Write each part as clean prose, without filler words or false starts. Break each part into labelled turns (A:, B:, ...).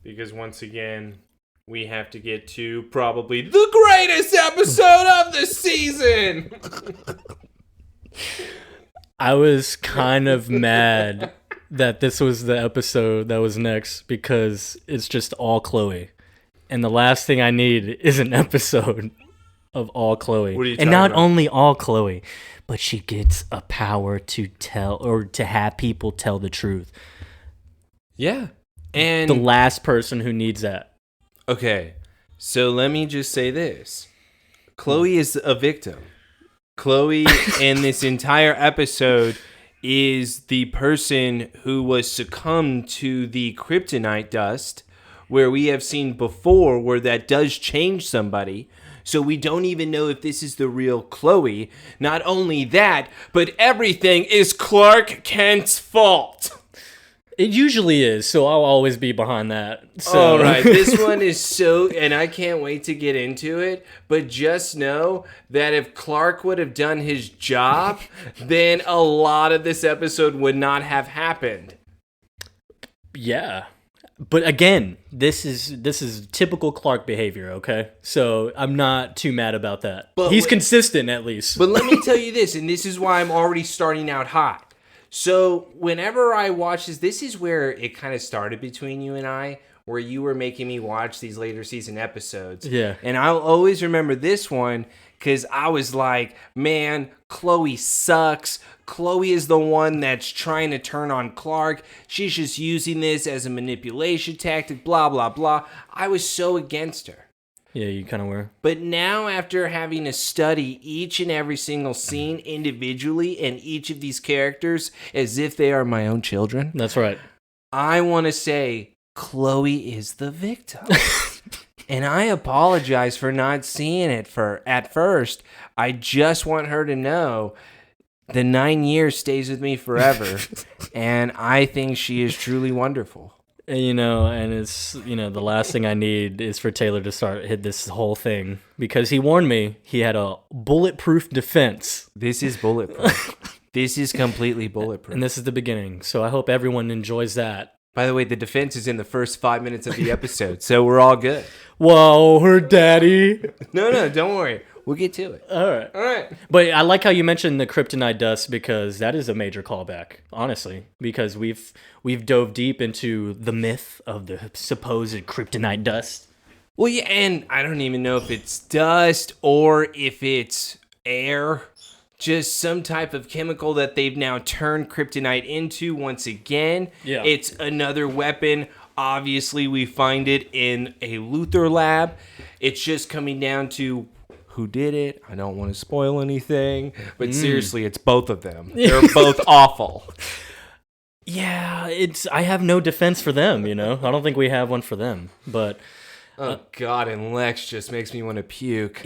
A: because once again, we have to get to probably the greatest episode of the season.
B: I was kind of mad that this was the episode that was next because it's just all Chloe. And the last thing I need is an episode of all Chloe.
A: What are you
B: and not
A: talking about?
B: only all Chloe, but she gets a power to tell or to have people tell the truth.
A: Yeah. And
B: The last person who needs that.
A: okay, so let me just say this. Chloe is a victim. Chloe in this entire episode is the person who was succumbed to the kryptonite dust, where we have seen before where that does change somebody. So we don't even know if this is the real Chloe. Not only that, but everything is Clark Kent's fault.
B: It usually is, so I'll always be behind that. So.
A: All right, this one is so, and I can't wait to get into it, but just know that if Clark would have done his job, then a lot of this episode would not have happened.
B: Yeah. But again, this is typical Clark behavior, okay? So I'm not too mad about that.
A: But
B: He's consistent, at least.
A: But let me tell you this, and this is why I'm already starting out hot. So whenever I watch this is where it kind of started between you and I, where you were making me watch these later season episodes.
B: Yeah.
A: And I'll always remember this one because I was like, man, Chloe sucks. Chloe is the one that's trying to turn on Clark. She's just using this as a manipulation tactic, blah, blah, blah. I was so against her.
B: Yeah, you kind of were.
A: But now, after having to study each and every single scene individually and each of these characters as if they are my own children,
B: That's right.
A: I want to say Chloe is the victim. And I apologize for not seeing it at first. I just want her to know the 9 years stays with me forever. And I think she is truly wonderful.
B: And it's, the last thing I need is for Taylor to hit this whole thing. Because he warned me he had a bulletproof defense.
A: This is bulletproof. This is completely bulletproof.
B: And this is the beginning. So I hope everyone enjoys that.
A: By the way, the defense is in the first 5 minutes of the episode, so we're all good.
B: Whoa, her daddy.
A: No, don't worry. We'll get to it.
B: All right.
A: All right.
B: But I like how you mentioned the kryptonite dust because that is a major callback, honestly, because we've dove deep into the myth of the supposed kryptonite dust.
A: Well, yeah, and I don't even know if it's dust or if it's air, just some type of chemical that they've now turned kryptonite into once again.
B: Yeah.
A: It's another weapon. Obviously, we find it in a Luthor lab. It's just coming down to who did it. I don't want to spoil anything, but seriously, it's both of them. They're both awful.
B: Yeah, I have no defense for them, I don't think we have one for them, but
A: Oh, God, and Lex just makes me want to puke.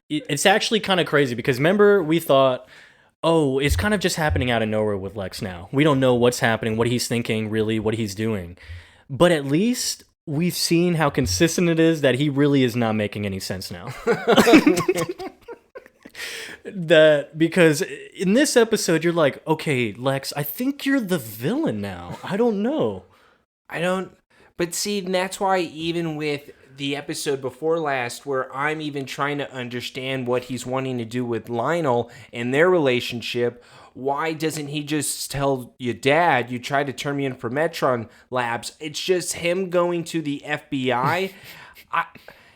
B: it's actually kind of crazy because remember we thought, oh, it's kind of just happening out of nowhere with Lex now. We don't know what's happening, what he's thinking, really, what he's doing. But at least we've seen how consistent it is that he really is not making any sense now. Because in this episode, you're like, okay, Lex, I think you're the villain now. I don't know.
A: But see, that's why even with the episode before last, where I'm even trying to understand what he's wanting to do with Lionel and their relationship, why doesn't he just tell your dad, you tried to turn me in for Metron Labs? It's just him going to the FBI.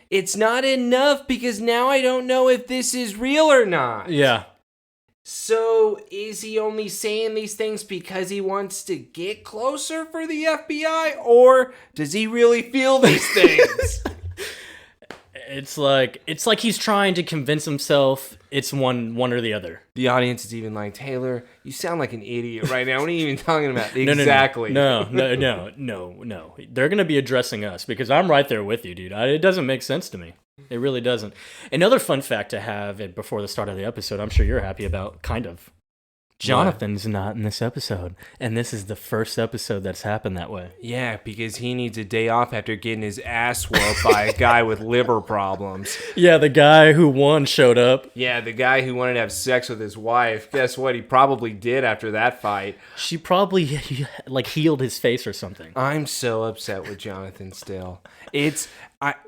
A: It's not enough because now I don't know if this is real or not.
B: Yeah.
A: So is he only saying these things because he wants to get closer for the FBI, or does he really feel these things?
B: It's like he's trying to convince himself it's one or the other.
A: The audience is even like, Taylor, you sound like an idiot right now. What are you even talking about?
B: No,
A: Exactly.
B: No. They're going to be addressing us because I'm right there with you, dude. It doesn't make sense to me. It really doesn't. Another fun fact to have before the start of the episode, I'm sure you're happy about, kind of. Jonathan's not in this episode, and this is the first episode that's happened that way.
A: Yeah, because he needs a day off after getting his ass whooped by a guy with liver problems.
B: Yeah, the guy who won showed up.
A: Yeah, the guy who wanted to have sex with his wife. Guess what? He probably did after that fight.
B: She probably healed his face or something.
A: I'm so upset with Jonathan still.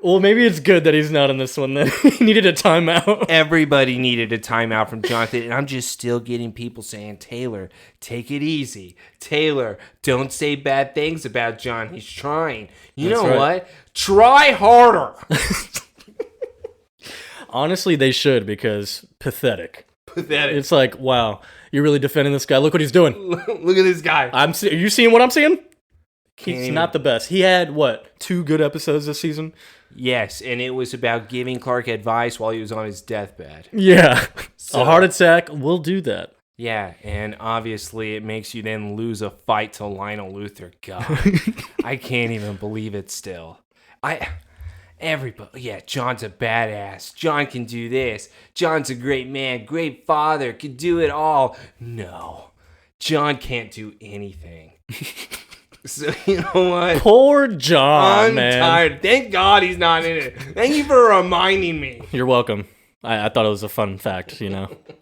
B: Well, maybe it's good that he's not in this one then. He needed a timeout.
A: Everybody needed a timeout from Jonathan, and I'm just still getting people saying, Taylor, take it easy. Taylor, don't say bad things about John. He's trying. You know what? Try harder.
B: Honestly, they should, because pathetic.
A: Pathetic.
B: It's like, wow, you're really defending this guy. Look what he's doing.
A: Look at this guy.
B: Are you seeing what I'm seeing? He's not the best. He had, 2 good episodes this season?
A: Yes, and it was about giving Clark advice while he was on his deathbed.
B: Yeah. A heart attack will do that.
A: Yeah, and obviously it makes you then lose a fight to Lionel Luthor. God, I can't even believe it still. John's a badass. John can do this. John's a great man, great father, can do it all. No, John can't do anything. So, you know what?
B: Poor John, man.
A: I'm tired. Thank God he's not in it. Thank you for reminding me.
B: You're welcome. I thought it was a fun fact,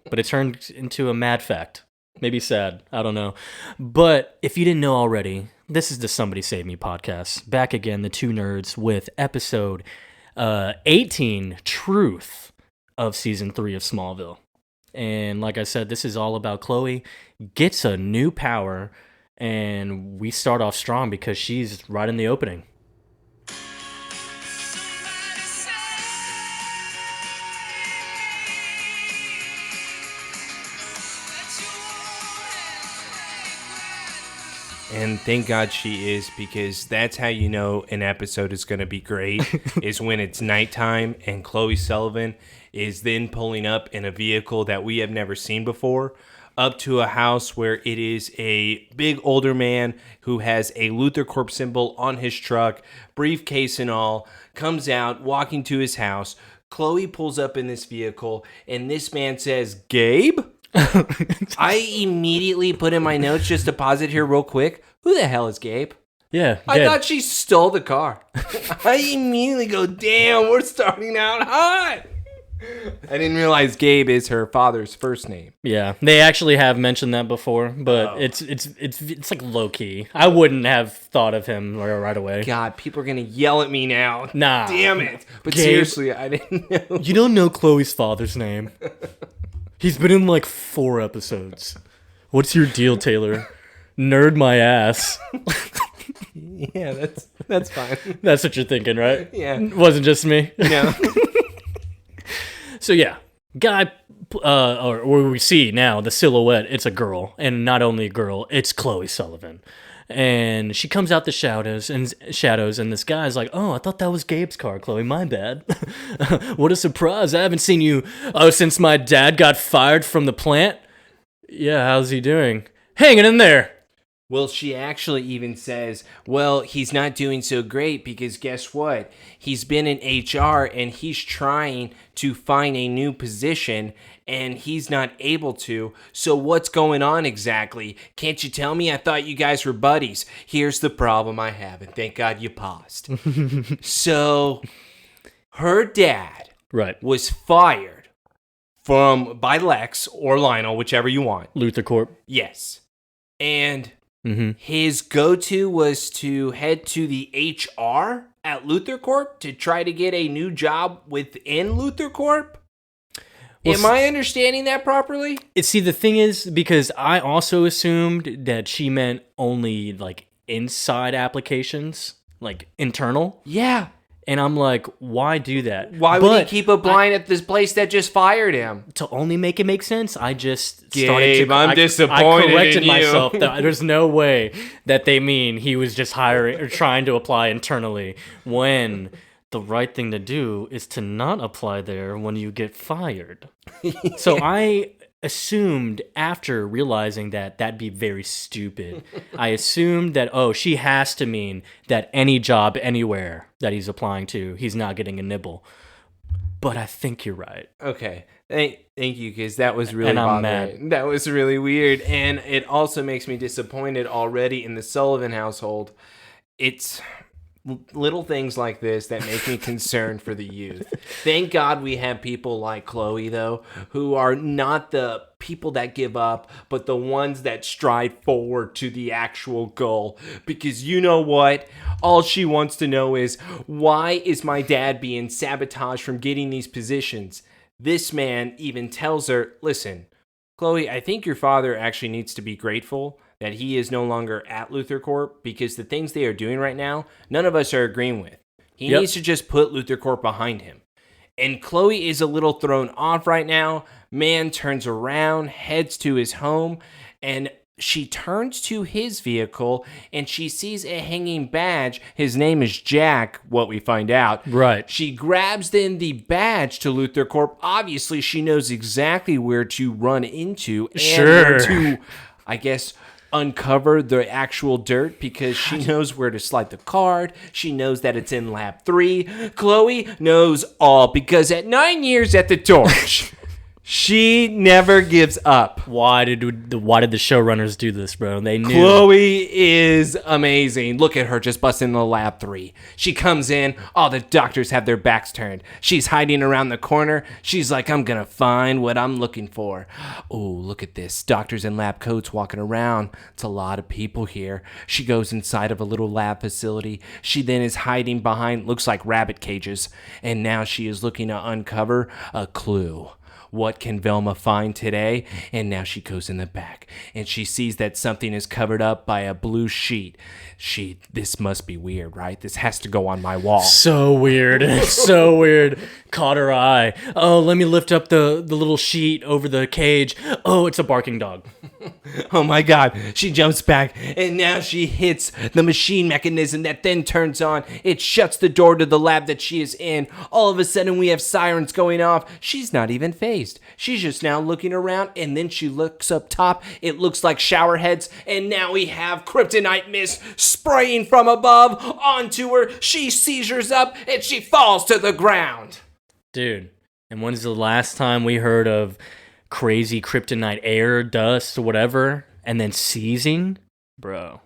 B: but it turned into a mad fact. Maybe sad. I don't know. But if you didn't know already, this is the Somebody Save Me podcast. Back again, the two nerds with episode 18, Truth, of season 3 of Smallville. And like I said, this is all about Chloe gets a new power. And we start off strong because she's right in the opening.
A: And thank God she is, because that's how you know an episode is going to be great, is when it's nighttime and Chloe Sullivan is then pulling up in a vehicle that we have never seen before, up to a house where it is a big older man who has a LuthorCorp symbol on his truck, briefcase and all, comes out, walking to his house. Chloe pulls up in this vehicle, and this man says, "Gabe?" I immediately put in my notes, just to pause it here real quick. Who the hell is Gabe?
B: Yeah,
A: I thought she stole the car. I immediately go, damn, we're starting out hot. I didn't realize Gabe is her father's first name.
B: Yeah, they actually have mentioned that before, but it's like low key. I wouldn't have thought of him right away.
A: God, people are gonna yell at me now.
B: Nah,
A: damn it! But
B: Gabe,
A: seriously, I didn't know.
B: You don't know Chloe's father's name. He's been in like 4 episodes. What's your deal, Taylor? Nerd my ass.
A: Yeah, that's fine.
B: That's what you're thinking, right?
A: Yeah.
B: Wasn't just me.
A: No.
B: So yeah, guy, or we see now the silhouette. It's a girl, and not only a girl, it's Chloe Sullivan, and she comes out the shadows, and this guy's like, "Oh, I thought that was Gabe's car, Chloe. My bad. What a surprise! I haven't seen you since my dad got fired from the plant. Yeah, how's he doing? Hanging in there."
A: Well, she actually even says, well, he's not doing so great because guess what? He's been in HR and he's trying to find a new position and he's not able to. So what's going on exactly? Can't you tell me? I thought you guys were buddies. Here's the problem I have, and thank God you paused. So her dad was fired by Lex or Lionel, whichever you want.
B: LuthorCorp.
A: Yes. And his go-to was to head to the HR at LuthorCorp to try to get a new job within LuthorCorp. Am I understanding that properly?
B: See, the thing is, because I also assumed that she meant only like inside applications, like internal.
A: Yeah.
B: And I'm like, why do that?
A: Why would he keep applying at this place that just fired him?
B: To only make it make sense, I just
A: Gabe, I'm disappointed
B: I corrected
A: in you.
B: myself. That there's no way that they mean he was just hiring or trying to apply internally, when the right thing to do is to not apply there when you get fired. So I assumed, after realizing that that'd be very stupid, I assumed that, she has to mean that any job anywhere that he's applying to, he's not getting a nibble. but I think you're right.
A: Okay. Thank you, because that was really
B: And I'm
A: bothering. That was really weird. And it also makes me disappointed already in the Sullivan household. It's little things like this that make me concerned for the youth. Thank God we have people like Chloe, though, who are not the people that give up, but the ones that stride forward to the actual goal. Because you know what? All she wants to know is, why is my dad being sabotaged from getting these positions? This man even tells her, listen, Chloe, I think your father actually needs to be grateful that he is no longer at LuthorCorp, because the things they are doing right now, none of us are agreeing with. He needs to just put LuthorCorp behind him. And Chloe is a little thrown off right now. Man turns around, heads to his home, and she turns to his vehicle and she sees a hanging badge. His name is Jack, what we find out.
B: Right.
A: She grabs then the badge to LuthorCorp. Obviously, she knows exactly where to run into and where to, I guess, uncover the actual dirt, because she knows where to slide the card. She knows that it's in lab 3. Chloe knows all, because at 9 years at the torch, she never gives up.
B: Why did the showrunners do this, bro? They knew.
A: Chloe is amazing. Look at her just busting the lab 3. She comes in. All the doctors have their backs turned. She's hiding around the corner. She's like, I'm going to find what I'm looking for. Oh, look at this. Doctors in lab coats walking around. It's a lot of people here. She goes inside of a little lab facility. She then is hiding behind, looks like rabbit cages. And now she is looking to uncover a clue. What can Velma find today? And now she goes in the back and she sees that something is covered up by a blue sheet. This must be weird, right? This has to go on my wall.
B: So weird. So weird. Caught her eye. Oh, let me lift up the little sheet over the cage. Oh, it's a barking dog.
A: Oh my God. She jumps back and now she hits the machine mechanism that then turns on. It shuts the door to the lab that she is in. All of a sudden we have sirens going off. She's not even phased. She's just now looking around, and then she looks up top. It looks like shower heads, and now we have Kryptonite mist spraying from above onto her. She seizures up and she falls to the ground.
B: Dude, and when's the last time we heard of crazy Kryptonite air, dust, whatever, and then seizing? Bro.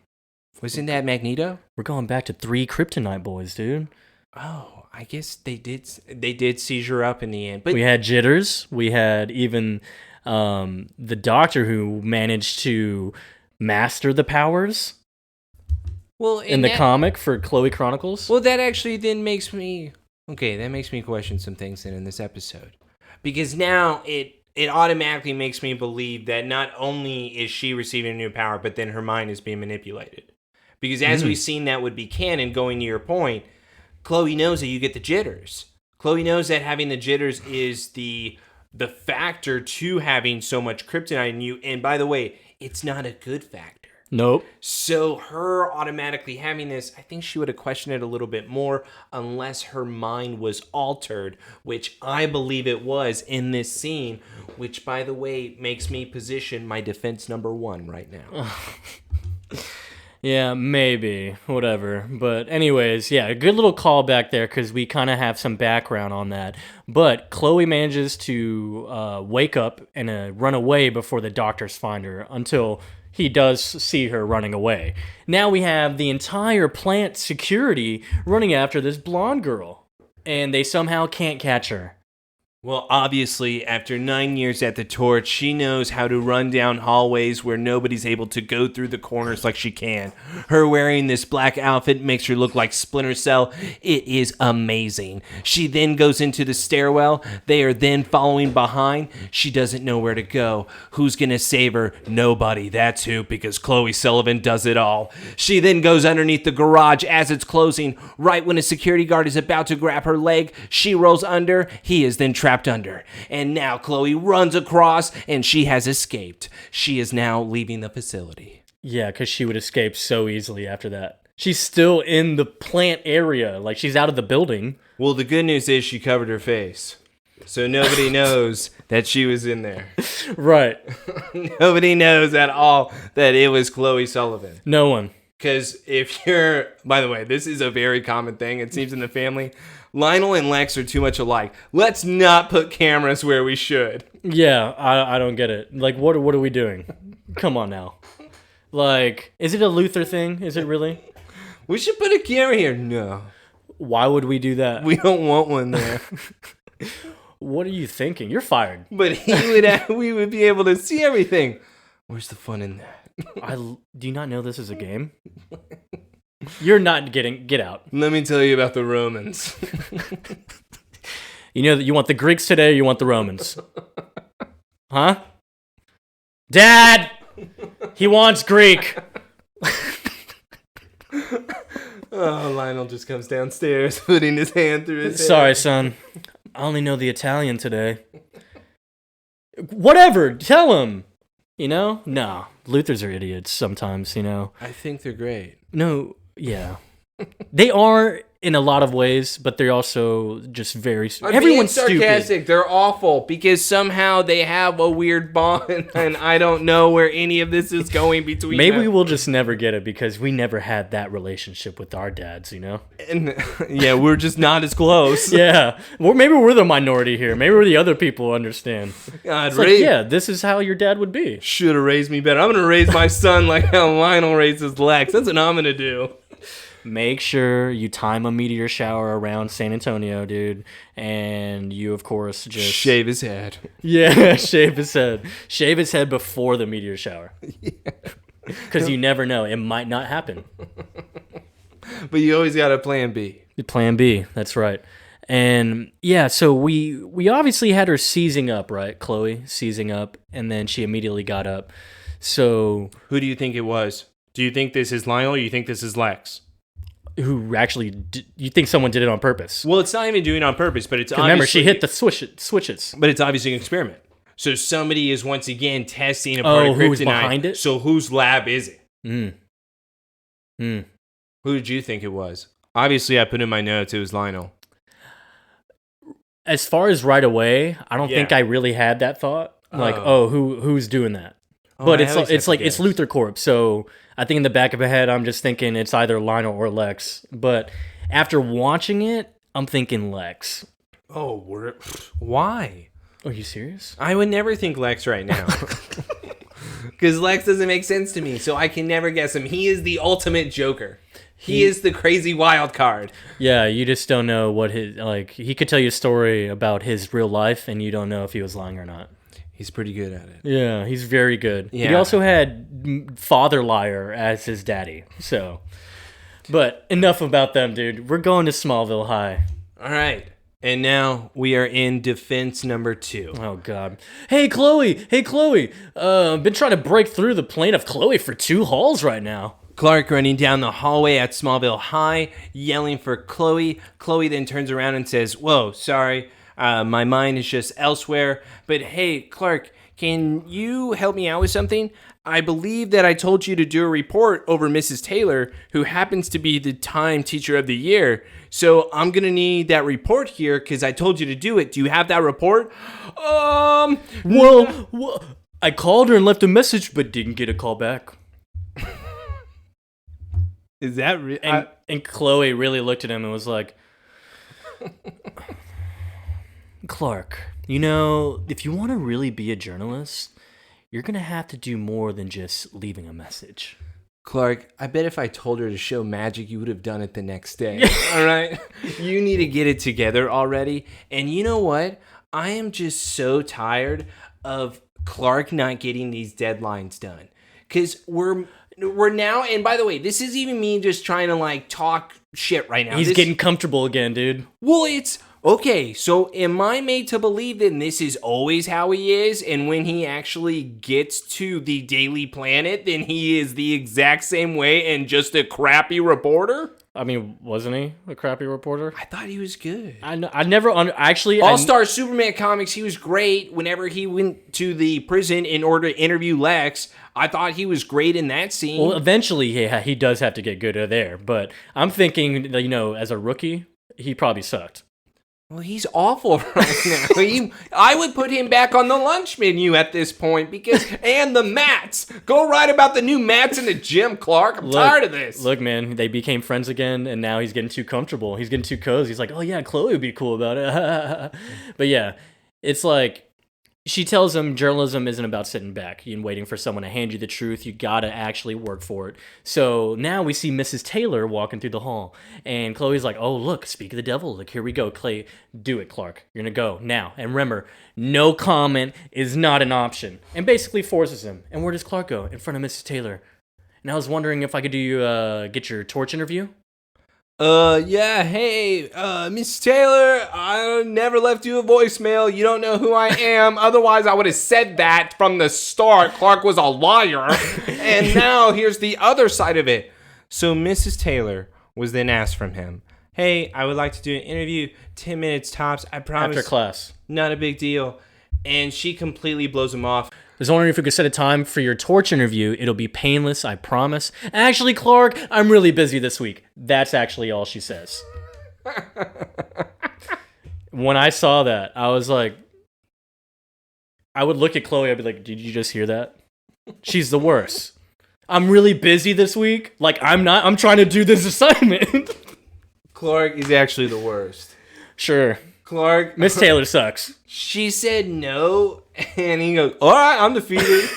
A: Wasn't that Magneto?
B: We're going back to 3 Kryptonite boys, dude.
A: Oh, I guess they did seizure up in the end. But
B: we had jitters. We had even the doctor who managed to master the powers. Well, in the comic for Chloe Chronicles.
A: Well, that actually then makes me question some things in this episode, because now it automatically makes me believe that not only is she receiving a new power, but then her mind is being manipulated. Because as we've seen that would be canon, going to your point, Chloe knows that you get the jitters. Chloe knows that having the jitters is the factor to having so much kryptonite in you. And by the way, it's not a good factor.
B: Nope.
A: So her automatically having this, I think she would have questioned it a little bit more unless her mind was altered, which I believe it was in this scene, which, by the way, makes me position my defense number 1 right now.
B: Yeah, maybe. Whatever. But anyways, yeah, a good little callback there, because we kind of have some background on that. But Chloe manages to wake up and run away before the doctors find her, until he does see her running away. Now we have the entire plant security running after this blonde girl, and they somehow can't catch her.
A: Well, obviously, after 9 years at the torch, she knows how to run down hallways where nobody's able to go through the corners like she can. Her wearing this black outfit makes her look like Splinter Cell. It is amazing. She then goes into the stairwell. They are then following behind. She doesn't know where to go. Who's going to save her? Nobody. That's who, because Chloe Sullivan does it all. She then goes underneath the garage as it's closing. Right when a security guard is about to grab her leg, she rolls under. He is then trapped under. And now Chloe runs across, and she has escaped. She is now leaving the facility.
B: Yeah, because she would escape so easily after that. She's still in the plant area. Like, she's out of the building.
A: Well, the good news is she covered her face, so nobody knows that she was in there.
B: Right.
A: Nobody knows at all that it was Chloe Sullivan.
B: No one.
A: Because if you're, by the way, this is a very common thing, it seems, in the family. Lionel and Lex are too much alike. Let's not put cameras where we should.
B: Yeah, I don't get it. Like, what are we doing? Come on now. Like, is it a Luther thing? Is it really?
A: We should put a camera here. No.
B: Why would we do that?
A: We don't want one there.
B: What are you thinking? You're fired.
A: But we would be able to see everything. Where's the fun in that?
B: Do you not know this is a game? You're not get out.
A: Let me tell you about the Romans.
B: You know that you want the Greeks today or you want the Romans? Huh? Dad! He wants Greek.
A: Oh, Lionel just comes downstairs, putting his hand through his hair.
B: Sorry, son. I only know the Italian today. Whatever, tell him. You know? No. Luthers are idiots sometimes, you know?
A: I think they're great.
B: No, yeah. They are in a lot of ways, but they're also just very... Everyone's
A: sarcastic.
B: stupid.
A: They're awful because somehow they have a weird bond, and I don't know where any of this is going between
B: Maybe
A: them.
B: we'll just never get it because we never had that relationship with our dads, you know?
A: And, yeah, we're just not as close.
B: Yeah. Well, maybe we're the minority here. Maybe we're the other people who understand.
A: God,
B: It's like, yeah, this is how your dad would be.
A: Should have raised me better. I'm going to raise my son like how Lionel raises Lex. That's what I'm going to do.
B: Make sure you time a meteor shower around San Antonio, dude. And you, of course, just...
A: Shave his head.
B: Yeah, shave his head. Shave his head before the meteor shower. Because you never know. It might not happen.
A: But you always got a plan B.
B: Plan B, that's right. And yeah, so we obviously had her seizing up, right? Chloe seizing up, and then she immediately got up. So...
A: Who do you think it was? Do you think this is Lionel or you think this is Lex?
B: Who actually... You think someone did it on purpose?
A: Well, it's not even doing it on purpose, but it's obviously...
B: Remember, she hit the switches.
A: But it's obviously an experiment. So somebody is once again testing a part of Kryptonite.
B: Who's behind it?
A: So whose lab is it?
B: Who
A: did you think it was? Obviously, I put in my notes it was Lionel.
B: As far as right away, I don't think I really had that thought. Like, who's doing that? But it's like it's LuthorCorp, so I think in the back of my head I'm just thinking it's either Lionel or Lex. But after watching it, I'm thinking Lex.
A: Oh, why?
B: Are you serious?
A: I would never think Lex right now. Because Lex doesn't make sense to me, so I can never guess him. He is the ultimate Joker. He is the crazy wild card.
B: Yeah, you just don't know what his... Like, he could tell you a story about his real life, and you don't know if he was lying or not.
A: He's pretty good at it.
B: Yeah, he's very good.
A: Yeah.
B: He also had Father Liar as his daddy. So, but enough about them, dude. We're going to Smallville High.
A: All right. And now we are in defense number 2.
B: Oh, God. Hey, Chloe. Been trying to break through the plane of Chloe for 2 halls right now.
A: Clark running down the hallway at Smallville High, yelling for Chloe. Chloe then turns around and says, "Whoa, sorry. My mind is just elsewhere. But hey, Clark, can you help me out with something? I believe that I told you to do a report over Mrs. Taylor, who happens to be the Time Teacher of the Year. So I'm going to need that report here because I told you to do it. Do you have that report?"
B: Well, I called her and left a message, but didn't get a call back.
A: Is that real?
B: And Chloe really looked at him and was like, "Clark, you know, if you want to really be a journalist, you're going to have to do more than just leaving a message."
A: Clark, I bet if I told her to show magic, you would have done it the next day. All right? You need to get it together already. And you know what? I am just so tired of Clark not getting these deadlines done. Because we're now, and by the way, this is even me just trying to like talk shit right now.
B: He's getting comfortable again, dude.
A: Well, it's okay. So am I made to believe that this is always how he is? And when he actually gets to the Daily Planet, then he is the exact same way and just a crappy reporter?
B: I mean, wasn't he a crappy reporter?
A: I thought he was good.
B: I never actually...
A: All-Star Superman comics, he was great whenever he went to the prison in order to interview Lex. I thought he was great in that scene.
B: Well, eventually he does have to get good there, but I'm thinking, you know, as a rookie, he probably sucked.
A: Well, he's awful right now. I would put him back on the lunch menu at this point and the mats. Go write about the new mats in the gym, Clark. I'm tired of this.
B: Look, man, they became friends again, and now he's getting too comfortable. He's getting too cozy. He's like, oh yeah, Chloe would be cool about it. But yeah, it's like, she tells him journalism isn't about sitting back and waiting for someone to hand you the truth. You gotta actually work for it. So now we see Mrs. Taylor walking through the hall. And Chloe's like, oh, look, speak of the devil. Look, here we go. Clay, do it, Clark. You're gonna go now. And remember, no comment is not an option. And basically forces him. And where does Clark go? In front of Mrs. Taylor. And I was wondering if I could get your torch interview.
A: Yeah, hey, Miss Taylor, I never left you a voicemail. You don't know who I am. Otherwise, I would have said that from the start. Clark was a liar. And now here's the other side of it. So Mrs. Taylor was then asked from him, hey, I would like to do an interview, 10 minutes tops. I promise.
B: After class.
A: Not a big deal. And she completely blows him off.
B: I was wondering if we could set a time for your torch interview. It'll be painless, I promise. Actually, Clark, I'm really busy this week. That's actually all she says. When I saw that, I was like, I would look at Chloe, I'd be like, did you just hear that? She's the worst. I'm really busy this week. Like, I'm trying to do this assignment.
A: Clark is actually the worst.
B: Sure.
A: Clark.
B: Miss Taylor sucks.
A: She said no, and he goes, all right, I'm defeated.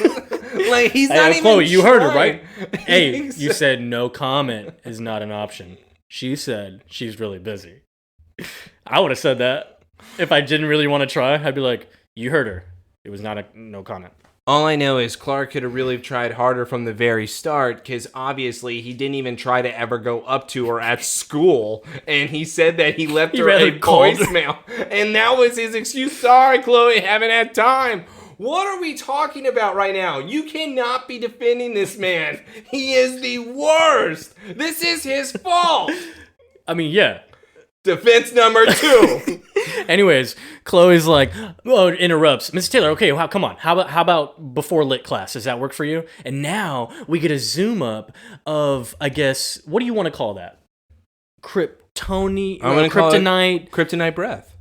A: Like, he's not even
B: Chloe, you heard her, right?
A: trying.
B: Hey, you said no comment is not an option. She said she's really busy. I would have said that. If I didn't really want to try, I'd be like, you heard her. It was not a no comment.
A: All I know is Clark could have really tried harder from the very start, because obviously he didn't even try to ever go up to her at school, and he said that he left her a voicemail, and that was his excuse. Sorry, Chloe, haven't had time. What are we talking about right now? You cannot be defending this man. He is the worst. This is his fault.
B: I mean, yeah.
A: Defense number 2.
B: Anyways, Chloe's like, oh, interrupts. Miss Taylor, okay, come on. How about before lit class? Does that work for you? And now we get a zoom up of, I guess, what do you want to call that? Kryptonite?
A: I'm going to call
B: Kryptonite.
A: Kryptonite breath.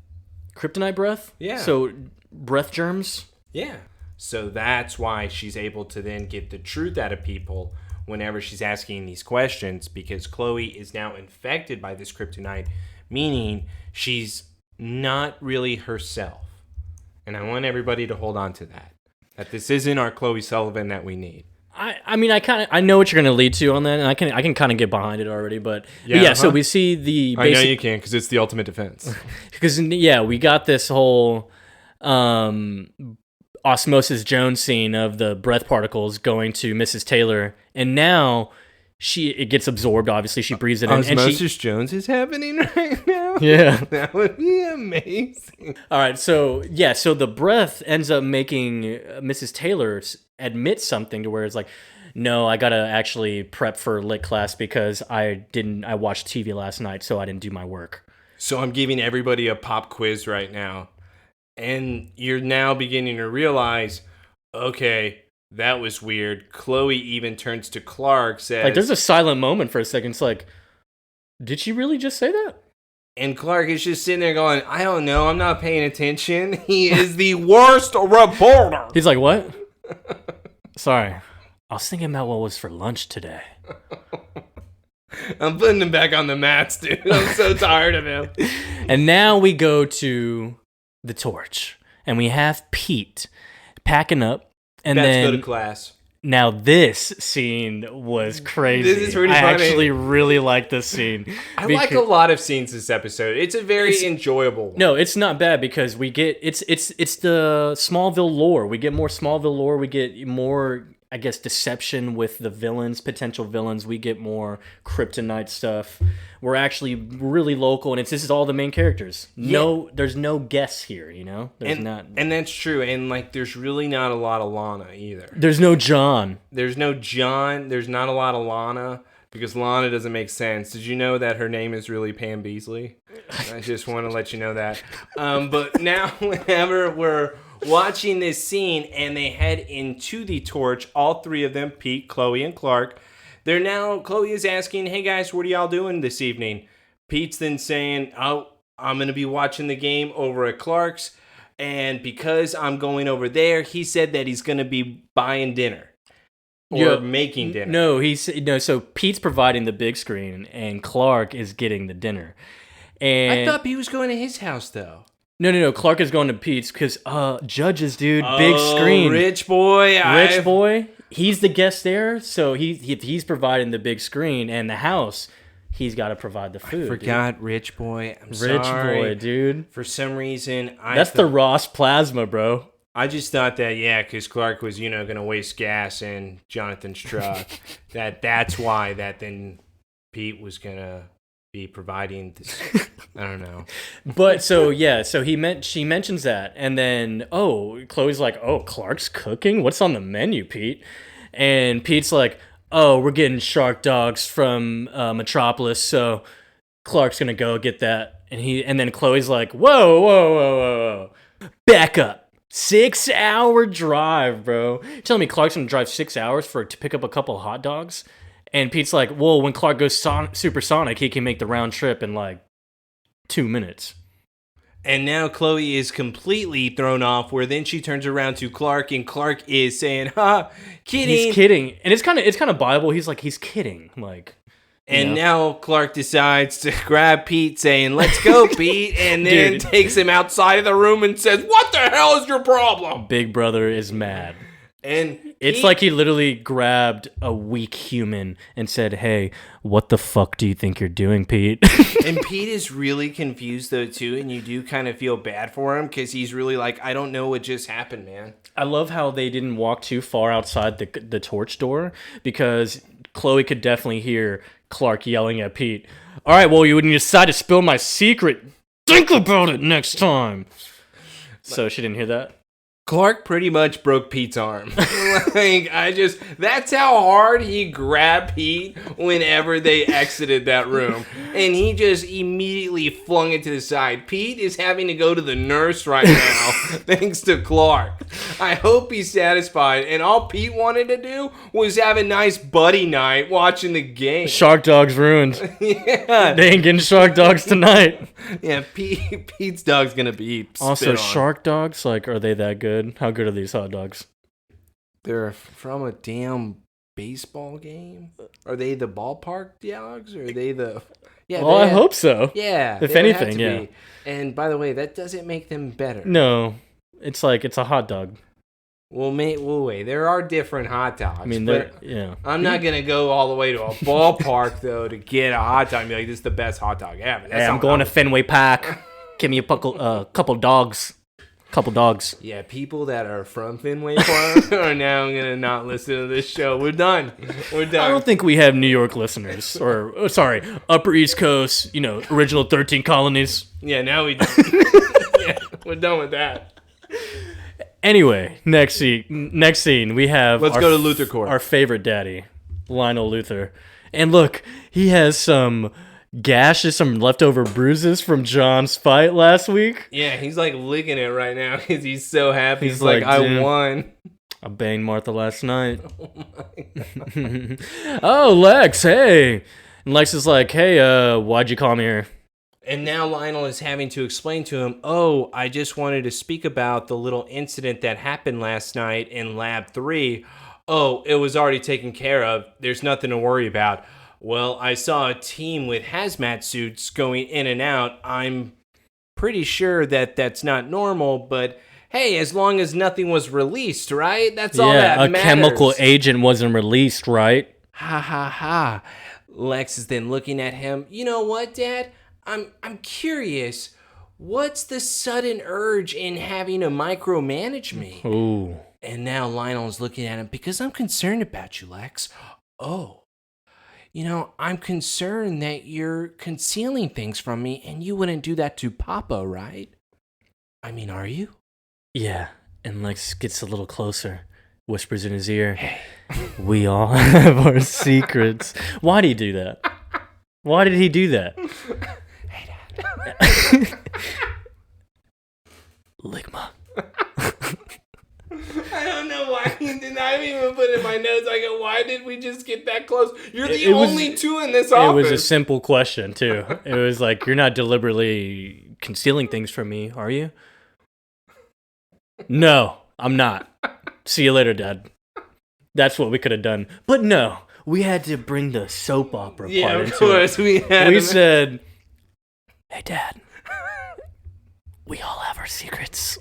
B: Kryptonite breath?
A: Yeah.
B: So breath germs?
A: Yeah. So that's why she's able to then get the truth out of people whenever she's asking these questions, because Chloe is now infected by this kryptonite, meaning she's not really herself. And I want everybody to hold on to that. That this isn't our Chloe Sullivan that we need.
B: I mean, I know what you're going to lead to on that, and I can kind of get behind it already, but yeah, so we see the
A: basic... I know you can, because it's the ultimate defense.
B: Because, yeah, we got this whole Osmosis Jones scene of the breath particles going to Mrs. Taylor, and now it gets absorbed. Obviously, she breathes it in.
A: Osmosis Jones is happening right now.
B: Yeah,
A: that would be amazing.
B: All right, so the breath ends up making Mrs. Taylor admit something to where it's like, no, I gotta actually prep for lit class because I watched TV last night, so I didn't do my work.
A: So I'm giving everybody a pop quiz right now. And you're now beginning to realize, okay, that was weird. Chloe even turns to Clark, says...
B: Like, there's a silent moment for a second. It's like, did she really just say that?
A: And Clark is just sitting there going, I don't know, I'm not paying attention. He is the worst reporter.
B: He's like, what? Sorry, I was thinking about what was for lunch today.
A: I'm putting him back on the mats, dude. I'm so tired of him.
B: And now we go to the torch, and we have Pete packing up, and then
A: go to class.
B: Now this scene was crazy.
A: This is really
B: funny.
A: I
B: actually really like this scene.
A: I like a lot of scenes this episode. It's a very enjoyable one.
B: No, it's not bad because we get it's the Smallville lore. We get more Smallville lore. We get more, I guess, deception with the villains, potential villains. We get more Kryptonite stuff. We're actually really local, and this is all the main characters. No, there's no guess here, you know?
A: And that's true. And, like, there's really not a lot of Lana either.
B: There's no John.
A: There's no John. There's not a lot of Lana, because Lana doesn't make sense. Did you know that her name is really Pam Beasley? I just want to let you know that. But now, whenever we're watching this scene and they head into the torch, all three of them, Pete, Chloe, and Clark, Chloe is asking, hey guys, what are y'all doing this evening? Pete's then saying, oh, I'm going to be watching the game over at Clark's. And because I'm going over there, he said that he's going to be buying dinner. Or making dinner.
B: No, so Pete's providing the big screen, and Clark is getting the dinner. And
A: I thought Pete was going to his house, though.
B: No. Clark is going to Pete's because judges, dude, big screen.
A: Rich boy.
B: He's the guest there, so he's providing the big screen, and the house, he's got to provide the food.
A: I forgot, dude. Rich boy. I'm sorry.
B: Rich boy, dude.
A: For some reason,
B: that's the Ross plasma, bro.
A: I just thought that, because Clark was, going to waste gas in Jonathan's truck. that's why then Pete was going to be providing this. I don't know.
B: But she mentions that, and then Chloe's like, "Oh, Clark's cooking? What's on the menu, Pete?" And Pete's like, "Oh, we're getting shark dogs from Metropolis, so Clark's going to go get that." And then Chloe's like, "Whoa. Back up. 6-hour drive, bro. You're telling me Clark's gonna drive 6 hours to pick up a couple of hot dogs?" And Pete's like, "Well, when Clark goes supersonic, he can make the round trip in like 2 minutes."
A: And now Chloe is completely thrown off, where then she turns around to Clark, and Clark is saying, "Ha, kidding."
B: He's kidding. And it's kind of Bible. He's like, he's kidding. Like,
A: and now Clark decides to grab Pete, saying, "Let's go, Pete," and then takes him outside of the room and says, "What the hell is your problem?"
B: Big brother is mad.
A: And
B: it's like he literally grabbed a weak human and said, "Hey, what the fuck do you think you're doing, Pete?"
A: And Pete is really confused, though, too, and you do kind of feel bad for him because he's really like, "I don't know what just happened, man."
B: I love how they didn't walk too far outside the torch door, because Chloe could definitely hear Clark yelling at Pete, "All right, well, when you decide to spill my secret, think about it next time." So she didn't hear that?
A: Clark pretty much broke Pete's arm. That's how hard he grabbed Pete whenever they exited that room. And he just immediately flung it to the side. Pete is having to go to the nurse right now, thanks to Clark. I hope he's satisfied. And all Pete wanted to do was have a nice buddy night watching the game.
B: Shark dogs ruined.
A: Yeah.
B: They ain't getting shark dogs tonight.
A: Yeah, Pete's dog's gonna be
B: also shark dogs. Like, are they that good? How good are these hot dogs?
A: They're from a damn baseball game. Are they the ballpark dogs, or are they the? Yeah.
B: Well, I hope so.
A: Yeah.
B: If anything, yeah.
A: Be. And by the way, that doesn't make them better.
B: No, it's a hot dog.
A: Well, wait. There are different hot dogs.
B: I mean, yeah.
A: I'm not gonna go all the way to a ballpark though to get a hot dog and be like, "This is the best hot dog ever."
B: Hey, I'm going to Fenway Park. Give me a couple dogs. Couple dogs.
A: Yeah, people that are from Fenway Park are now gonna not listen to this show. We're done. I
B: don't think we have New York listeners, or Upper East Coast. Original 13 colonies.
A: Yeah, now we do. Yeah, we're done with that.
B: Anyway, next scene we have.
A: Let's go to LuthorCorp.
B: Our favorite daddy, Lionel Luthor, and look, he has some gashes, some leftover bruises from John's fight last week.
A: Yeah, he's like licking it right now because he's so happy. He's like, "I won.
B: I banged Martha last night."
A: Oh my God.
B: Oh, Lex, hey. And Lex is like, "Hey, why'd you call me here?"
A: And now Lionel is having to explain to him, "Oh, I just wanted to speak about the little incident that happened last night in Lab 3. Oh, it was already taken care of. There's nothing to worry about. Well, I saw a team with hazmat suits going in and out. I'm pretty sure that that's not normal, but hey, as long as nothing was released, right? That's all that matters.
B: Yeah, a chemical agent wasn't released, right?
A: Ha ha ha." Lex is then looking at him. "You know what, Dad? I'm curious. What's the sudden urge in having to micromanage me?"
B: Ooh.
A: And now Lionel's looking at him. "Because I'm concerned about you, Lex." "Oh. I'm concerned that you're concealing things from me, and you wouldn't do that to Papa, right? I mean, are you?"
B: Yeah, and Lex gets a little closer, whispers in his ear, "Hey, we all have our secrets." Why did he do that? Why did he do that?
A: Hey, Dad.
B: Ligma.
A: I don't know why he did not even put it in my notes. I go, why did we just get that close? You're the only two in this office.
B: It was a simple question, too. It was like, you're not deliberately concealing things from me, are you? No, I'm not. See you later, Dad. That's what we could have done. But no, we had to bring the soap opera part
A: Yeah, of
B: into
A: course
B: it. We said, hey, Dad, we all have our secrets.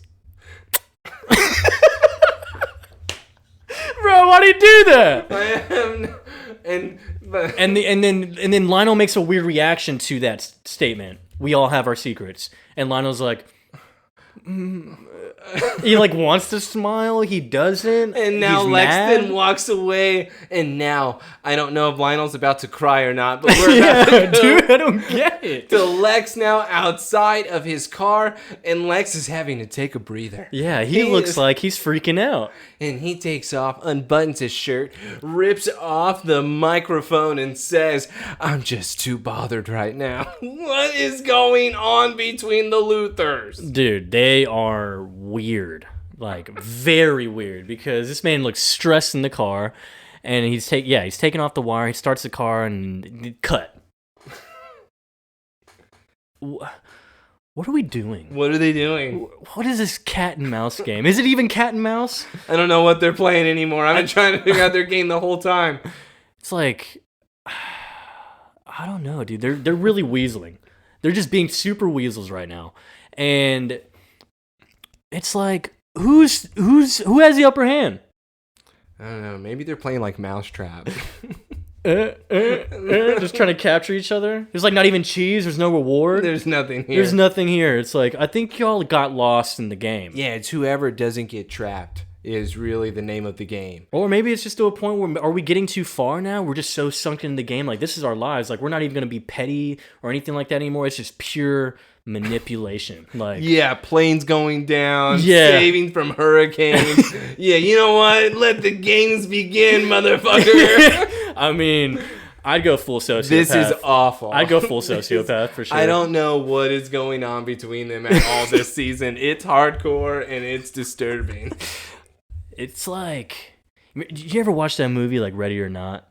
B: Bro, why do you do that? And then Lionel makes a weird reaction to that statement. We all have our secrets. And Lionel's like, he like wants to smile, he doesn't.
A: And now
B: he's
A: Lex
B: mad.
A: then walks away, and now I don't know if Lionel's about to cry or not, but we're about to go
B: dude, I don't get it.
A: to Lex now outside of his car, and Lex is having to take a breather.
B: Yeah, he looks like he's freaking out.
A: And he takes off, unbuttons his shirt, rips off the microphone, and says, I'm just too bothered right now. What is going on between the Luthors?
B: Dude, they are weird. Like, very weird. Because this man looks stressed in the car. And he's taking off the wire. He starts the car and cut. What are we doing?
A: What are they doing?
B: What is this cat and mouse game? Is it even cat and mouse?
A: I don't know what they're playing anymore. I've been trying to figure out their game the whole time.
B: It's like, I don't know, dude. They're really weaseling. They're just being super weasels right now. And it's like, who has the upper hand?
A: I don't know. Maybe they're playing like Mousetrap.
B: Just trying to capture each other. There's like not even cheese. There's no reward.
A: There's nothing here.
B: There's nothing here. It's like, I think y'all got lost in the game.
A: Yeah, it's whoever doesn't get trapped is really the name of the game.
B: Or maybe it's just to a point where, are we getting too far now? We're just so sunk in the game. Like, this is our lives. Like, we're not even going to be petty or anything like that anymore. It's just pure manipulation. Like,
A: yeah, planes going down,
B: Yeah.
A: saving from hurricanes. Yeah, you know what? Let the games begin, motherfucker.
B: I mean, I'd go full sociopath.
A: This is awful.
B: I'd go full sociopath for sure.
A: I don't know what is going on between them at all this season. It's hardcore and it's disturbing.
B: It's like, did you ever watch that movie like Ready or Not?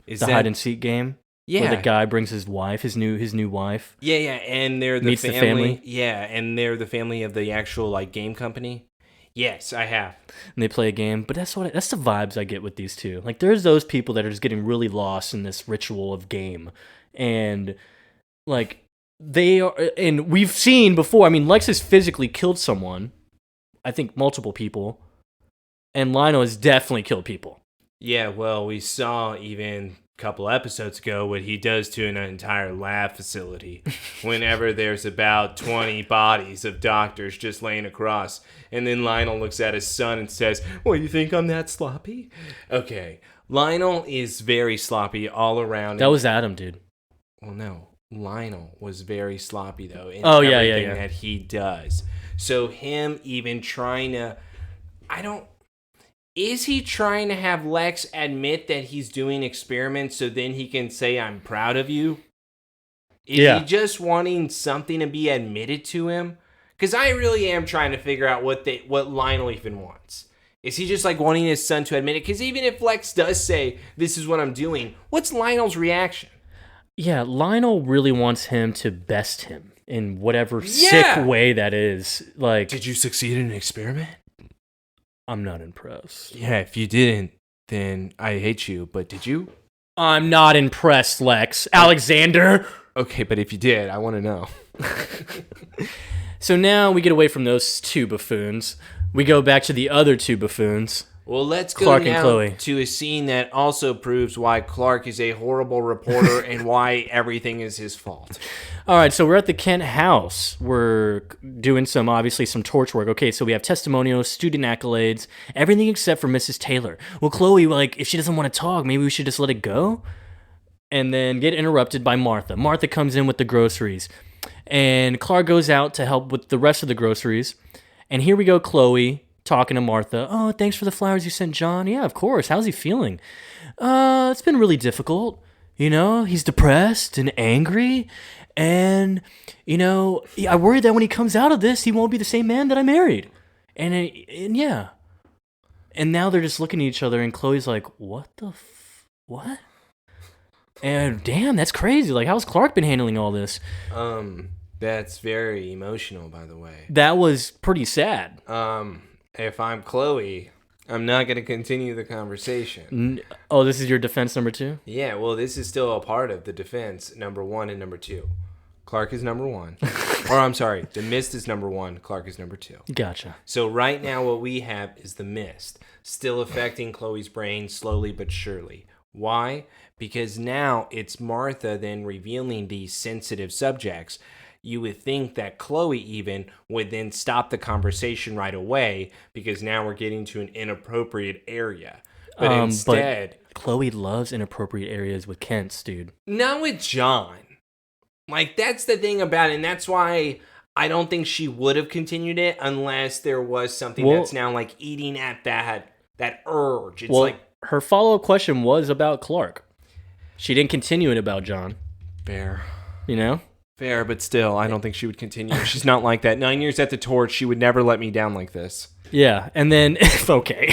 A: Is
B: the
A: that
B: hide and seek game?
A: Yeah.
B: Where the guy brings his wife, his new wife.
A: Yeah, and they're the
B: Meets the
A: family.
B: family.
A: Yeah, and they're the family of the actual like game company. Yes, I have.
B: And they play a game, but that's the vibes I get with these two. Like, there's those people that are just getting really lost in this ritual of game, and like they are. And we've seen before. I mean, Lex has physically killed someone. I think multiple people, and Lionel has definitely killed people.
A: Yeah, well, we saw even a couple episodes ago what he does to an entire lab facility whenever there's about 20 bodies of doctors just laying across. And then Lionel looks at his son and says, "Well, you think I'm that sloppy?" Okay, Lionel is very sloppy all around.
B: That was Adam, dude.
A: Well, no. Lionel was very sloppy, though, in
B: yeah,
A: everything
B: yeah.
A: that he does. So him even trying to... Is he trying to have Lex admit that he's doing experiments so then he can say, "I'm proud of you"? Is he just wanting something to be admitted to him? Because I really am trying to figure out what Lionel even wants. Is he just like wanting his son to admit it? Because even if Lex does say, "This is what I'm doing," what's Lionel's reaction?
B: Yeah, Lionel really wants him to best him in whatever sick way that is. Like,
A: did you succeed in an experiment?
B: I'm not impressed.
A: Yeah, if you didn't, then I hate you. But did you?
B: I'm not impressed, Lex. Alexander!
A: Okay, but if you did, I want to know.
B: So now we get away from those two buffoons. We go back to the other two buffoons.
A: Well, let's go
B: Clark
A: now
B: and Chloe.
A: to a scene that also proves why Clark is a horrible reporter and why everything is his fault.
B: All right, so we're at the Kent house. We're doing some torch work. Okay, so we have testimonials, student accolades, everything except for Mrs. Taylor. Well, Chloe, like, if she doesn't want to talk, maybe we should just let it go? And then get interrupted by Martha. Martha comes in with the groceries. And Clark goes out to help with the rest of the groceries. And here we go, Chloe talking to Martha. "Oh, thanks for the flowers you sent John." "Yeah, of course. How's he feeling?" It's been really difficult. You know, he's depressed and angry. And, you know, I worry that when he comes out of this, he won't be the same man that I married. And yeah. And now they're just looking at each other, and Chloe's like, what? And damn, that's crazy. Like, how's Clark been handling all this?
A: That's very emotional, by the way.
B: That was pretty sad.
A: If I'm Chloe, I'm not going to continue the conversation.
B: Oh, this is your defense number 2?
A: Yeah, well, this is still a part of the defense, number 1 and number 2. Clark is number 1. Or, I'm sorry, the Mist is number 1, Clark is number 2.
B: Gotcha.
A: So right now what we have is the Mist, still affecting Chloe's brain slowly but surely. Why? Because now it's Martha then revealing these sensitive subjects. You would think that Chloe even would then stop the conversation right away because now we're getting to an inappropriate area. But instead...
B: But Chloe loves inappropriate areas with Kent's, dude.
A: Not with John. Like, that's the thing about it, and that's why I don't think she would have continued it unless there was something that's now, like, eating at that urge. It's like...
B: Her follow-up question was about Clark. She didn't continue it about John.
A: Fair.
B: You know?
A: Fair, but still, I don't think she would continue. She's not like that. 9 years at the Torch, she would never let me down like this.
B: Yeah, and then, okay.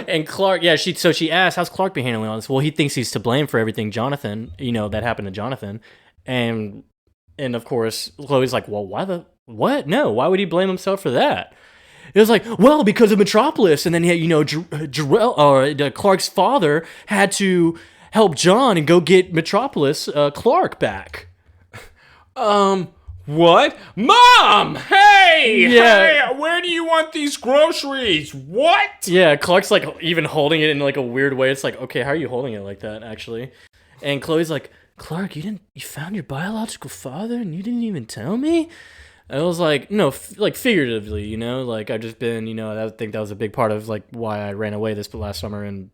B: And Clark, yeah, she asked, how's Clark been handling all this? Well, he thinks he's to blame for everything that happened to Jonathan. And of course, Chloe's like, well, what? No, why would he blame himself for that? It was like, well, because of Metropolis. And then, Clark's father had to help John and go get Metropolis Clark back.
A: What? Mom! Hey!
B: Yeah.
A: Hey, where do you want these groceries? What?
B: Yeah, Clark's like even holding it in like a weird way. It's like, okay, how are you holding it like that, actually? And Chloe's like, Clark, you found your biological father and you didn't even tell me? I was like, no, like figuratively, like I've just been, I think that was a big part of like why I ran away this last summer and,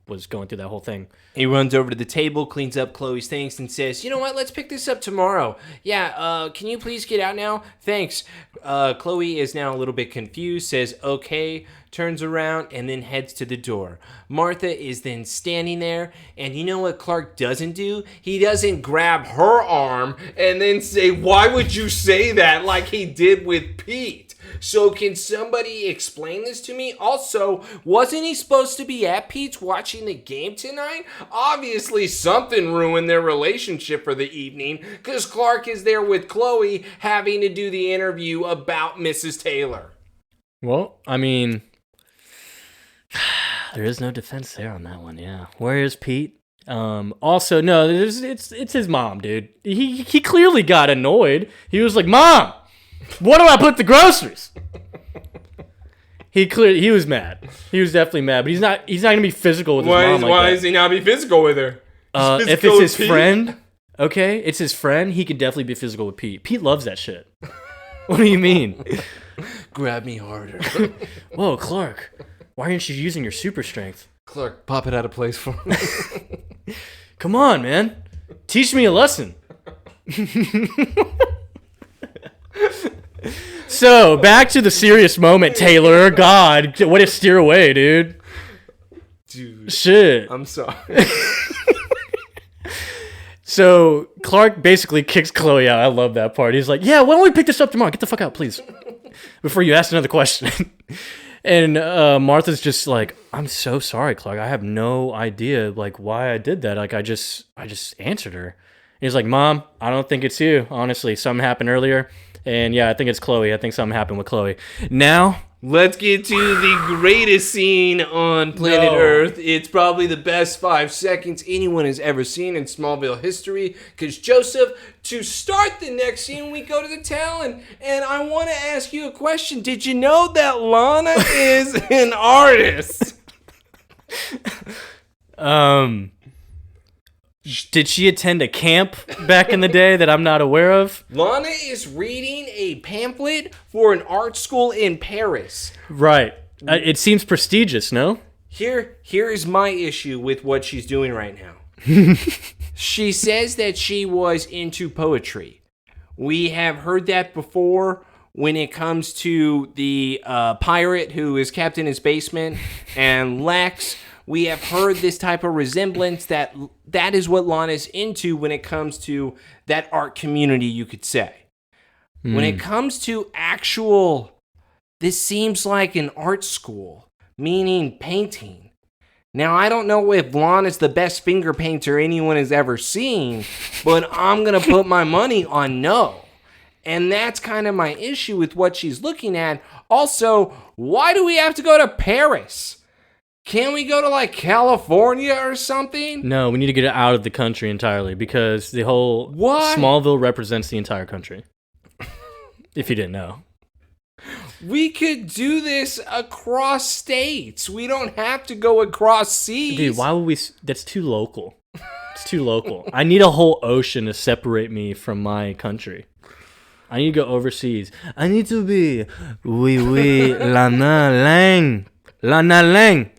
B: was going through that whole thing.
A: He runs over to the table, cleans up Chloe's things, and says, you know what, let's pick this up tomorrow. Yeah, can you please get out now? Thanks. Chloe is now a little bit confused, says, okay, turns around, and then heads to the door. Martha is then standing there, and you know what Clark doesn't do? He doesn't grab her arm and then say, why would you say that, like he did with Pete? So can somebody explain this to me? Also, wasn't he supposed to be at Pete's watching the game tonight? Obviously, something ruined their relationship for the evening because Clark is there with Chloe having to do the interview about Mrs. Taylor.
B: Well, I mean, there is no defense there on that one, yeah. Where is Pete? Also, no, it's his mom, dude. He clearly got annoyed. He was like, Mom! What do I put the groceries? He was mad. He was definitely mad, but he's not gonna be physical with his mom.
A: Why does he not be physical with her?
B: If it's his friend, okay, it's his friend. He could definitely be physical with Pete. Pete loves that shit. What do you mean?
A: Grab me harder.
B: Whoa, Clark, why aren't you using your super strength?
A: Clark, pop it out of place for me.
B: Come on, man. Teach me a lesson. So, back to the serious moment, Taylor. God, way to steer away, dude.
A: Dude.
B: Shit.
A: I'm sorry.
B: So, Clark basically kicks Chloe out. I love that part. He's like, yeah, why don't we pick this up tomorrow? Get the fuck out, please. Before you ask another question. And Martha's just like, I'm so sorry, Clark. I have no idea, like, why I did that. Like, I just answered her. And he's like, Mom, I don't think it's you. Honestly, something happened earlier. And yeah, I think it's Chloe. I think something happened with Chloe. Now,
A: let's get to the greatest scene on planet Earth. It's probably the best 5 seconds anyone has ever seen in Smallville history. Because, Joseph, to start the next scene, we go to the Talon. And I want to ask you a question. Did you know that Lana is an artist?
B: Did she attend a camp back in the day that I'm not aware of?
A: Lana is reading a pamphlet for an art school in Paris.
B: Right. It seems prestigious, no?
A: Here is my issue with what she's doing right now. She says that she was into poetry. We have heard that before when it comes to the pirate who is kept in his basement and Lex. We have heard this type of resemblance that is what Lana's into when it comes to that art community, you could say. When it comes to actual, this seems like an art school, meaning painting. Now, I don't know if Lana's the best finger painter anyone has ever seen, but I'm going to put my money on no. And that's kind of my issue with what she's looking at. Also, why do we have to go to Paris? Can't we go to like California or something?
B: No, we need to get it out of the country entirely because the whole Smallville represents the entire country. If you didn't know.
A: We could do this across states. We don't have to go across seas.
B: Dude, why would we? That's too local. It's too local. I need a whole ocean to separate me from my country. I need to go overseas. I need to be Lana Lang.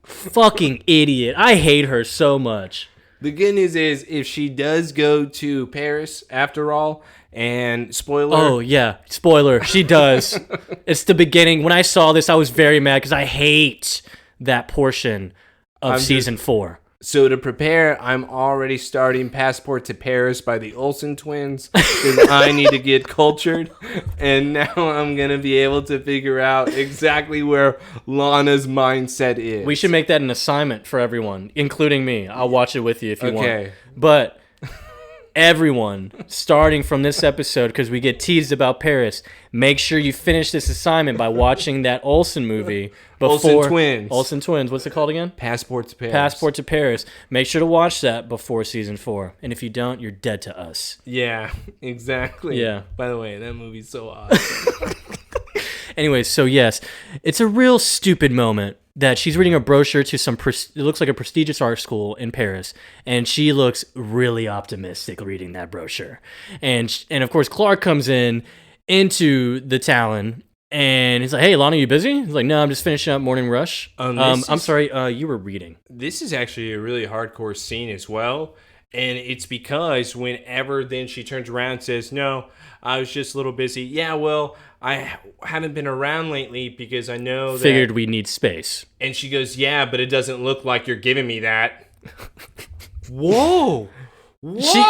B: Fucking idiot. I hate her so much.
A: The good news is if she does go to Paris after all, and spoiler.
B: Oh, yeah. Spoiler. She does. It's the beginning. When I saw this, I was very mad because I hate that portion of season 4.
A: So to prepare, I'm already starting Passport to Paris by the Olsen twins because I need to get cultured. And now I'm going to be able to figure out exactly where Lana's mindset is.
B: We should make that an assignment for everyone, including me. I'll watch it with you if you want. But everyone, starting from this episode, because we get teased about Paris, make sure you finish this assignment by watching that Olsen movie.
A: Olsen Twins.
B: Olsen Twins. What's it called again?
A: Passport to Paris.
B: Passport to Paris. Make sure to watch that before season 4. And if you don't, you're dead to us.
A: Yeah, exactly.
B: Yeah.
A: By the way, that movie's so awesome.
B: Anyways, so yes, it's a real stupid moment that she's reading a brochure to it looks like a prestigious art school in Paris, and she looks really optimistic reading that brochure. And of course, Clark comes into the Talon, and he's like, "Hey, Lana, you busy?" He's like, "No, I'm just finishing up Morning Rush." I'm sorry, you were reading.
A: This is actually a really hardcore scene as well, and it's because whenever then she turns around and says, "No, I was just a little busy." Yeah, well, I haven't been around lately because I know that...
B: Figured we need space.
A: And she goes, "Yeah, but it doesn't look like you're giving me that." Whoa.
B: She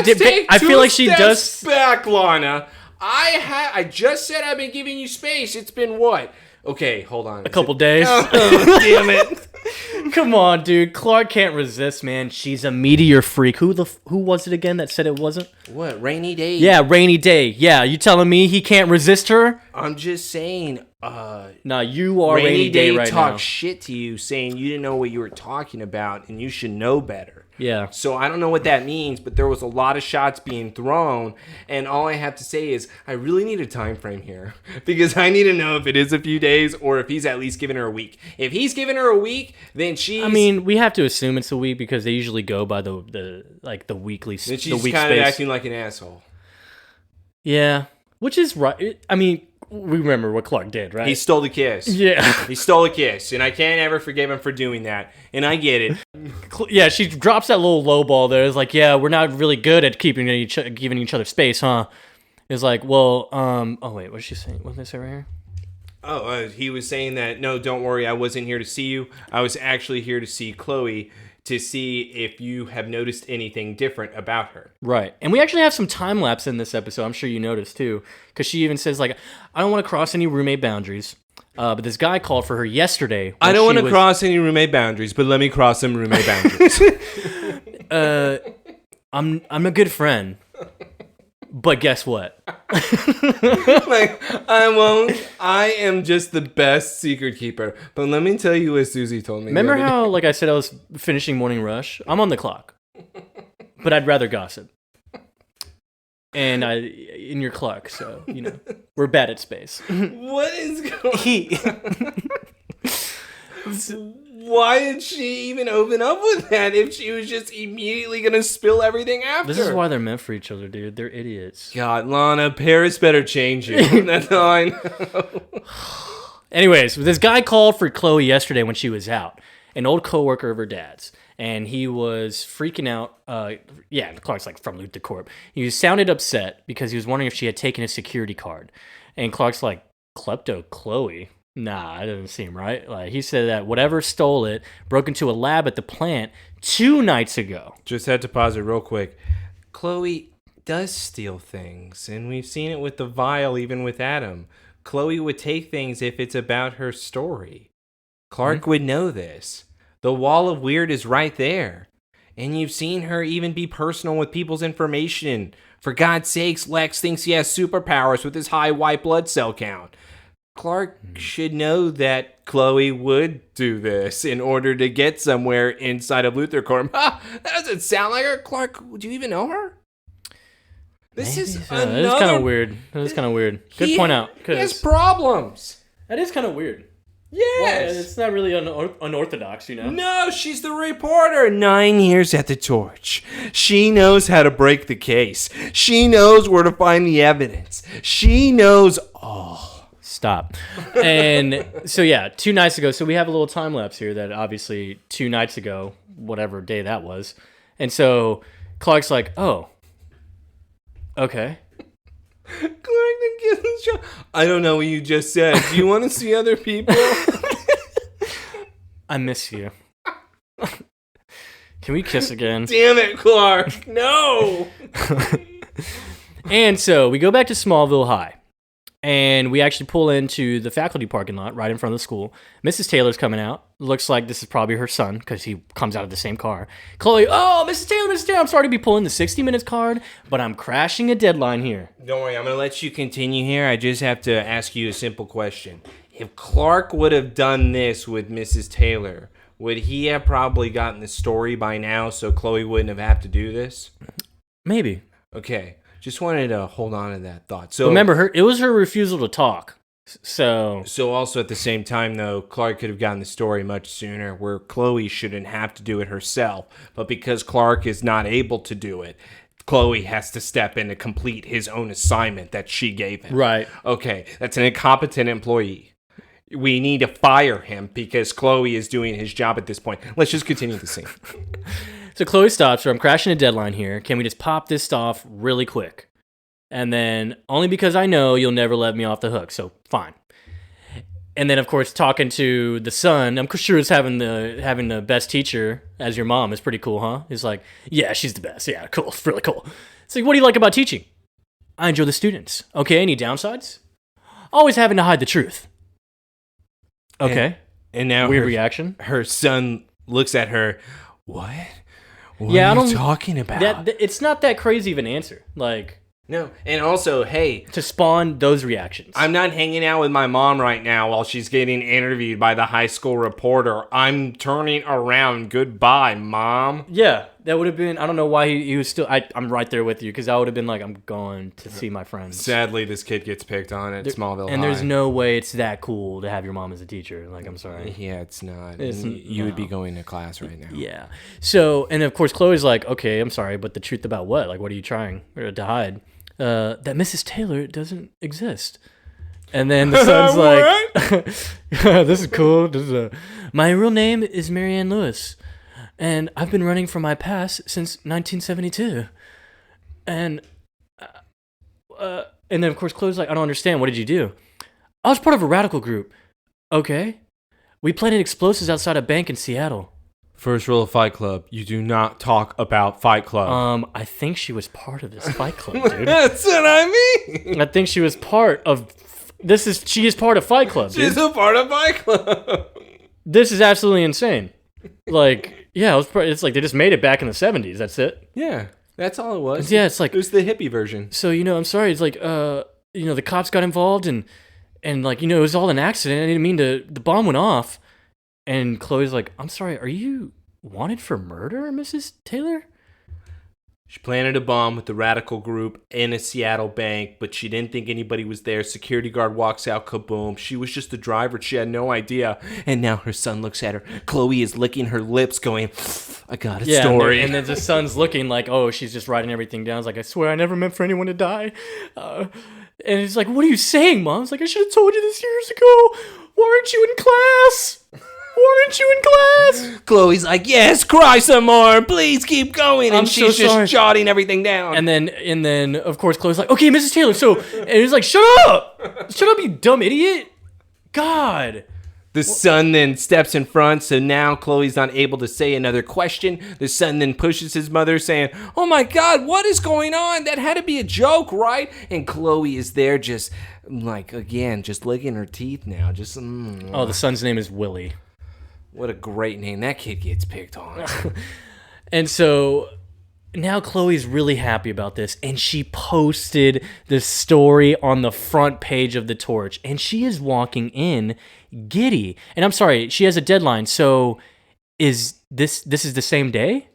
B: did. I feel like she does.
A: Back, Lana. I just said I've been giving you space. It's been what? Okay, hold on.
B: A couple days.
A: Oh, damn it.
B: Come on, dude. Clark can't resist, man. She's a meteor freak. Who was it again that said it wasn't?
A: What, Rainy Day?
B: Yeah, Rainy Day. Yeah, you telling me he can't resist her?
A: I'm just saying.
B: Nah, you are Rainy Day right now.
A: Talked shit to you, saying you didn't know what you were talking about, and you should know better.
B: Yeah.
A: So I don't know what that means, but there was a lot of shots being thrown, and all I have to say is I really need a time frame here because I need to know if it is a few days or if he's at least giving her a week. If he's giving her a week, then she's...
B: I mean, we have to assume it's a week because they usually go by the weekly.
A: Then she's kind of acting like an asshole.
B: Yeah, which is right. I mean, we remember what Clark did, right?
A: He stole the kiss.
B: Yeah.
A: He stole a kiss, and I can't ever forgive him for doing that. And I get it.
B: Yeah, she drops that little low ball there. It's like, yeah, we're not really good at giving each other space, huh? It's like, well, oh, wait, what's she saying? What did they say right here?
A: Oh, he was saying that, no, don't worry, I wasn't here to see you. I was actually here to see Chloe to see if you have noticed anything different about her.
B: Right. And we actually have some time lapse in this episode. I'm sure you noticed too. Because she even says, like, I don't want to cross any roommate boundaries. But this guy called for her yesterday.
A: I don't want to cross any roommate boundaries, but let me cross some roommate boundaries.
B: I'm a good friend. But guess what?
A: Like, I won't. I am just the best secret keeper. But let me tell you what Susie told me.
B: Remember how, like I said, I was finishing Morning Rush? I'm on the clock. But I'd rather gossip. And in your clock, so, you know, we're bad at space.
A: What is going on? Why did she even open up with that if she was just immediately going to spill everything after?
B: This is why they're meant for each other, dude. They're idiots.
A: God, Lana, Paris better change you. That's all I know.
B: Anyways, this guy called for Chloe yesterday when she was out. An old coworker of her dad's. And he was freaking out. Clark's like from LuthorCorp. He sounded upset because he was wondering if she had taken his security card. And Clark's like, Klepto Chloe? Nah, that doesn't seem right. Like, he said that whatever stole it broke into a lab at the plant 2 nights ago.
A: Just had to pause it real quick. Chloe does steal things, and we've seen it with the vial, even with Adam. Chloe would take things if it's about her story. Clark would know this. The wall of weird is right there. And you've seen her even be personal with people's information For God's sakes, Lex thinks he has superpowers with his high white blood cell count. Clark should know that Chloe would do this in order to get somewhere inside of LuthorCorp. That doesn't sound like her. Clark, do you even know her? This is another...
B: That is kind of weird. Good point out.
A: He has problems.
B: That is kind of weird.
A: Yes.
B: Well, it's not really unorthodox, you know?
A: No, she's the reporter. 9 years at the torch. She knows how to break the case. She knows where to find the evidence. She knows all.
B: Stop. And so, yeah, 2 nights ago. So we have a little time lapse here that obviously 2 nights ago, whatever day that was. And so Clark's like, oh, okay.
A: Clark then gives him a shot. I don't know what you just said. Do you want to see other people?
B: I miss you. Can we kiss again?
A: Damn it, Clark. No.
B: And so we go back to Smallville High. And we actually pull into the faculty parking lot right in front of the school. Mrs. Taylor's coming out. Looks like this is probably her son because he comes out of the same car. Chloe, oh, Mrs. Taylor, I'm sorry to be pulling the 60 Minutes card, but I'm crashing a deadline here.
A: Don't worry, I'm going to let you continue here. I just have to ask you a simple question. If Clark would have done this with Mrs. Taylor, would he have probably gotten the story by now so Chloe wouldn't have had to do this?
B: Maybe.
A: Okay. Just wanted to hold on to that thought. So
B: remember, it was her refusal to talk. So
A: also at the same time, though, Clark could have gotten the story much sooner, where Chloe shouldn't have to do it herself. But because Clark is not able to do it, Chloe has to step in to complete his own assignment that she gave him.
B: Right.
A: Okay, that's an incompetent employee. We need to fire him because Chloe is doing his job at this point. Let's just continue the scene.
B: So Chloe stops her. I'm crashing a deadline here. Can we just pop this off really quick? And then, only because I know you'll never let me off the hook, so fine. And then, of course, talking to the son, I'm sure it's having the best teacher as your mom is pretty cool, huh? He's like, yeah, she's the best. Yeah, cool. It's really cool. It's like, what do you like about teaching? I enjoy the students. Okay, any downsides? Always having to hide the truth. Okay.
A: And now
B: weird reaction.
A: Her son looks at her. What? What are you talking about?
B: It's not that crazy of an answer. Like,
A: no, and also, hey,
B: to spawn those reactions.
A: I'm not hanging out with my mom right now while she's getting interviewed by the high school reporter. I'm turning around. Goodbye, Mom.
B: Yeah, that would have been, I don't know why he was still, I'm right there with you, because I would have been like, I'm going to see my friends.
A: Sadly, this kid gets picked on at Smallville
B: and
A: High.
B: there's no way it's that cool to have your mom as a teacher. Like, I'm sorry.
A: Yeah, it's not. You would be going to class right now.
B: Yeah. So, and of course, Chloe's like, okay, I'm sorry, but the truth about what? Like, what are you trying to hide? That Mrs. Taylor doesn't exist. And then the son's like, this is cool. My real name is Marianne Lewis, and I've been running from my past since 1972. And then, of course, Chloe's like, I don't understand. What did you do? I was part of a radical group. Okay. We planted explosives outside a bank in Seattle.
A: First rule of Fight Club, you do not talk about Fight Club.
B: I think she was part of this Fight Club, dude.
A: That's what I mean.
B: I think she was part of... She is part of Fight Club, dude.
A: She's a part of Fight Club.
B: This is absolutely insane. Like, yeah, it's like they just made it back in the 70s. That's it.
A: Yeah, that's all it was.
B: Yeah, it's like...
A: It was the hippie version.
B: So, I'm sorry. It's like, the cops got involved and like, it was all an accident. I didn't mean to... The bomb went off. And Chloe's like, I'm sorry, are you wanted for murder, Mrs. Taylor?
A: She planted a bomb with the radical group in a Seattle bank, but she didn't think anybody was there. Security guard walks out, kaboom. She was just the driver. She had no idea. And now her son looks at her. Chloe is licking her lips going, I got a story.
B: And then the son's looking like, oh, she's just writing everything down. It's like, I swear I never meant for anyone to die. And it's like, what are you saying, Mom? It's like, I should have told you this years ago. Weren't you in class? Weren't you in class?
A: Chloe's like, yes, cry some more. Please keep going. And she's just jotting everything down.
B: And then, of course, Chloe's like, okay, Mrs. Taylor. So, and he's like, shut up. Shut up, you dumb idiot. God.
A: The son then steps in front, so now Chloe's not able to say another question. The son then pushes his mother, saying, oh my God, what is going on? That had to be a joke, right? And Chloe is there just, like, again, just licking her teeth now. Just,
B: Oh, the son's name is Willie.
A: What a great name. That kid gets picked on.
B: And so now Chloe's really happy about this, and she posted the story on the front page of the Torch, and she is walking in giddy. And I'm sorry, she has a deadline, so is this is the same day?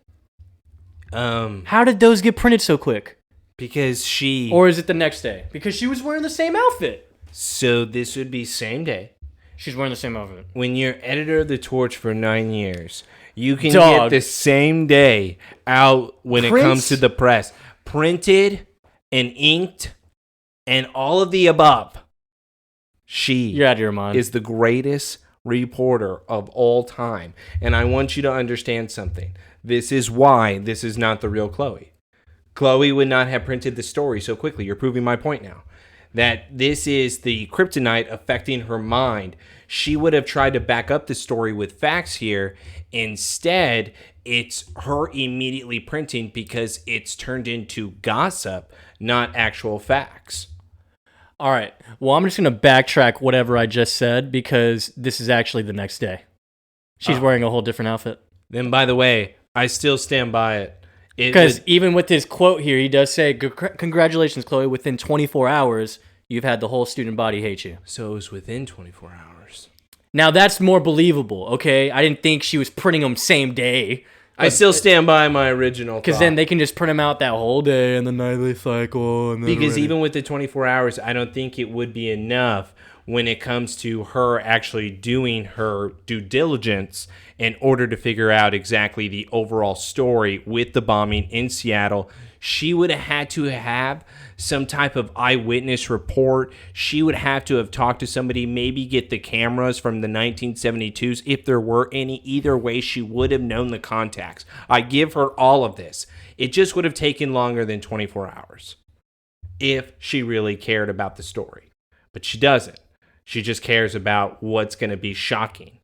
B: How did those get printed so quick?
A: Because
B: Or is it the next day? Because she was wearing the same outfit.
A: So this would be same day.
B: She's wearing the same outfit.
A: When you're editor of the Torch for 9 years, you can get the same day out when it comes to the press. Printed and inked and all of the above.
B: You're out of your mind.
A: Is the greatest reporter of all time. And I want you to understand something. This is why this is not the real Chloe. Chloe would not have printed the story so quickly. You're proving my point now. That this is the kryptonite affecting her mind. She would have tried to back up the story with facts here. Instead, it's her immediately printing because it's turned into gossip, not actual facts.
B: All right. Well, I'm just going to backtrack whatever I just said because this is actually the next day. She's wearing a whole different outfit.
A: Then, by the way, I still stand by it.
B: Because even with his quote here, he does say, "Congratulations, Chloe. Within 24 hours, you've had the whole student body hate you."
A: So it was within 24 hours.
B: Now, that's more believable, okay? I didn't think she was printing them same day.
A: I still stand by my original thought.
B: Because then they can just print them out that whole day in the nightly cycle. And
A: because even with the 24 hours, I don't think it would be enough when it comes to her actually doing her due diligence in order to figure out exactly the overall story with the bombing in Seattle. She would have had to have some type of eyewitness report. She would have to have talked to somebody, maybe get the cameras from the 1972s, if there were any. Either way, she would have known the contacts. I give her all of this. It just would have taken longer than 24 hours if she really cared about the story. But she doesn't. She just cares about what's going to be shocking.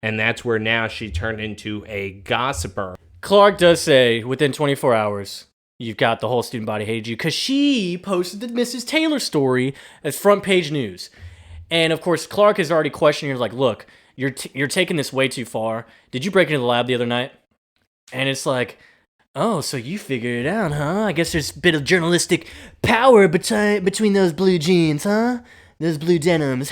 A: And that's where now she turned into a gossiper.
B: Clark does say within 24 hours, you've got the whole student body hated you because she posted the Mrs. Taylor story as front page news. And of course, Clark is already questioning her, like, look, you're taking this way too far. Did you break into the lab the other night? And it's like, oh, so you figured it out, huh? I guess there's a bit of journalistic power between those blue jeans, huh? Those blue denims,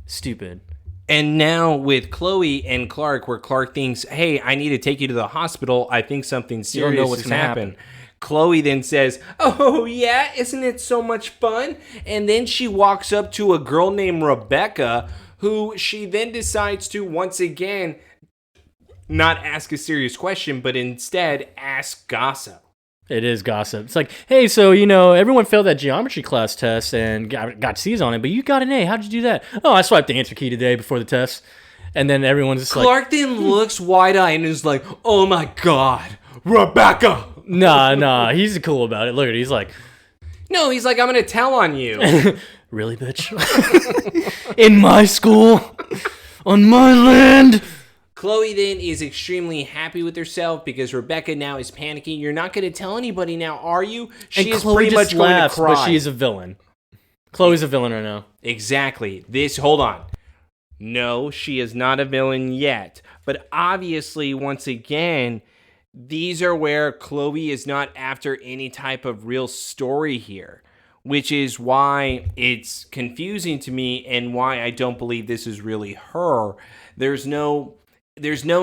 B: Stupid.
A: And now with Chloe and Clark, where Clark thinks, hey, I need to take you to the hospital. I think something serious has happened. Chloe then says, oh, yeah, isn't it so much fun? And then she walks up to a girl named Rebecca, who she then decides to, once again, not ask a serious question, but instead ask gossip.
B: It is gossip. It's like, hey, so, everyone failed that geometry class test and got C's on it, but you got an A. How'd you do that? Oh, I swiped the answer key today before the test. And then everyone's just
A: Clark then looks wide-eyed and is like, oh my God, Rebecca.
B: Nah, he's cool about it. Look at it. He's like,
A: no, he's like, I'm going to tell on you.
B: Really, bitch? In my school? On my land?
A: Chloe then is extremely happy with herself because Rebecca now is panicking. You're not going to tell anybody now, are you?
B: She is pretty much laughs, going to cry. But she's a villain. Chloe's a villain right now.
A: Exactly. Hold on. No, she is not a villain yet. But obviously, once again, these are where Chloe is not after any type of real story here, which is why it's confusing to me and why I don't believe this is really her. There's no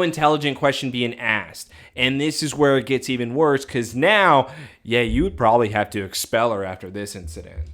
A: intelligent question being asked. And this is where it gets even worse because now, you would probably have to expel her after this incident.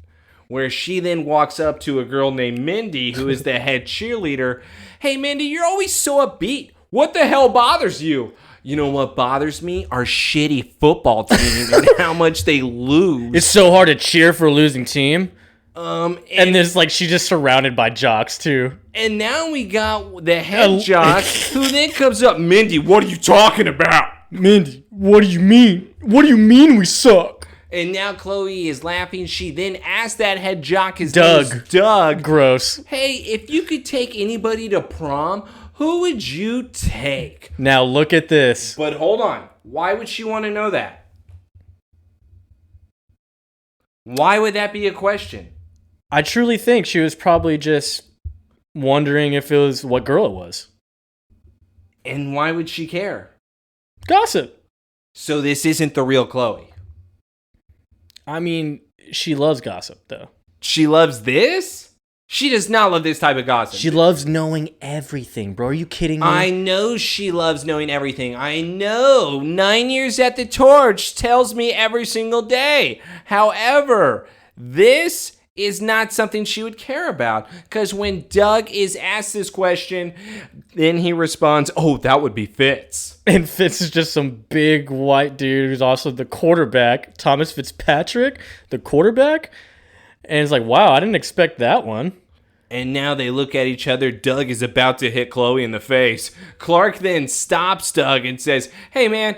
A: Where she then walks up to a girl named Mindy, who is the head cheerleader. Hey, Mindy, you're always so upbeat. What the hell bothers you? You know what bothers me? Our shitty football team and how much they lose.
B: It's so hard to cheer for a losing team. And there's she's just surrounded by jocks too.
A: And now we got the head jock who then comes up, Mindy, what are you talking about?
B: Mindy, what do you mean? What do you mean we suck?
A: And now Chloe is laughing. She then asked that head jock, his
B: Doug.
A: name is Doug.
B: Gross.
A: Hey, if you could take anybody to prom, who would you take?
B: Now look at this.
A: But hold on. Why would she want to know that? Why would that be a question?
B: I truly think she was probably just wondering if it was what girl it was.
A: And why would she care?
B: Gossip.
A: So this isn't the real Chloe.
B: I mean, she loves gossip, though.
A: She loves this? She does not love this type of gossip.
B: She loves knowing everything, bro. Are you kidding me?
A: I know she loves knowing everything. I know. 9 years at the Torch tells me every single day. However, this is not something she would care about. Because when Doug is asked this question, then he responds, oh, that would be Fitz.
B: And Fitz is just some big white dude who's also the quarterback. Thomas Fitzpatrick, the quarterback. And it's like, wow, I didn't expect that one.
A: And now they look at each other. Doug is about to hit Chloe in the face. Clark then stops Doug and says, hey, man,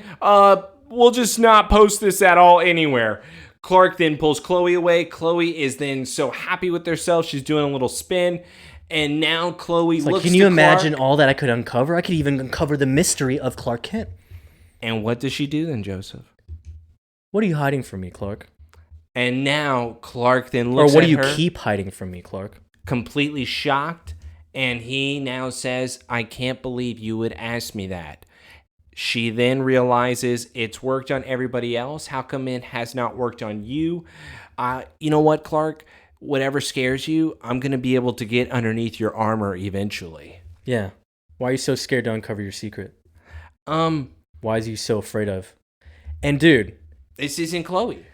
A: we'll just not post this at all anywhere. Clark then pulls Chloe away. Chloe is then so happy with herself. She's doing a little spin. And now Chloe looks
B: can you imagine all that I could uncover? I could even uncover the mystery of Clark Kent.
A: And what does she do then, Joseph?
B: What are you hiding from me, Clark?
A: And now Clark then looks at her.
B: Or what do you keep hiding from me, Clark?
A: Completely shocked. And he now says, I can't believe you would ask me that. She then realizes it's worked on everybody else. How come it has not worked on you? You know what, Clark? Whatever scares you, I'm going to be able to get underneath your armor eventually.
B: Yeah. Why are you so scared to uncover your secret? Why is you so afraid of? And dude,
A: this isn't Chloe.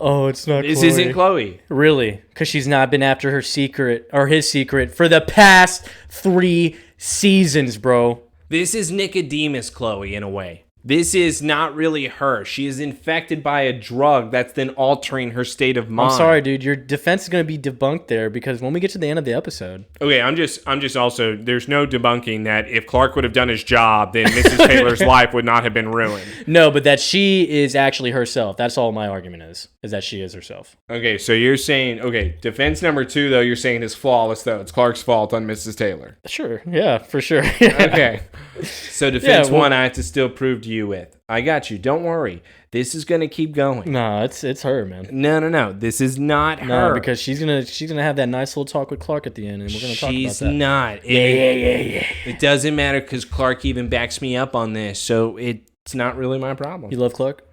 B: Oh, it's not
A: This
B: Chloe.
A: isn't Chloe.
B: Really? Because she's not been after her secret, or his secret, for the past 3 seasons, bro.
A: This is Nicodemus Chloe in a way. This is not really her. She is infected by a drug that's then altering her state of mind.
B: I'm sorry, dude. Your defense is going to be debunked there because when we get to the end of the episode...
A: Okay, I'm just also, there's no debunking that if Clark would have done his job, then Mrs. Taylor's life would not have been ruined.
B: No, but that she is actually herself. That's all my argument is that she is herself.
A: Okay, so you're saying, defense number 2, though, you're saying is flawless, though. It's Clark's fault on Mrs. Taylor.
B: Sure, yeah, for sure.
A: Okay. So defense 1, I have to still prove to you with. I got you. Don't worry. This is going to keep going.
B: No, it's her, man.
A: No. This is not her.
B: No, because she's gonna have that nice little talk with Clark at the end, and we're gonna talk about that.
A: She's not.
B: Yeah.
A: It doesn't matter because Clark even backs me up on this, so it's not really my problem.
B: You love Clark?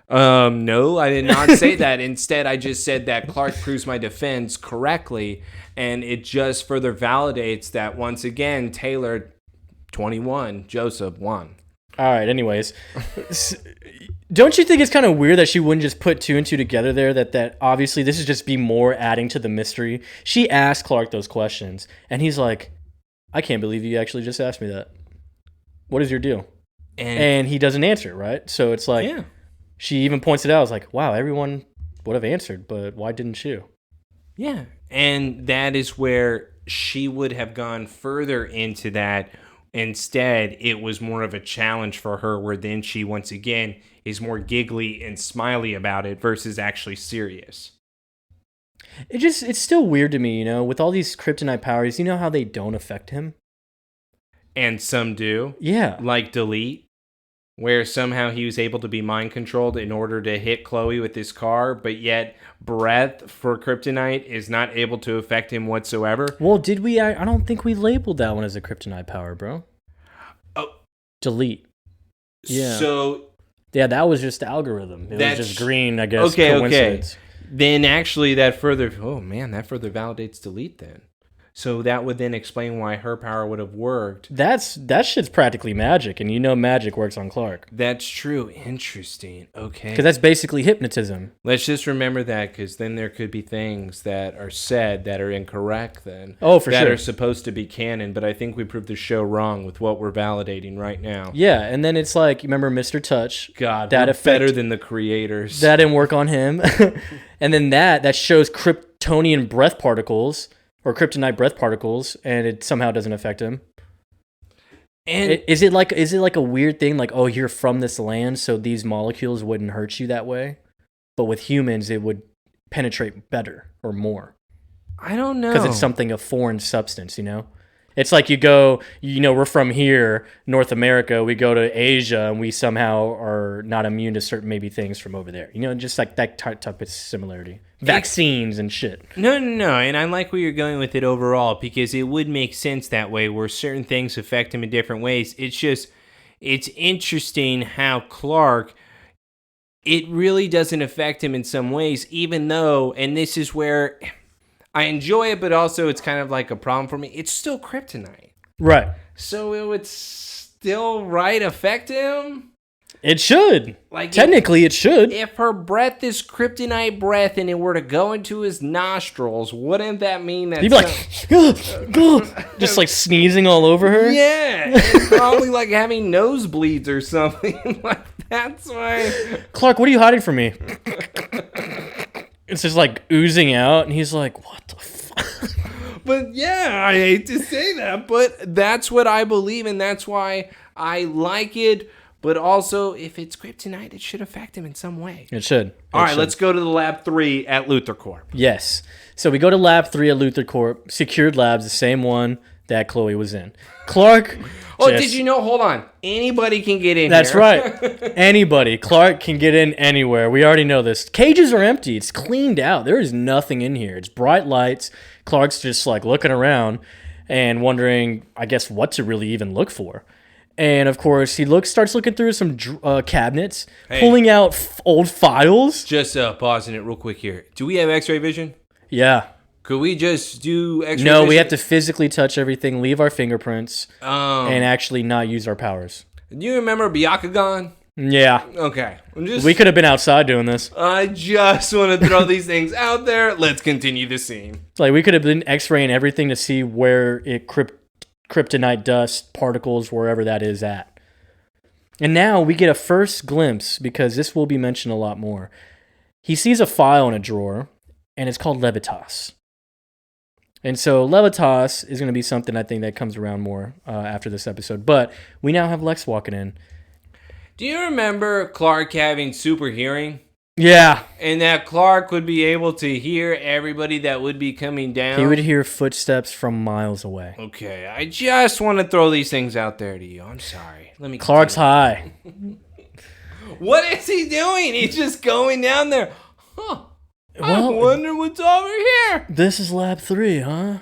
A: No, I did not say that. Instead, I just said that Clark proves my defense correctly, and it just further validates that once again, Taylor 21, Joseph 1.
B: All right, anyways. Don't you think it's kind of weird that she wouldn't just put 2 and 2 together there? That obviously this is just be more adding to the mystery. She asked Clark those questions, and he's like, I can't believe you actually just asked me that. What is your deal? And he doesn't answer, right? So it's like, yeah. She even points it out. I was like, wow, everyone would have answered, but why didn't you?
A: Yeah, and that is where she would have gone further into that. Instead, it was more of a challenge for her where then she, once again, is more giggly and smiley about it versus actually serious.
B: It's still weird to me, with all these kryptonite powers, you know how they don't affect him?
A: And some do.
B: Yeah.
A: Like Delete, where somehow he was able to be mind controlled in order to hit Chloe with his car, but yet breath for kryptonite is not able to affect him whatsoever.
B: Well, did we? I don't think we labeled that one as a kryptonite power, bro.
A: Oh.
B: Delete. Yeah.
A: So.
B: Yeah, that was just the algorithm. It was just green, I guess.
A: Okay.
B: Coincidence.
A: Then actually that further validates Delete then. So that would then explain why her power would have worked.
B: That shit's practically magic, and magic works on Clark.
A: That's true. Interesting. Okay.
B: Because that's basically hypnotism.
A: Let's just remember that, because then there could be things that are said that are incorrect then.
B: Oh, for sure.
A: That are supposed to be canon, but I think we proved the show wrong with what we're validating right now.
B: Yeah, and then it's like, remember Mr. Touch?
A: God, that better than the creators.
B: That didn't work on him. And then that shows Kryptonian breath particles, or kryptonite breath particles, and it somehow doesn't affect him. And is it like a weird thing, like, oh, you're from this land, so these molecules wouldn't hurt you that way, but with humans it would penetrate better or more?
A: I don't know,
B: because it's something of foreign substance. It's like you go, we're from here, North America, we go to Asia, and we somehow are not immune to certain maybe things from over there. Just like that type of similarity. Vaccines and shit.
A: No. And I like where you're going with it overall, because it would make sense that way, where certain things affect him in different ways. It's just, it's interesting how Clark, it really doesn't affect him in some ways, even though, and this is where I enjoy it, but also it's kind of like a problem for me. It's still kryptonite.
B: Right.
A: So it would still affect him?
B: It should.
A: Like
B: technically, it should.
A: If her breath is kryptonite breath and it were to go into his nostrils, wouldn't that mean that...
B: He'd be like, just like sneezing all over her?
A: Yeah. It's probably like having nosebleeds or something. Like, that's why...
B: Clark, what are you hiding from me? It's just like oozing out, and he's like, what the fuck?
A: But yeah, I hate to say that, but that's what I believe, and that's why I like it. But also, if it's kryptonite, it should affect him in some way.
B: It should.
A: All right, let's go to the Lab 3 at LuthorCorp.
B: Yes. So we go to Lab 3 at LuthorCorp, secured labs, the same one that Chloe was in. Clark...
A: did you know? Hold on. Anybody can get in
B: That's
A: here.
B: right. Anybody. Clark can get in anywhere. We already know this. Cages are empty. It's cleaned out. There is nothing in here. It's bright lights. Clark's just like looking around and wondering, I guess, what to really even look for. And of course, he starts looking through some cabinets, pulling out old files.
A: Just pausing it real quick here. Do we have X-ray vision?
B: Yeah.
A: Could we just do X-ray
B: No,
A: vision?
B: we have to physically touch everything, leave our fingerprints, and actually not use our powers.
A: Do you remember Byakugan?
B: Yeah.
A: Okay.
B: We could have been outside doing this.
A: I just want to throw these things out there. Let's continue the scene.
B: It's like we could have been X-raying everything to see where it kryptonite dust, particles, wherever that is at. And now we get a first glimpse, because this will be mentioned a lot more. He sees a file in a drawer, and it's called Levitas. And so Levitas is going to be something I think that comes around more after this episode. But we now have Lex walking in.
A: Do you remember Clark having super hearing?
B: Yeah.
A: And that Clark would be able to hear everybody that would be coming down?
B: He would hear footsteps from miles away.
A: Okay, I just want to throw these things out there to you. I'm sorry. Let me.
B: Clark's high.
A: What is he doing? He's just going down there. Huh. I wonder what's over here.
B: This is Lab 3, huh?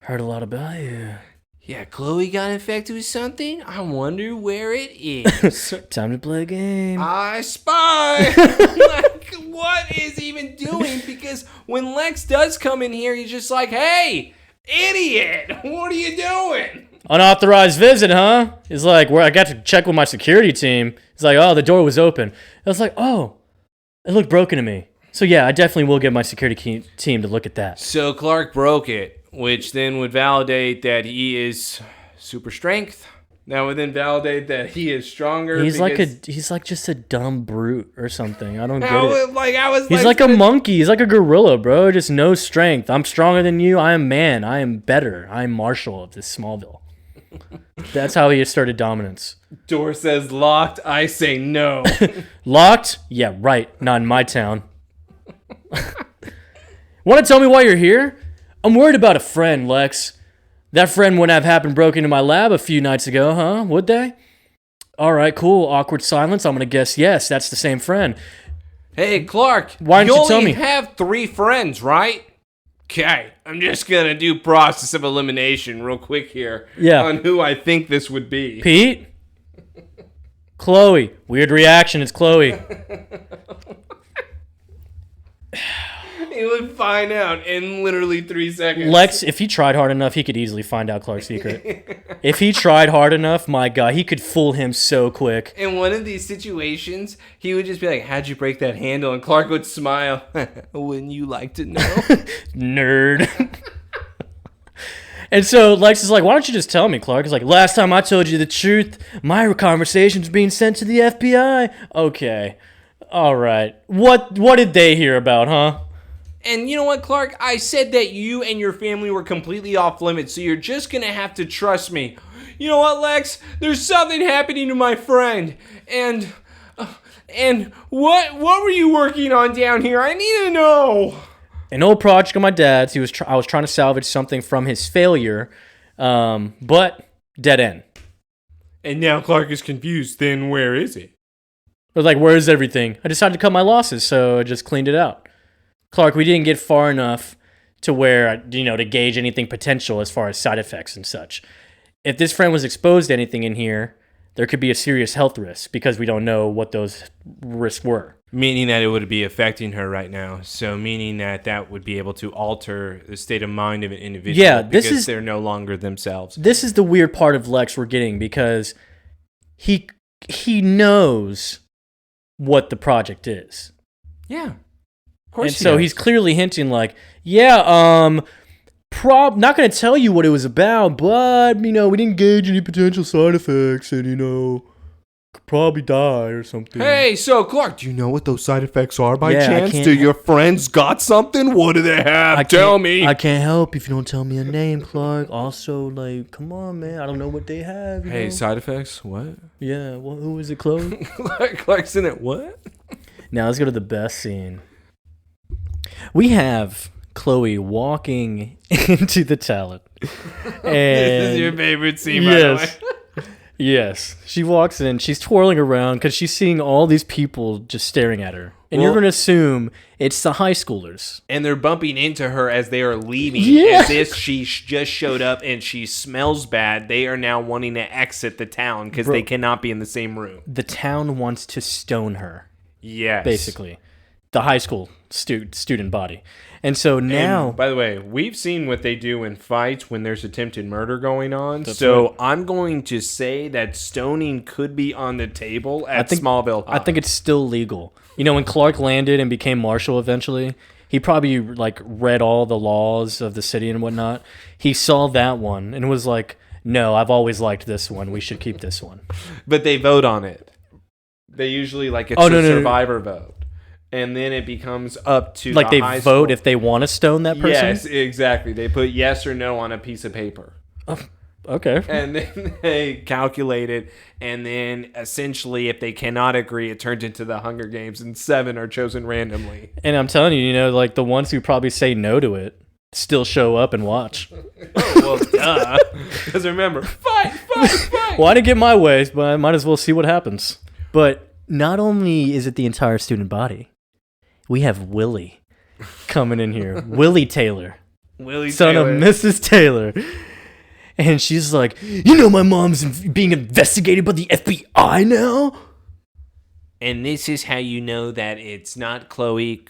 B: Heard a lot about you.
A: Yeah, Chloe got infected with something. I wonder where it is.
B: Time to play a game.
A: I spy. Like, what is he even doing? Because when Lex does come in here, he's just like, hey, idiot, what are you doing?
B: Unauthorized visit, huh? He's like, I got to check with my security team. He's like, oh, the door was open. I was like, oh, it looked broken to me. So yeah, I definitely will get my security team to look at that.
A: So Clark broke it, which then would validate that he is super strength. That would then validate that he is stronger.
B: He's like just a dumb brute or something. I don't get it.
A: He's
B: like a monkey. He's like a gorilla, bro. Just no strength. I'm stronger than you. I am man. I am better. I am Marshall of this Smallville. That's how he started dominance.
A: Door says locked. I say no.
B: Locked? Yeah, right. Not in my town. Want to tell me why you're here? I'm worried about a friend, Lex. That friend wouldn't have happened broke into my lab a few nights ago, huh? Would they? All right, cool. Awkward silence. I'm going to guess yes. That's the same friend.
A: Hey, Clark.
B: Why don't you tell me?
A: You only have 3 friends, right? Okay. I'm just going to do process of elimination real quick here.
B: Yeah.
A: On who I think this would be.
B: Pete? Chloe. Weird reaction. It's Chloe.
A: He would find out in literally 3 seconds.
B: Lex, if he tried hard enough, he could easily find out Clark's secret. If he tried hard enough, my God, he could fool him so quick.
A: In one of these situations, he would just be like, how'd you break that handle? And Clark would smile. Wouldn't you like to know?
B: Nerd. And so Lex is like, why don't you just tell me, Clark? He's like, last time I told you the truth, my conversation's being sent to the FBI. Okay. All right. What did they hear about, huh?
A: And you know what, Clark? I said that you and your family were completely off limits, so you're just going to have to trust me. You know what, Lex? There's something happening to my friend. And what were you working on down here? I need to know.
B: An old project of my dad's. I was trying to salvage something from his failure, but dead end.
A: And now Clark is confused. Then where is it?
B: I was like, where is everything? I decided to cut my losses, so I just cleaned it out. Clark, we didn't get far enough to where, to gauge anything potential as far as side effects and such. If this friend was exposed to anything in here, there could be a serious health risk because we don't know what those risks were.
A: Meaning that it would be affecting her right now. So meaning that would be able to alter the state of mind of an individual because they're no longer themselves.
B: This is the weird part of Lex we're getting because he knows what the project is.
A: Yeah. Of course.
B: And so he's clearly hinting like, not going to tell you what it was about, but, we didn't gauge any potential side effects and, could probably die or something.
A: Hey, so Clark, do you know what those side effects are by chance?
B: Do
A: your friends got something? What do they have? Tell me.
B: I can't help if you don't tell me a name, Clark. Also, come on, man. I don't know what they have.
A: Hey,
B: know?
A: Side effects? What?
B: Yeah, who is it, Chloe?
A: Clark's in it. What?
B: Now, let's go to the best scene. We have Chloe walking into the talent.
A: This is your favorite scene, by the way.
B: Yes. She walks in. She's twirling around because she's seeing all these people just staring at her. And you're going to assume it's the high schoolers.
A: And they're bumping into her as they are leaving.
B: Yeah.
A: As if she just showed up and she smells bad. They are now wanting to exit the town because they cannot be in the same room.
B: The town wants to stone her.
A: Yes.
B: Basically. The high school student body. And so now...
A: And by the way, we've seen what they do in fights when there's attempted murder going on.
B: That's
A: so
B: right.
A: I'm going to say that stoning could be on the table at Smallville High.
B: I think it's still legal. When Clark landed and became marshal eventually, he probably read all the laws of the city and whatnot. He saw that one and was like, no, I've always liked this one. We should keep this one.
A: But they vote on it. They usually it's survivor vote. And then it becomes up to the
B: they
A: high
B: vote
A: school.
B: If they want to stone that person?
A: Yes, exactly. They put yes or no on a piece of paper.
B: Okay.
A: And then they calculate it. And then essentially, if they cannot agree, it turns into the Hunger Games and 7 are chosen randomly.
B: And I'm telling you, the ones who probably say no to it still show up and watch.
A: Well, duh. Because remember, fight.
B: Well, I didn't get my way, but I might as well see what happens. But not only is it the entire student body, we have Willie coming in here. Willie Taylor. Son of Mrs. Taylor. And she's like, my mom's being investigated by the FBI now?
A: And this is how you know that it's not Chloe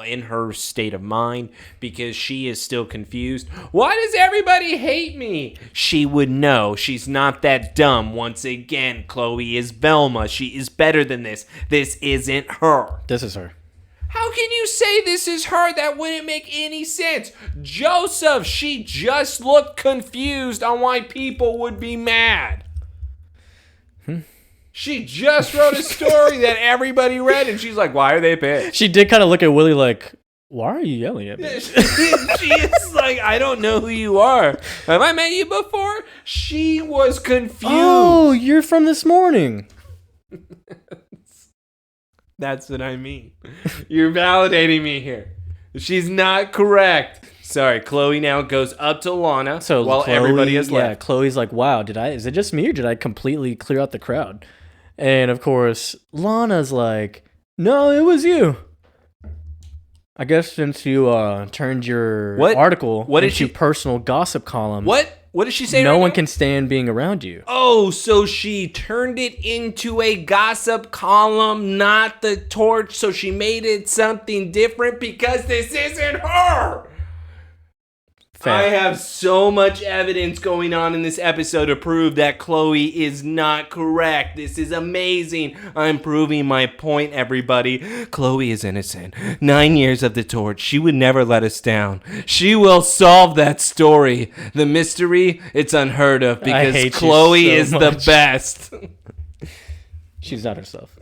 A: in her state of mind, because she is still confused. Why does everybody hate me? She would know. She's not that dumb. Once again, Chloe is Velma. She is better than this. This isn't her.
B: This is her.
A: How can you say this is her? That wouldn't make any sense. Joseph, she just looked confused on why people would be mad. She just wrote a story that everybody read, and she's like, why are they pissed?
B: She did kind of look at Willie like, why are you yelling at me?
A: She is like, I don't know who you are. Have I met you before? She was confused.
B: Oh, you're from this morning.
A: That's what I mean. You're validating me here. She's not correct. Sorry, Chloe now goes up to Lana while everybody is left.
B: Yeah, Chloe's like, wow, is it just me or did I completely clear out the crowd? And of course, Lana's like, no, it was you. I guess since you turned your article into personal gossip column.
A: What did she say?
B: No one can stand being around you.
A: Oh, so she turned it into a gossip column, not the torch. So she made it something different because this isn't her. Fair. I have so much evidence going on in this episode to prove that Chloe is not correct. This is amazing. I'm proving my point, everybody. Chloe is innocent. 9 years of the torch. She would never let us down. She will solve that story. The mystery, it's unheard of because Chloe is the best.
B: She's not herself.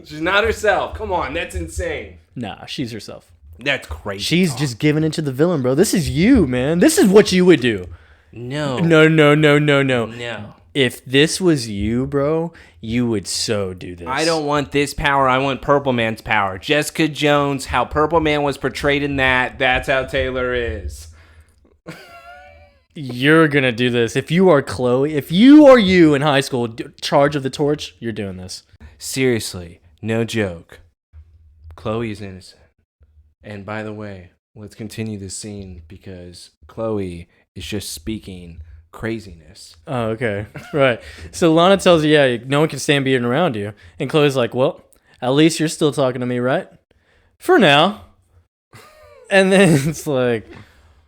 A: She's not herself. Come on, that's insane.
B: Nah, she's herself.
A: That's crazy.
B: She's just giving it to the villain, bro. This is you, man. This is what you would do.
A: No.
B: No. If this was you, bro, you would so do this.
A: I don't want this power. I want Purple Man's power. Jessica Jones, how Purple Man was portrayed in that's how Taylor is.
B: You're going to do this. If you are Chloe, if you are you in high school, charge of the torch, you're doing this.
A: Seriously, no joke. Chloe is innocent. And by the way, let's continue this scene because Chloe is just speaking craziness.
B: Oh, okay. Right. So Lana tells you, yeah, no one can stand being around you. And Chloe's like, well, at least you're still talking to me, right? For now. And then it's like,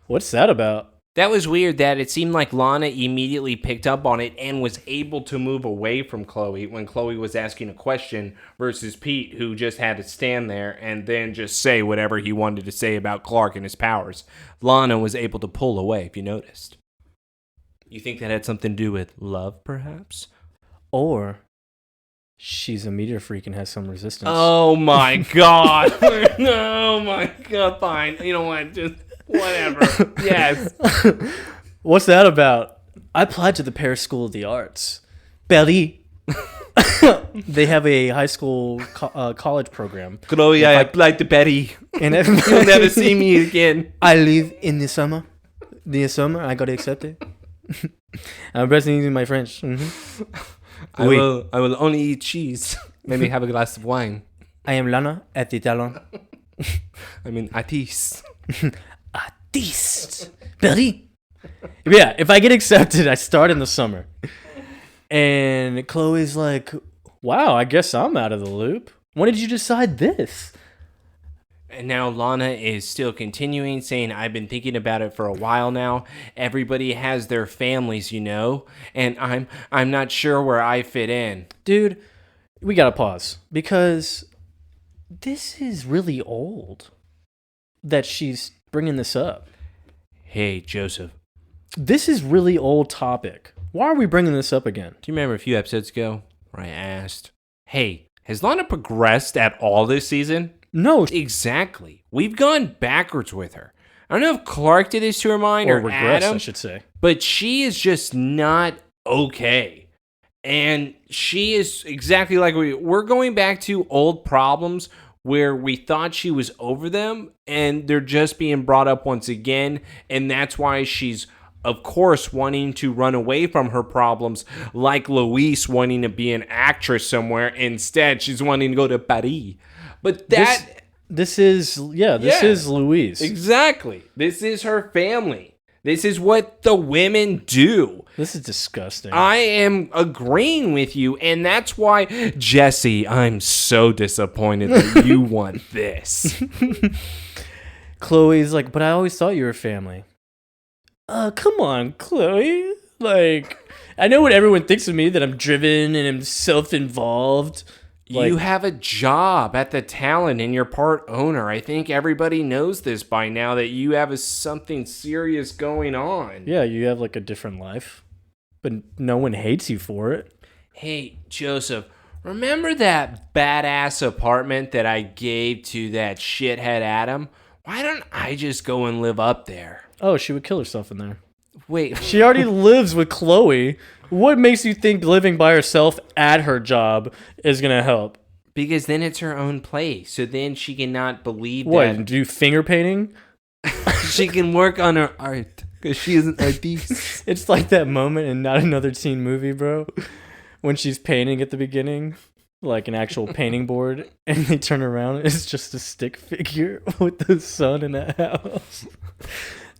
B: what's that about?
A: That was weird that it seemed like Lana immediately picked up on it and was able to move away from Chloe when Chloe was asking a question versus Pete, who just had to stand there and then just say whatever he wanted to say about Clark and his powers. Lana was able to pull away, if you noticed. You think that had something to do with love, perhaps?
B: Or she's a meteor freak and has some resistance.
A: Oh my god. Oh my god, fine. You know what? Just whatever. Yes.
B: What's that about? I applied to the Paris School of the Arts. Paris. They have a high school college program.
A: Chloe, I applied to Paris.
B: And
A: You'll never see me again.
B: I leave in the summer. I got accepted. I'm pressing my French. Mm-hmm.
A: I will only eat cheese. Maybe have a glass of wine.
B: I am Lana at the talon.
A: I mean, artiste.
B: Artiste. Paris. Yeah, if I get accepted, I start in the summer. And Chloe's like, wow, I guess I'm out of the loop. When did you decide this?
A: And now Lana is still continuing, saying, I've been thinking about it for a while now. Everybody has their families, you know, and I'm not sure where I fit in.
B: Dude, we gotta pause, because this is really old that she's bringing this up.
A: Hey, Joseph.
B: This is really old topic. Why are we bringing this up again?
A: Do you remember a few episodes ago where I asked, hey, has Lana progressed at all this season?
B: No.
A: Exactly. We've gone backwards with her. I don't know if Clark did this to her mind or
B: regress,
A: Adam,
B: I should say.
A: But she is just not okay. And she is exactly like we're going back to old problems where we thought she was over them and they're just being brought up once again. And that's why she's, of course, wanting to run away from her problems, like Louise wanting to be an actress somewhere. Instead, she's wanting to go to Paris. But
B: this is Louise.
A: Exactly. This is her family. This is what the women do.
B: This is disgusting.
A: I am agreeing with you, and that's why, Jesse, I'm so disappointed that you want this.
B: Chloe's like, but I always thought you were family. Come on, Chloe. Like, I know what everyone thinks of me, that I'm driven and I'm self-involved.
A: You have a job at the Talon and you're part owner. I think everybody knows this by now, that you have something serious going on.
B: Yeah, you have like a different life, but no one hates you for it.
A: Hey, Joseph, remember that badass apartment that I gave to that shithead Adam? Why don't I just go and live up there?
B: Oh, she would kill herself in there.
A: Wait.
B: She already lives with Chloe. What makes you think living by herself at her job is going to help?
A: Because then it's her own place. So then she cannot believe
B: that. What, do finger painting?
A: She can work on her art. Because she is an artiste.
B: It's like that moment in Not Another Teen Movie, bro. When she's painting at the beginning. Like an actual painting board. And they turn around. It's just a stick figure with the sun in that house.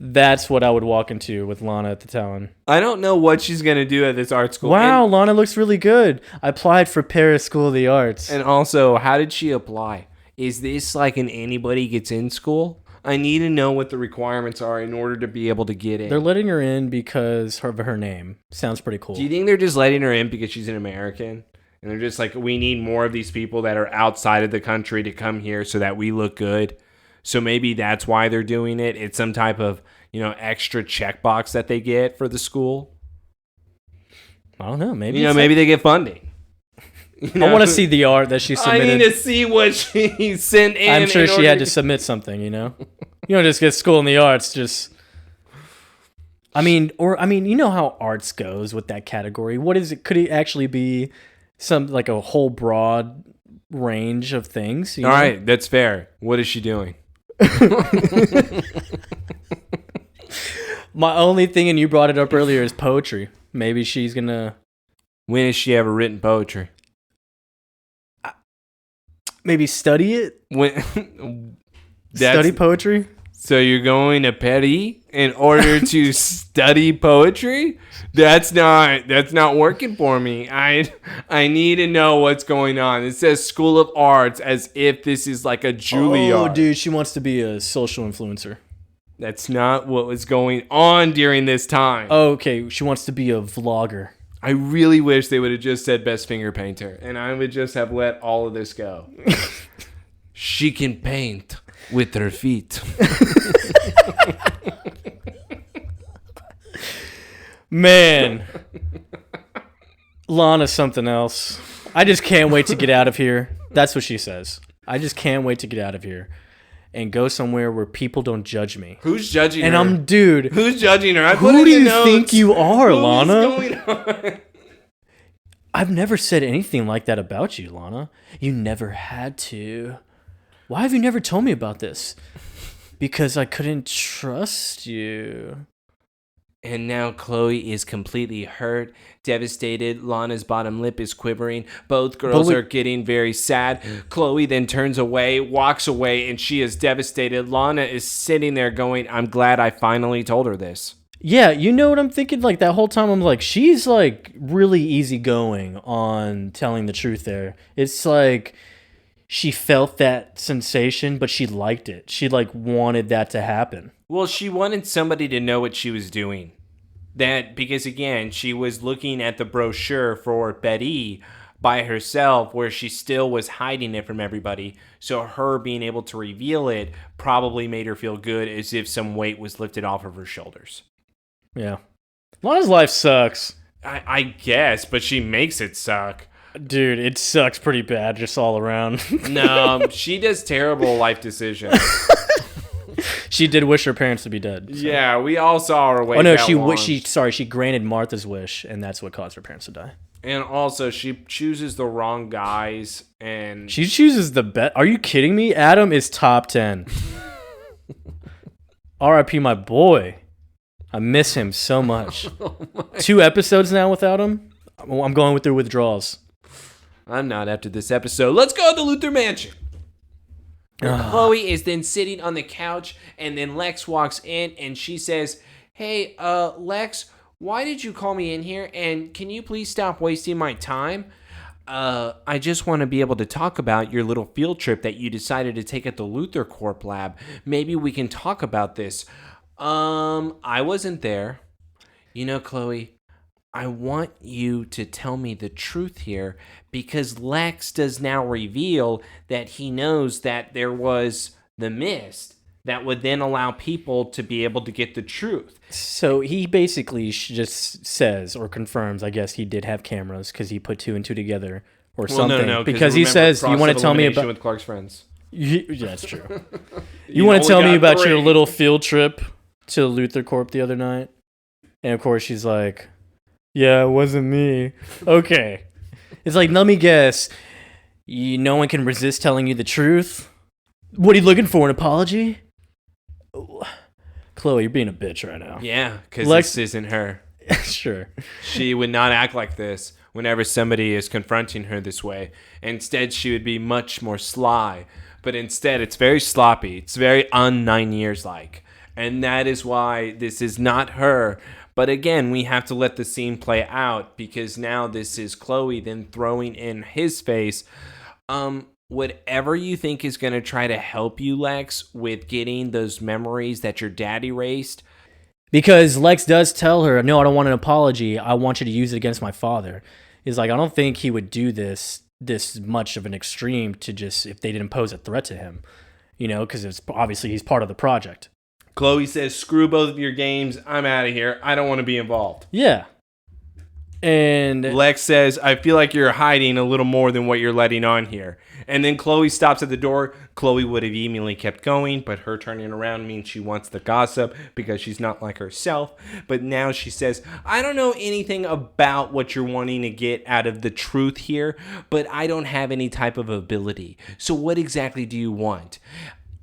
B: That's what I would walk into with Lana at the Talon.
A: I don't know what she's going to do at this art school.
B: Wow, Lana looks really good. I applied for Paris School of the Arts.
A: And also, how did she apply? Is this like an anybody gets in school? I need to know what the requirements are in order to be able to get in.
B: They're letting her in because of her name. Sounds pretty cool.
A: Do you think they're just letting her in because she's an American? And they're just like, we need more of these people that are outside of the country to come here so that we look good. So maybe that's why they're doing it. It's some type of, extra checkbox that they get for the school.
B: I don't know. Maybe
A: maybe they get funding.
B: I want to see the art that she submitted.
A: I need to see what she sent in.
B: I'm sure she had to submit something, You don't just get school in the arts, just... you know how arts goes with that category. What is it? Could it actually be like a whole broad range of things?
A: All right, that's fair. What is she doing?
B: My only thing, and you brought it up earlier, is poetry. Maybe she's gonna...
A: When has she ever written poetry?
B: Maybe study it?
A: When
B: Study poetry?
A: So you're going to Paris in order to study poetry? That's not working for me. I need to know what's going on. It says School of Arts as if this is like a Juilliard.
B: Oh, dude, she wants to be a social influencer.
A: That's not what was going on during this time.
B: Oh, okay, she wants to be a vlogger.
A: I really wish they would have just said best finger painter, and I would just have let all of this go. She can paint with her feet.
B: Man. Lana's something else. I just can't wait to get out of here. That's what she says. I just can't wait to get out of here and go somewhere where people don't judge me.
A: Who's judging
B: and
A: her?
B: And dude.
A: Who's judging her?
B: Who do you think you are, Lana?
A: What's going on?
B: I've never said anything like that about you, Lana. You never had to. Why have you never told me about this? Because I couldn't trust you.
A: And now Chloe is completely hurt, devastated. Lana's bottom lip is quivering. Both girls are getting very sad. Chloe then turns away, walks away, and she is devastated. Lana is sitting there going, I'm glad I finally told her this.
B: Yeah, you know what I'm thinking? Like, that whole time I'm like, she's like really easygoing on telling the truth there. It's like she felt that sensation, but she liked it. She like wanted that to happen.
A: Well, she wanted somebody to know what she was doing. Because again, she was looking at the brochure for Betty by herself, where she still was hiding it from everybody. So her being able to reveal it probably made her feel good, as if some weight was lifted off of her shoulders.
B: Yeah. Lana's life sucks.
A: I guess, but she makes it suck.
B: Dude, it sucks pretty bad just all around.
A: No, she does terrible life decisions.
B: She did wish her parents to be dead. So.
A: Yeah, we all saw her wait.
B: Oh no,
A: long.
B: she granted Martha's wish, and that's what caused her parents to die.
A: And also, she chooses the wrong guys, and
B: she chooses the best. Are you kidding me? Adam is top 10. R.I.P. my boy. I miss him so much. 2 episodes now without him. I'm going through withdrawals.
A: I'm not after this episode. Let's go to the Luthor Mansion. Chloe is then sitting on the couch, and then Lex walks in, and she says, hey, Lex, why did you call me in here? And can you please stop wasting my time? I just want to be able to talk about your little field trip that you decided to take at the LuthorCorp lab. Maybe we can talk about this. I wasn't there. You know, Chloe, I want you to tell me the truth here, because Lex does now reveal that he knows that there was the mist that would then allow people to be able to get the truth.
B: So he basically just says or confirms, I guess he did have cameras because he put 2 and 2 together or something.
A: No,
B: because he says, you want to tell me about...
A: with Clark's friends.
B: Yeah, that's true. You want to tell me about your little field trip to LuthorCorp the other night? And of course she's like, yeah, it wasn't me. Okay. It's like, let me guess. No one can resist telling you the truth? What are you looking for, an apology? Chloe, you're being a bitch right now.
A: Yeah, because this isn't her.
B: Sure.
A: She would not act like this whenever somebody is confronting her this way. Instead, she would be much more sly. But instead, it's very sloppy. It's very un-9 years like. And that is why this is not her. But again, we have to let the scene play out, because now this is Chloe then throwing in his face. Whatever you think is going to try to help you, Lex, with getting those memories that your dad erased.
B: Because Lex does tell her, no, I don't want an apology. I want you to use it against my father. He's like, I don't think he would do this much of an extreme to just, if they didn't pose a threat to him. You know, because it's obviously he's part of the project.
A: Chloe says, screw both of your games. I'm out of here. I don't want to be involved.
B: Yeah. And
A: Lex says, I feel like you're hiding a little more than what you're letting on here. And then Chloe stops at the door. Chloe would have immediately kept going, but her turning around means she wants the gossip because she's not like herself. But now she says, I don't know anything about what you're wanting to get out of the truth here, but I don't have any type of ability. So what exactly do you want?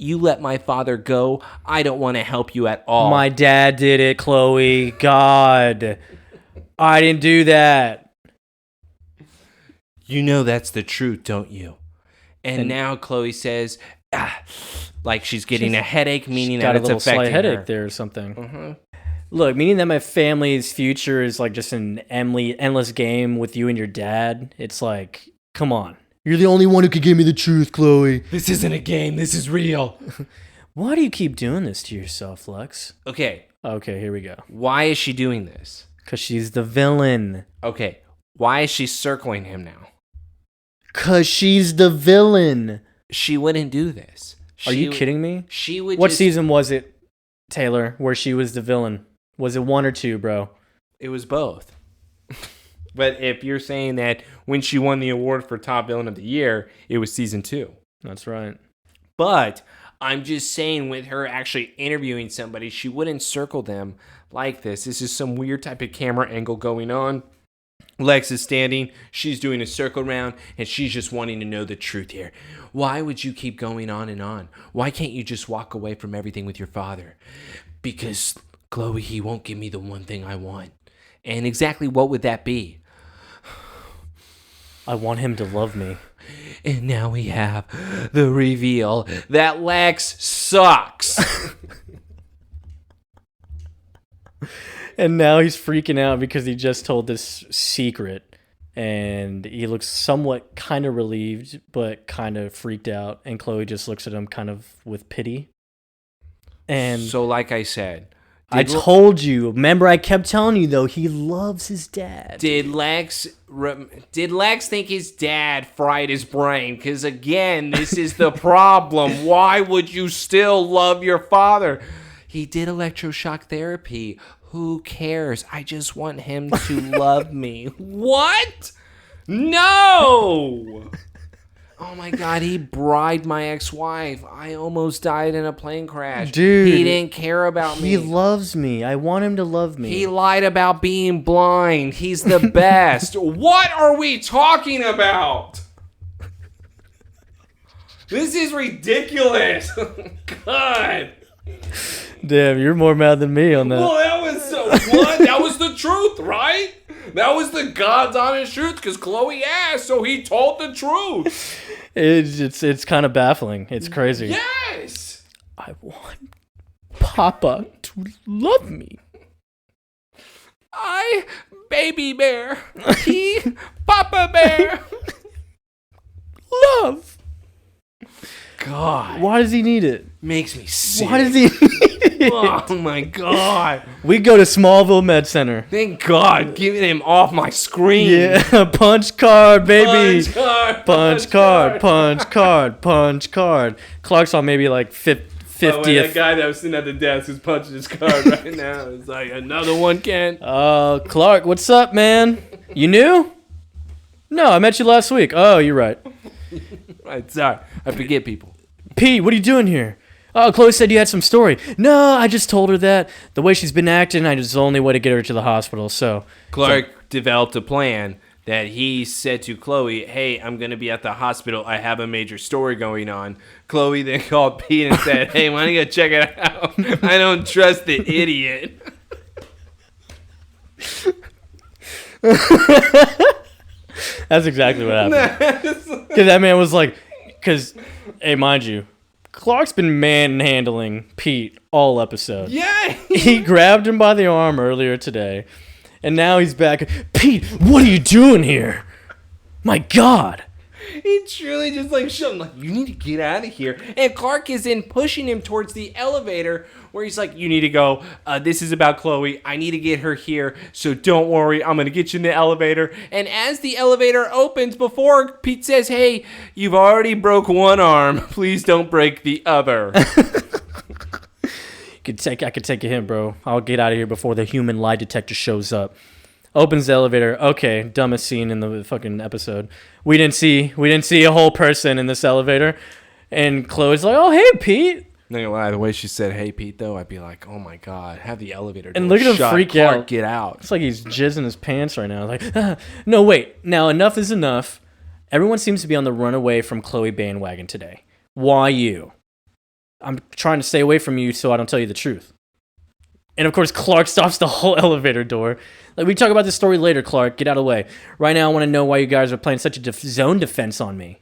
A: You let my father go. I don't want to help you at all.
B: My dad did it, Chloe. God. I didn't do that.
A: You know that's the truth, don't you? And now Chloe says, like she's getting a headache, meaning
B: got
A: that
B: a
A: it's
B: little
A: affecting
B: slight headache
A: her.
B: there or something. Look, meaning that my family's future is like just an endless game with you and your dad. It's like, come on. You're the only one who could give me the truth, Chloe.
A: This isn't a game. This is real.
B: Why do you keep doing this to yourself, Lex?
A: Okay.
B: Okay, here we go.
A: Why is she doing this?
B: Because she's the villain.
A: Okay. Why is she circling him now?
B: Because she's the villain.
A: She wouldn't do this.
B: Are you kidding me?
A: She would.
B: What season was it, Taylor, where she was the villain? Was it 1 or 2, bro?
A: It was both. But if you're saying that when she won the award for top villain of the year, it was season 2.
B: That's right.
A: But I'm just saying, with her actually interviewing somebody, she wouldn't circle them like this. This is some weird type of camera angle going on. Lex is standing, she's doing a circle round, and she's just wanting to know the truth here. Why would you keep going on and on? Why can't you just walk away from everything with your father? Because, Chloe, he won't give me the one thing I want. And exactly what would that be?
B: I want him to love me.
A: And now we have the reveal that Lex sucks.
B: And now he's freaking out because he just told this secret. And he looks somewhat kind of relieved, but kind of freaked out. And Chloe just looks at him kind of with pity. And
A: so, like I said,
B: I told you. Remember, I kept telling you, though, he loves his dad.
A: Did Lex think his dad fried his brain? Because, again, this is the problem. Why would you still love your father? He did electroshock therapy. Who cares? I just want him to love me. What? No! Oh my God, he bribed my ex-wife. I almost died in a plane crash.
B: Dude.
A: He didn't care about me.
B: He loves me. I want him to love me.
A: He lied about being blind. He's the best. What are we talking about? This is ridiculous. God.
B: Damn, you're more mad than me on that.
A: Well, that was what? That was the truth, right? That was the God's honest truth because Chloe asked, so he told the truth.
B: It's kind of baffling. It's crazy.
A: Yes.
B: I want Papa to love me.
A: Baby bear. He, Papa bear.
B: Love.
A: God.
B: Why does he need it?
A: Makes me sick.
B: Why does he need it?
A: Oh my God.
B: We go to Smallville Med Center.
A: Thank God. Get him off my screen.
B: Yeah, punch card, baby.
A: Punch card.
B: Punch card. Punch card. Punch card. Clark's on maybe like 50th.
A: Oh, wait, that guy that was sitting at the desk is punching his card right now. It's like, another one, Ken.
B: Clark, what's up, man? You new? No, I met you last week. Oh, you're right.
A: Right, sorry. I forget people.
B: Pete, what are you doing here? Oh, Chloe said you had some story. No, I just told her that the way she's been acting, it's the only way to get her to the hospital. So
A: Clark developed a plan that he said to Chloe, hey, I'm going to be at the hospital. I have a major story going on. Chloe then called Pete and said, hey, why don't you go check it out? I don't trust the idiot.
B: That's exactly what happened. Because that man was like, hey, mind you, Clark's been manhandling Pete all episode.
A: Yeah.
B: He grabbed him by the arm earlier today, and now he's back. Pete, what are you doing here? My God.
A: He truly just like showed him, like, you need to get out of here. And Clark is in pushing him towards the elevator where he's like, you need to go. This is about Chloe. I need to get her here. So don't worry. I'm going to get you in the elevator. And as the elevator opens, before Pete says, hey, you've already broke one arm. Please don't break the other.
B: I could take a hint, bro. I'll get out of here before the human lie detector shows up. Opens the elevator. Okay, dumbest scene in the fucking episode. We didn't see a whole person in this elevator. And Chloe's like, "Oh, hey, Pete."
A: Not gonna lie, the way she said, "Hey, Pete," though, I'd be like, "Oh my God, have the elevator."
B: And look at him
A: shut.
B: freak
A: Clark,
B: out.
A: Get out!
B: It's like he's jizzing his pants right now. Like, no, wait. Now enough is enough. Everyone seems to be on the runaway from Chloe bandwagon today. Why you? I'm trying to stay away from you so I don't tell you the truth. And of course, Clark stops the whole elevator door. Like, we talk about this story later, Clark. Get out of the way. Right now, I want to know why you guys are playing such a zone defense on me.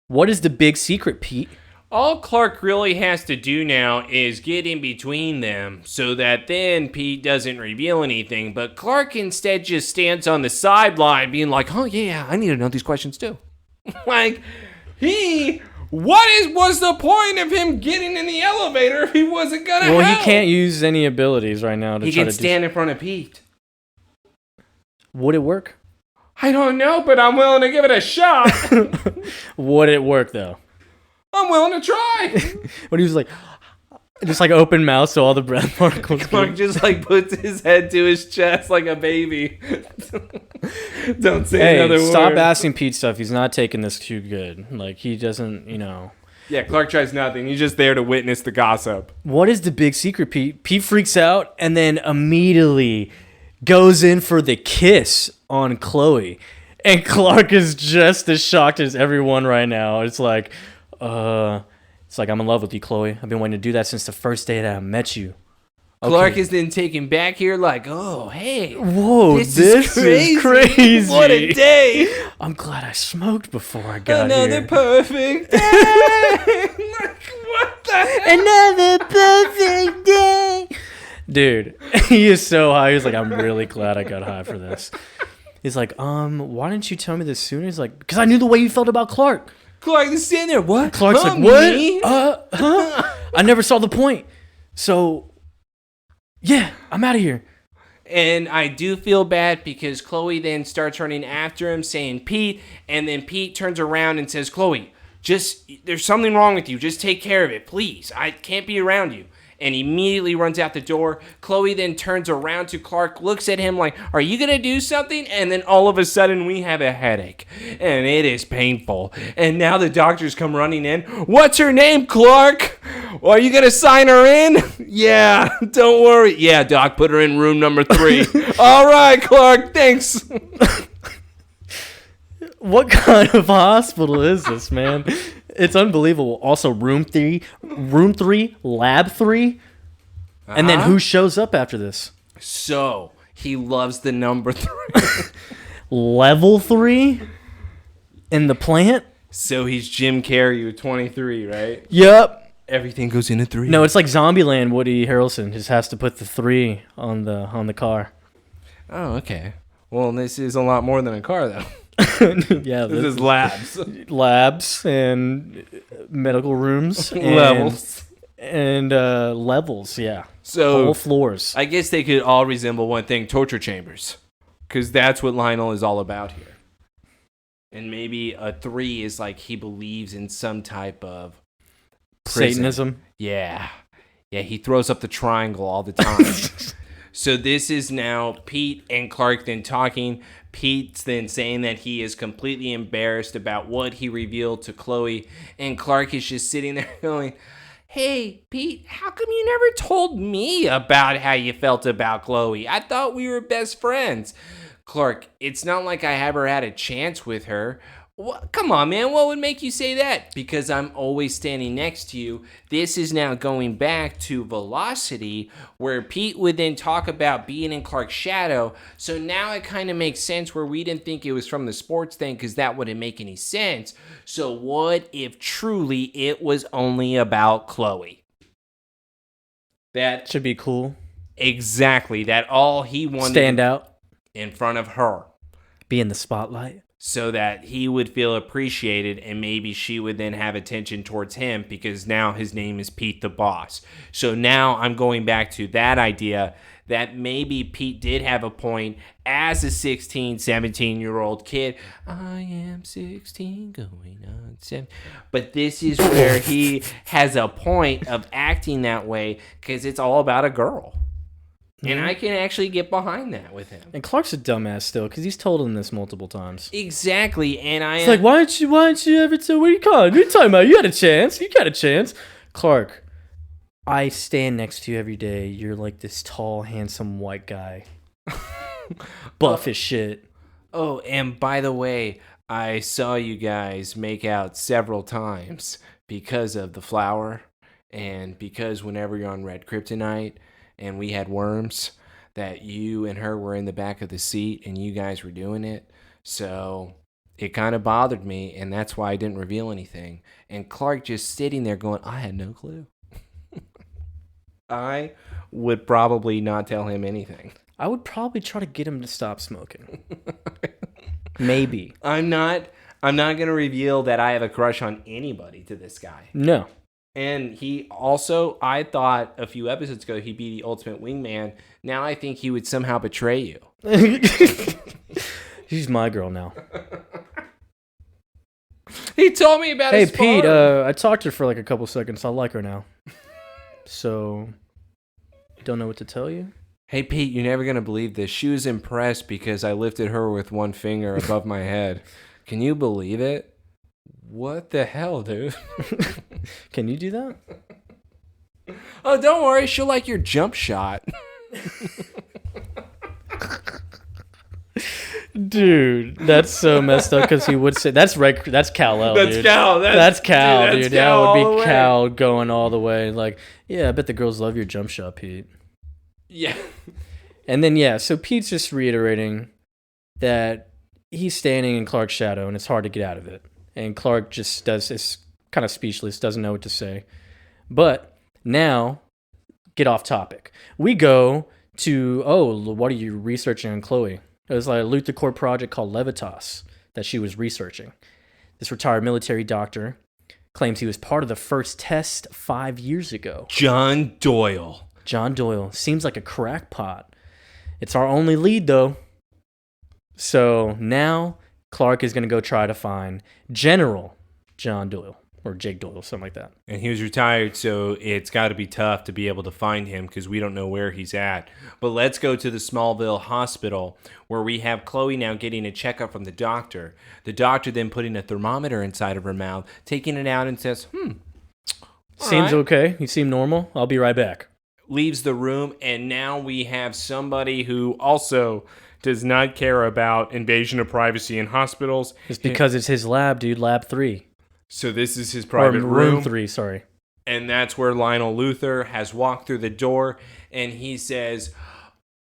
B: What is the big secret, Pete?
A: All Clark really has to do now is get in between them so that then Pete doesn't reveal anything. But Clark instead just stands on the sideline being like, oh, yeah, I need to know these questions too. Like, was the point of him getting in the elevator if he wasn't going to help?
B: Well, he can't use any abilities right now to
A: he
B: try
A: can
B: to
A: stand in front of Pete.
B: Would it work?
A: I don't know, but I'm willing to give it a shot.
B: Would it work, though?
A: I'm willing to try.
B: When he was like, just like open mouth so all the breath particles.
A: Clark just like puts his head to his chest like a baby. Don't say another word.
B: Stop asking Pete stuff. He's not taking this too good. Like, he doesn't,
A: Yeah, Clark tries nothing. He's just there to witness the gossip.
B: What is the big secret, Pete? Pete freaks out and then immediately goes in for the kiss on Chloe. And Clark is just as shocked as everyone right now. It's like, I'm in love with you, Chloe. I've been waiting to do that since the first day that I met you. Okay.
A: Clark is then taken back here like, oh, hey.
B: Whoa, this is crazy.
A: What a day.
B: I'm glad I smoked before I got
A: Another
B: here.
A: perfect day. What the heck?
B: Another perfect day. Dude, he is so high. He's like, I'm really glad I got high for this. He's like, why didn't you tell me this sooner? He's like, because I knew the way you felt about Clark.
A: Clark is standing there. What?
B: Clark's like, what? I never saw the point. So, yeah, I'm out of here.
A: And I do feel bad because Chloe then starts running after him saying, Pete. And then Pete turns around and says, Chloe, there's something wrong with you. Just take care of it, please. I can't be around you. And immediately runs out the door. Chloe then turns around to Clark, looks at him like, are you going to do something? And then all of a sudden we have a headache. And it is painful. And now the doctors come running in. What's her name, Clark? Are you going to sign her in? Yeah, don't worry. Yeah, Doc, put her in room number 3. All right, Clark, thanks.
B: What kind of hospital is this, man? It's unbelievable. Also, room 3, lab 3. And then who shows up after this?
A: So, he loves the number 3.
B: Level 3? In the plant?
A: So, he's Jim Carrey with 23, right?
B: Yep.
A: Everything goes in a 3.
B: No, it's like Zombieland. Woody Harrelson just has to put the 3 on the car.
A: Oh, okay. Well, this is a lot more than a car, though.
B: Yeah,
A: this is labs.
B: Labs and medical rooms. And,
A: levels.
B: And levels, yeah.
A: So
B: whole floors.
A: I guess they could all resemble one thing, torture chambers. Because that's what Lionel is all about here. And maybe a 3 is like he believes in some type of prison.
B: Satanism.
A: Yeah. Yeah, he throws up the triangle all the time. So this is now Pete and Clark then talking. Pete's then saying that he is completely embarrassed about what he revealed to Chloe. And Clark is just sitting there going, hey, Pete, how come you never told me about how you felt about Chloe? I thought we were best friends. Clark, it's not like I ever had a chance with her. Come on, man. What would make you say that? Because I'm always standing next to you. This is now going back to Velocity, where Pete would then talk about being in Clark's shadow. So now it kind of makes sense where we didn't think it was from the sports thing because that wouldn't make any sense. So what if truly it was only about Chloe? That
B: should be cool.
A: Exactly. That all he wanted
B: stand out
A: in front of her.
B: Be in the spotlight.
A: So that he would feel appreciated and maybe she would then have attention towards him because now his name is Pete the Boss. So now I'm going back to that idea that maybe Pete did have a point as a 16, 17-year-old kid. I am 16 going on 7. But this is where he has a point of acting that way because it's all about a girl. And I can actually get behind that with him.
B: And Clark's a dumbass still, because he's told him this multiple times.
A: Exactly, and
B: It's like, why don't you ever tell, what are you talking about? You had a chance. You got a chance. Clark, I stand next to you every day. You're like this tall, handsome white guy. Buff as shit.
A: Oh, and by the way, I saw you guys make out several times because of the flower, and because whenever you're on red kryptonite, and we had worms, that you and her were in the back of the seat and you guys were doing it. So it kind of bothered me, and that's why I didn't reveal anything. And Clark just sitting there going, I had no clue. I would probably not tell him anything.
B: I would probably try to get him to stop smoking. Maybe.
A: I'm not going to reveal that I have a crush on anybody to this guy.
B: No.
A: And he also, I thought a few episodes ago he'd be the ultimate wingman. Now I think he would somehow betray you.
B: She's my girl now.
A: He told me about his
B: Hey, Pete,
A: farm.
B: I talked to her for like a couple seconds. I like her now. So, don't know what to tell you?
A: Hey, Pete, you're never going to believe this. She was impressed because I lifted her with one finger above my head. Can you believe it? What the hell, dude?
B: Can you do that?
A: Oh, don't worry. She'll like your jump shot.
B: Dude, that's so messed up because he would say that's Kal-El,
A: That's
B: dude.
A: Cal.
B: That's Cal,
A: that's
B: dude.
A: Cal
B: That
A: all
B: would
A: the
B: be
A: way.
B: Cal going all the way. Like, yeah, I bet the girls love your jump shot, Pete.
A: Yeah.
B: And then, yeah, so Pete's just reiterating that he's standing in Clark's shadow and it's hard to get out of it. And Clark just is kind of speechless, doesn't know what to say. But now, get off topic. We go to, what are you researching on Chloe? It was like a LuthorCorp project called Levitas that she was researching. This retired military doctor claims he was part of the first test 5 years ago.
A: John Doyle.
B: John Doyle. Seems like a crackpot. It's our only lead, though. So now Clark is going to go try to find General John Doyle. Or Jake Doyle, something like that.
A: And he was retired, so it's got to be tough to be able to find him because we don't know where he's at. But let's go to the Smallville hospital where we have Chloe now getting a checkup from the doctor. The doctor then putting a thermometer inside of her mouth, taking it out and says,
B: Seems
A: right.
B: okay. You seem normal. I'll be right back.
A: Leaves the room, and now we have somebody who also does not care about invasion of privacy in hospitals.
B: It's because it's his lab, dude. Lab 3.
A: So this is his private
B: or
A: room.
B: 3, sorry.
A: And that's where Lionel Luthor has walked through the door, and he says,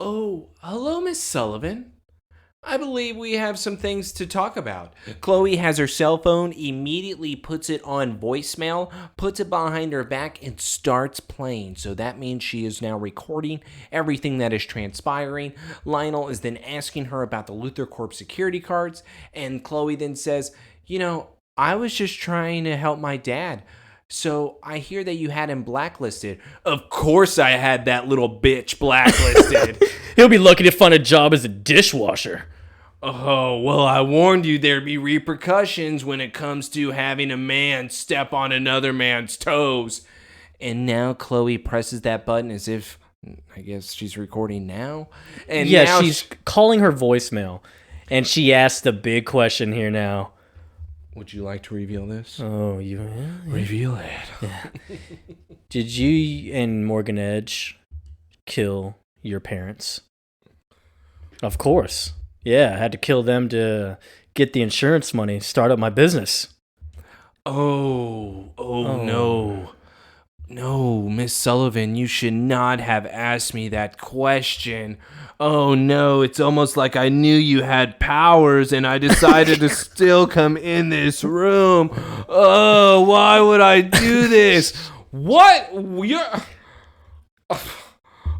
A: "Oh, hello, Miss Sullivan. I believe we have some things to talk about." Chloe has her cell phone, immediately puts it on voicemail, puts it behind her back, and starts playing. So that means she is now recording everything that is transpiring. Lionel is then asking her about the LuthorCorp security cards, and Chloe then says, I was just trying to help my dad. So I hear that you had him blacklisted. Of course I had that little bitch blacklisted.
B: He'll be lucky to find a job as a dishwasher.
A: Oh, well, I warned you there'd be repercussions when it comes to having a man step on another man's toes. And now Chloe presses that button as if, I guess she's recording now. And
B: Yeah,
A: now
B: she's calling her voicemail. And she asked the big question here now.
A: Would you like to reveal this?
B: Oh, you...
A: Reveal it.
B: Did you and Morgan Edge kill your parents? Of course. Yeah, I had to kill them to get the insurance money, start up my business.
A: Oh, no. No, Miss Sullivan, you should not have asked me that question. Oh no, it's almost like I knew you had powers and I decided to still come in this room. Oh, why would I do this? What?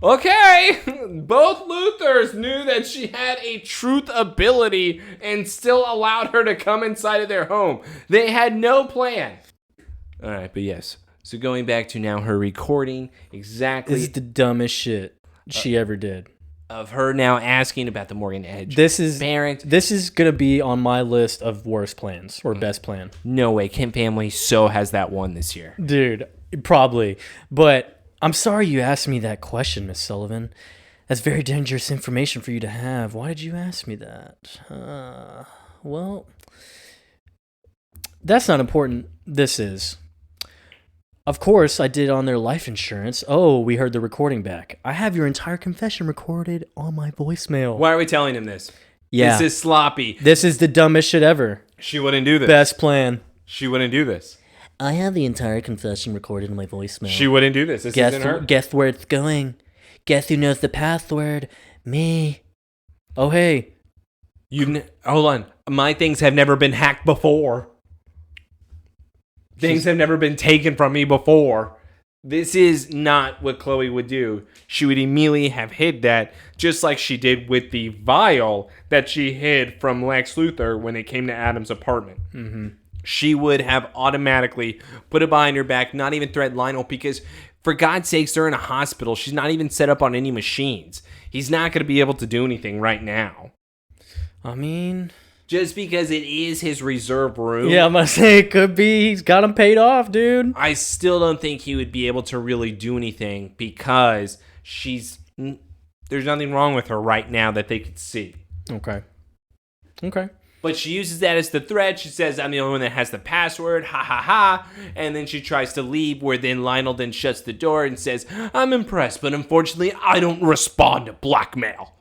A: Okay. Both Luthors knew that she had a truth ability and still allowed her to come inside of their home. They had no plan. All right, but yes. So going back to now her recording, exactly.
B: This is the dumbest shit she ever did.
A: Of her now asking about the Morgan Edge.
B: This is
A: parent.
B: This is gonna be on my list of worst plans or best plan.
A: No way. Kim Family so has that one this year.
B: Dude, probably. But I'm sorry you asked me that question, Miss Sullivan. That's very dangerous information for you to have. Why did you ask me that? Well, that's not important. This is. Of course, I did on their life insurance. Oh, we heard the recording back. I have your entire confession recorded on my voicemail.
A: Why are we telling him this?
B: Yeah.
A: This is sloppy.
B: This is the dumbest shit ever.
A: She wouldn't do this.
B: Best plan.
A: She wouldn't do this.
B: I have the entire confession recorded on my voicemail.
A: She wouldn't do this. This isn't her.
B: Guess where it's going. Guess who knows the password? Me. Oh, hey.
A: Hold on. My things have never been hacked before. Things have never been taken from me before. This is not what Chloe would do. She would immediately have hid that, just like she did with the vial that she hid from Lex Luthor when it came to Adam's apartment.
B: Mm-hmm.
A: She would have automatically put it behind her back, not even threaten Lionel, because for God's sakes, they're in a hospital. She's not even set up on any machines. He's not going to be able to do anything right now.
B: I mean...
A: Just because it is his reserve room.
B: Yeah, I'm going to say it could be. He's got him paid off, dude.
A: I still don't think he would be able to really do anything because there's nothing wrong with her right now that they could see.
B: Okay.
A: But she uses that as the threat. She says, I'm the only one that has the password. Ha, ha, ha. And then she tries to leave, where then Lionel then shuts the door and says, I'm impressed, but unfortunately, I don't respond to blackmail.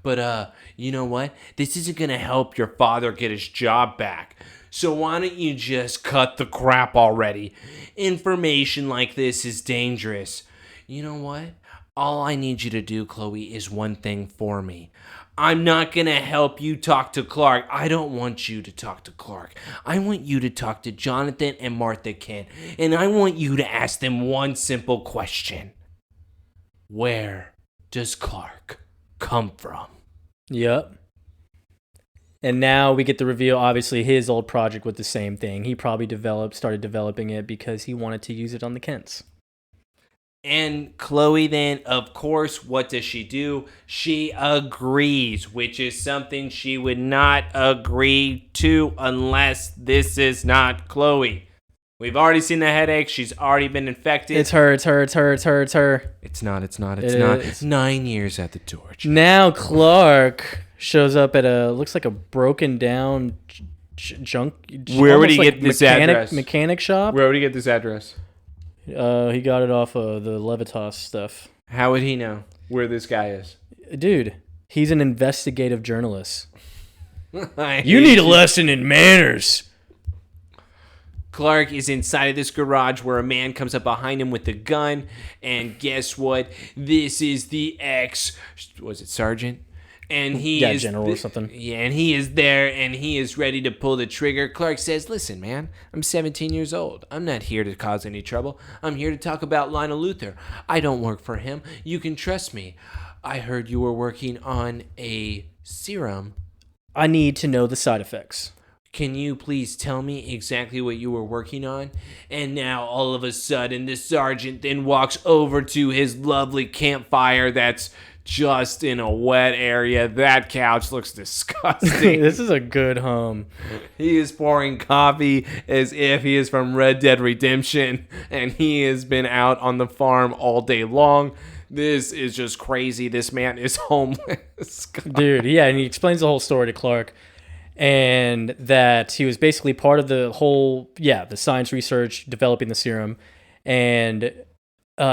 A: But, you know what? This isn't going to help your father get his job back. So why don't you just cut the crap already? Information like this is dangerous. You know what? All I need you to do, Chloe, is one thing for me. I'm not going to help you talk to Clark. I don't want you to talk to Clark. I want you to talk to Jonathan and Martha Kent. And I want you to ask them one simple question. Where does Clark come from?
B: Yep. And now we get the reveal, obviously, his old project with the same thing. He probably started developing it because he wanted to use it on the Kents.
A: And Chloe then, of course, what does she do? She agrees, which is something she would not agree to unless this is not Chloe. We've already seen the headache. She's already been infected.
B: It's her.
A: It's not. It's 9 years at the torch.
B: Now Clark shows up at looks like a broken down junk.
A: Where would he get this address?
B: Mechanic shop.
A: Where would he get this address?
B: He got it off of the Levitas stuff.
A: How would he know where this guy is?
B: Dude, he's an investigative journalist. You need a lesson in manners.
A: Clark is inside of this garage where a man comes up behind him with a gun, and guess what? This is the sergeant? And he is
B: general or something.
A: Yeah, and he is there, and he is ready to pull the trigger. Clark says, listen, man, I'm 17 years old. I'm not here to cause any trouble. I'm here to talk about Lana Luthor. I don't work for him. You can trust me. I heard you were working on a serum.
B: I need to know the side effects.
A: Can you please tell me exactly what you were working on? And now, all of a sudden, the sergeant then walks over to his lovely campfire that's just in a wet area. That couch looks disgusting.
B: This is a good home.
A: He is pouring coffee as if he is from Red Dead Redemption, and he has been out on the farm all day long. This is just crazy. This man is homeless.
B: Dude, yeah, and he explains the whole story to Clark. And that he was basically part of the whole, the science research, developing the serum. And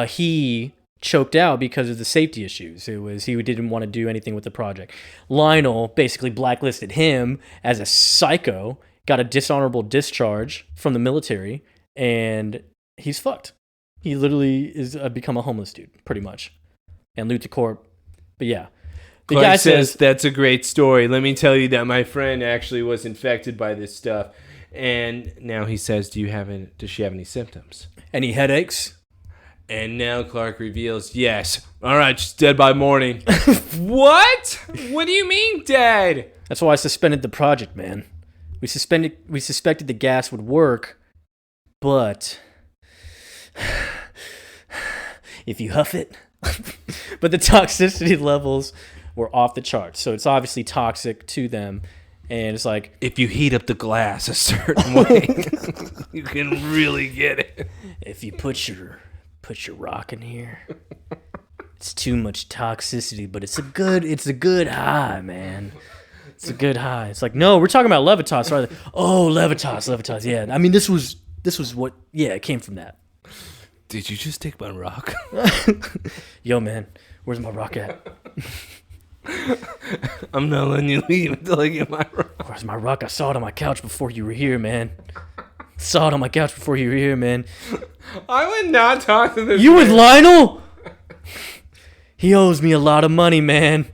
B: he choked out because of the safety issues. He didn't want to do anything with the project. Lionel basically blacklisted him as a psycho, got a dishonorable discharge from the military, and he's fucked. He literally is become a homeless dude, pretty much. And LuthorCorp, but yeah. The
A: Clark
B: guy
A: says, that's a great story. Let me tell you that my friend actually was infected by this stuff. And now he says, does she have any symptoms?
B: Any headaches?
A: And now Clark reveals, yes. All right, she's dead by morning. What? What do you mean dead?
B: That's why I suspended the project, man. We suspected the gas would work, but if you huff it, but the toxicity levels were off the charts. So it's obviously toxic to them. And it's like,
A: if you heat up the glass a certain way, you can really get it.
B: If you put your rock in here, it's too much toxicity, but it's a good high, man. It's a good high. It's like, no, we're talking about Levitas. Right? Oh, Levitas. Yeah. I mean, this was what, it came from that.
A: Did you just take my rock?
B: Yo, man, where's my rock at?
A: I'm not letting you leave until I get my rock.
B: Where's my rock? I saw it on my couch before you were here, man.
A: I would not talk to this
B: You with Lionel? He owes me a lot of money, man.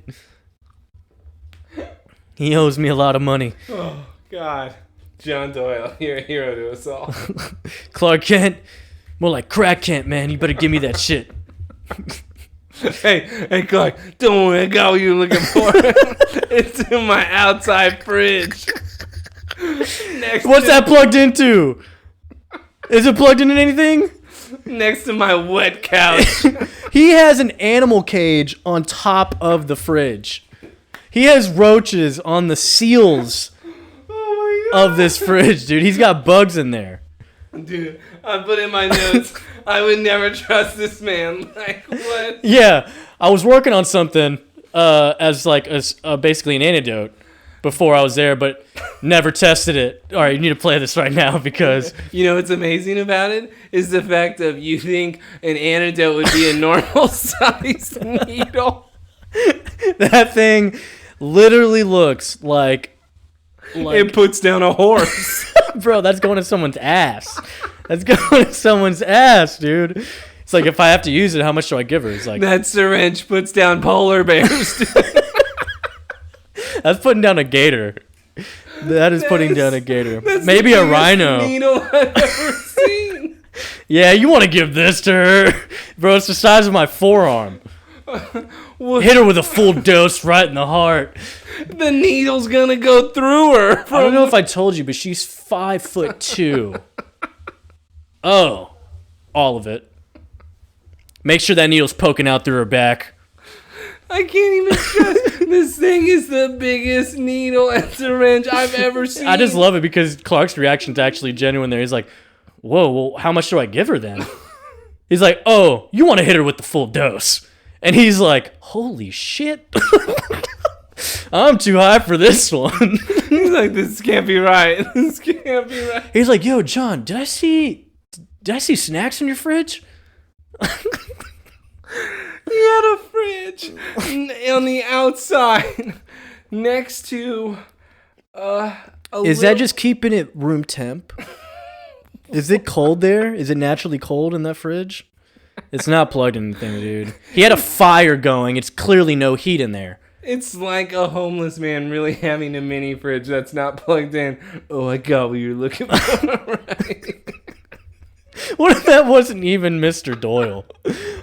B: He owes me a lot of money.
A: Oh, God. John Doyle, you're a hero to us all.
B: Clark Kent, more like Crack Kent, man. You better give me that shit.
A: Hey, Clark, don't worry, I got what you're looking for. It's in my outside fridge.
B: What's that plugged into? Is it plugged into anything?
A: Next to my wet couch.
B: He has an animal cage on top of the fridge. He has roaches on the seals of this fridge, dude. He's got bugs in there.
A: Dude, I put in my notes, I would never trust this man. Like, what?
B: Yeah, I was working on something as like basically an antidote before I was there, but never tested it. All right, you need to play this right now because...
A: You know what's amazing about it? Is the fact of you think an antidote would be a normal size needle.
B: That thing literally looks like
A: it puts down a horse.
B: Bro, that's going to someone's ass. That's going to someone's ass, dude. It's like, if I have to use it, how much do I give her? It's like...
A: That syringe puts down polar bears, dude.
B: That's putting down a gator. That is putting down a gator. Maybe a rhino.
A: Needle I've ever seen.
B: Yeah, you want to give this to her. Bro, it's the size of my forearm. Hit her with a full dose right in the heart.
A: The needle's gonna go through her.
B: I don't know if I told you, but she's 5'2". Oh, all of it. Make sure that needle's poking out through her back.
A: I can't even trust. This thing is the biggest needle and syringe I've ever seen.
B: I just love it because Clark's reaction's actually genuine there. He's like, whoa, well, how much do I give her then? He's like, oh, you want to hit her with the full dose. And he's like, holy shit. I'm too high for this one.
A: He's like, this can't be right. This can't be right.
B: He's like, yo, John, did I see snacks in your fridge?
A: He had a fridge on the outside next to
B: Is that just keeping it room temp? Is it cold there? Is it naturally cold in that fridge? It's not plugged in anything, dude. He had a fire going. It's clearly no heat in there.
A: It's like a homeless man really having a mini fridge that's not plugged in. Oh, I got what you're looking for. Right.
B: What if that wasn't even Mr. Doyle?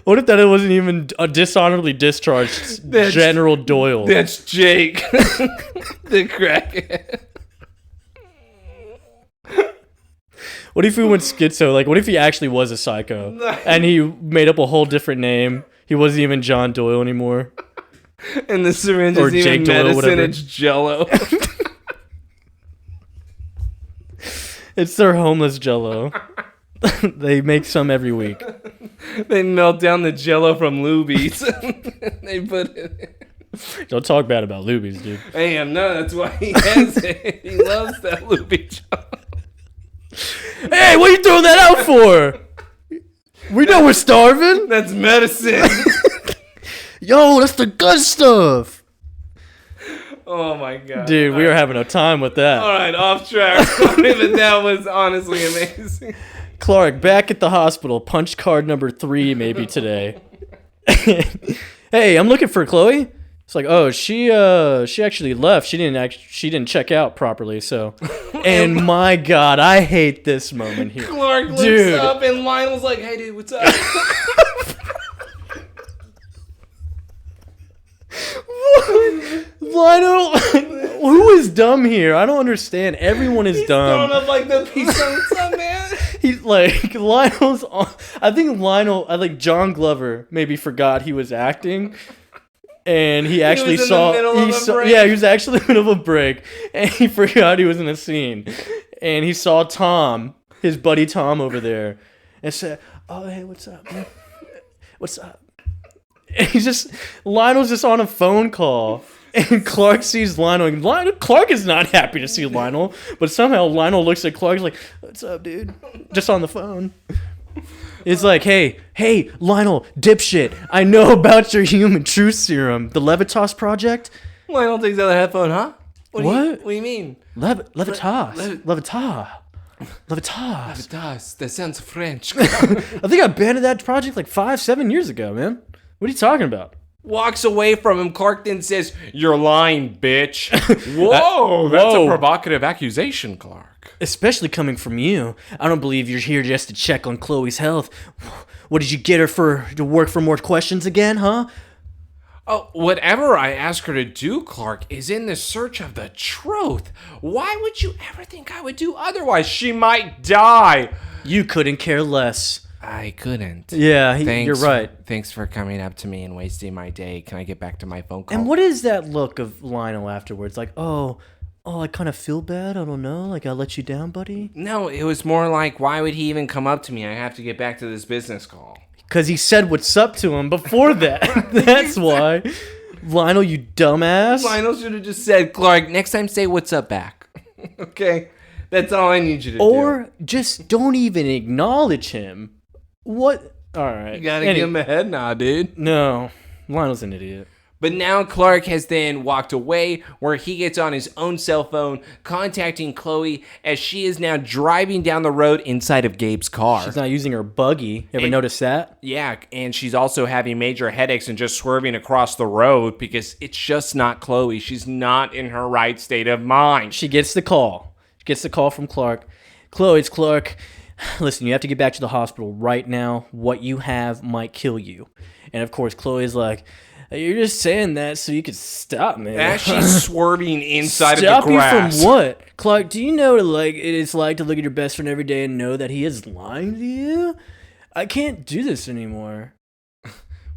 B: What if that wasn't even a dishonorably discharged General Doyle?
A: That's Jake, the crackhead.
B: What if he went schizo? Like, what if he actually was a psycho and he made up a whole different name? He wasn't even John Doyle anymore.
A: And the syringe
B: or
A: is
B: Jake
A: even
B: Doyle,
A: medicine,
B: whatever.
A: it's Jello.
B: It's their homeless Jello. They make some every week.
A: They melt down the Jello from Luby's. They put it in.
B: Don't talk bad about Luby's, dude.
A: I am. No, that's why he has it. He loves that Luby Jello.
B: Hey, what are you throwing that out for? We know we're starving.
A: That's medicine.
B: Yo, that's the good stuff.
A: Oh my god.
B: Dude, we are having a time with that.
A: Alright, off track. But that was honestly amazing.
B: Clark, back at the hospital. Punch card number 3 maybe today. Hey, I'm looking for Chloe. It's like, oh, she actually left. She didn't check out properly, so. And my god, I hate this moment here.
A: Clark looks up and Lionel's like, hey dude, what's up?
B: Lionel, who is dumb here? I don't understand. Everyone is dumb.
A: Throwing up like the piece of what's up, man?
B: He's like, Lionel's on. I think John Glover maybe forgot he was acting. And he actually
A: he was
B: actually in the middle of a break. And he forgot he was in a scene. And he saw Tom, his buddy Tom over there, and said, oh, hey, what's up, man? What's up? And Lionel's just on a phone call. And Clark sees Lionel. And Clark is not happy to see Lionel. But somehow Lionel looks at Clark like, what's up, dude? Just on the phone. It's like, hey, Lionel, dipshit. I know about your human truth serum. The Levitas project?
A: Lionel takes out the headphone, huh?
B: What?
A: What do you mean?
B: Levitas. Levitas.
A: Levitas. That sounds French.
B: I think I abandoned that project like 5-7 years ago, man. What are you talking about?
A: walks away from him. Clark then says, "You're lying, bitch." Whoa, that's a provocative accusation, Clark.
B: Especially coming from you. I don't believe you're here just to check on Chloe's health. What did you get her to work for more questions again, huh?
A: Oh, whatever I ask her to do, Clark, is in the search of the truth. Why would you ever think I would do otherwise? She might die.
B: You couldn't care less.
A: I couldn't.
B: Yeah, you're right.
A: Thanks for coming up to me and wasting my day. Can I get back to my phone call?
B: And what is that look of Lionel afterwards? Like, oh, I kind of feel bad. I don't know. Like, I let you down, buddy?
A: No, it was more like, why would he even come up to me? I have to get back to this business call.
B: Because he said what's up to him before that. That's why. Lionel, you dumbass.
A: Lionel should have just said, Clark, next time say what's up back. Okay? That's all I need you to do.
B: Or just don't even acknowledge him. What? All right.
A: You gotta give him a head nod, dude.
B: No. Lionel's an idiot.
A: But now Clark has then walked away, where he gets on his own cell phone, contacting Chloe as she is now driving down the road inside of Gabe's car.
B: She's not using her buggy. Ever notice that?
A: Yeah, and she's also having major headaches and just swerving across the road because it's just not Chloe. She's not in her right state of mind.
B: She gets the call. She gets the call from Clark. Chloe, it's Clark. Listen, you have to get back to the hospital right now. What you have might kill you. And of course, Chloe's like, you're just saying that so you could stop me.
A: As she's swerving inside of the
B: Stop
A: grass.
B: you from what? Clark, do you know what it is like to look at your best friend every day and know that he is lying to you? I can't do this anymore.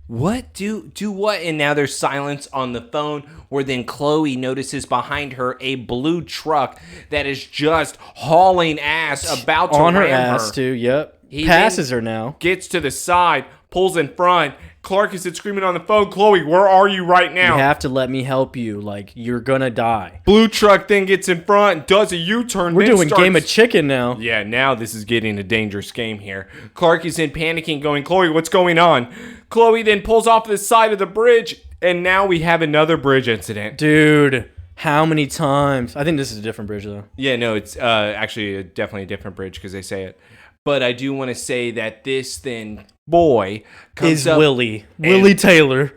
A: What? Do what? And now there's silence on the phone, where then Chloe notices behind her a blue truck that is just hauling ass, about to
B: on her
A: ram
B: ass
A: her.
B: too. Yep.
A: He
B: Passes her now.
A: Gets to the side, pulls in front. Clark is screaming on the phone, Chloe, where are you right now?
B: You have to let me help you. Like, you're gonna die.
A: Blue truck then gets in front, does a U-turn.
B: We're doing Game of Chicken now.
A: Yeah, now this is getting a dangerous game here. Clark is in panicking, going, Chloe, what's going on? Chloe then pulls off the side of the bridge, and now we have another bridge incident.
B: Dude, how many times? I think this is a different bridge, though.
A: Yeah, no, it's actually definitely a different bridge because they say it. But I do want to say that this then boy comes up
B: Willie Taylor.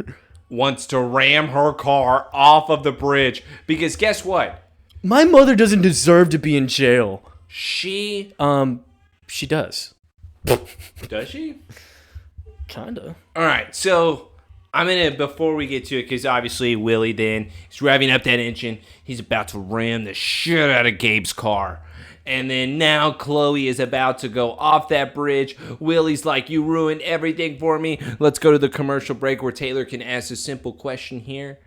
A: wants to ram her car off of the bridge because guess what?
B: My mother doesn't deserve to be in jail.
A: She
B: does.
A: Does she?
B: Kinda.
A: All right, so I'm gonna, before we get to it, because obviously Willie then is revving up that engine. He's about to ram the shit out of Gabe's car. And then now Chloe is about to go off that bridge. Willie's like, you ruined everything for me. Let's go to the commercial break where Taylor can ask a simple question here.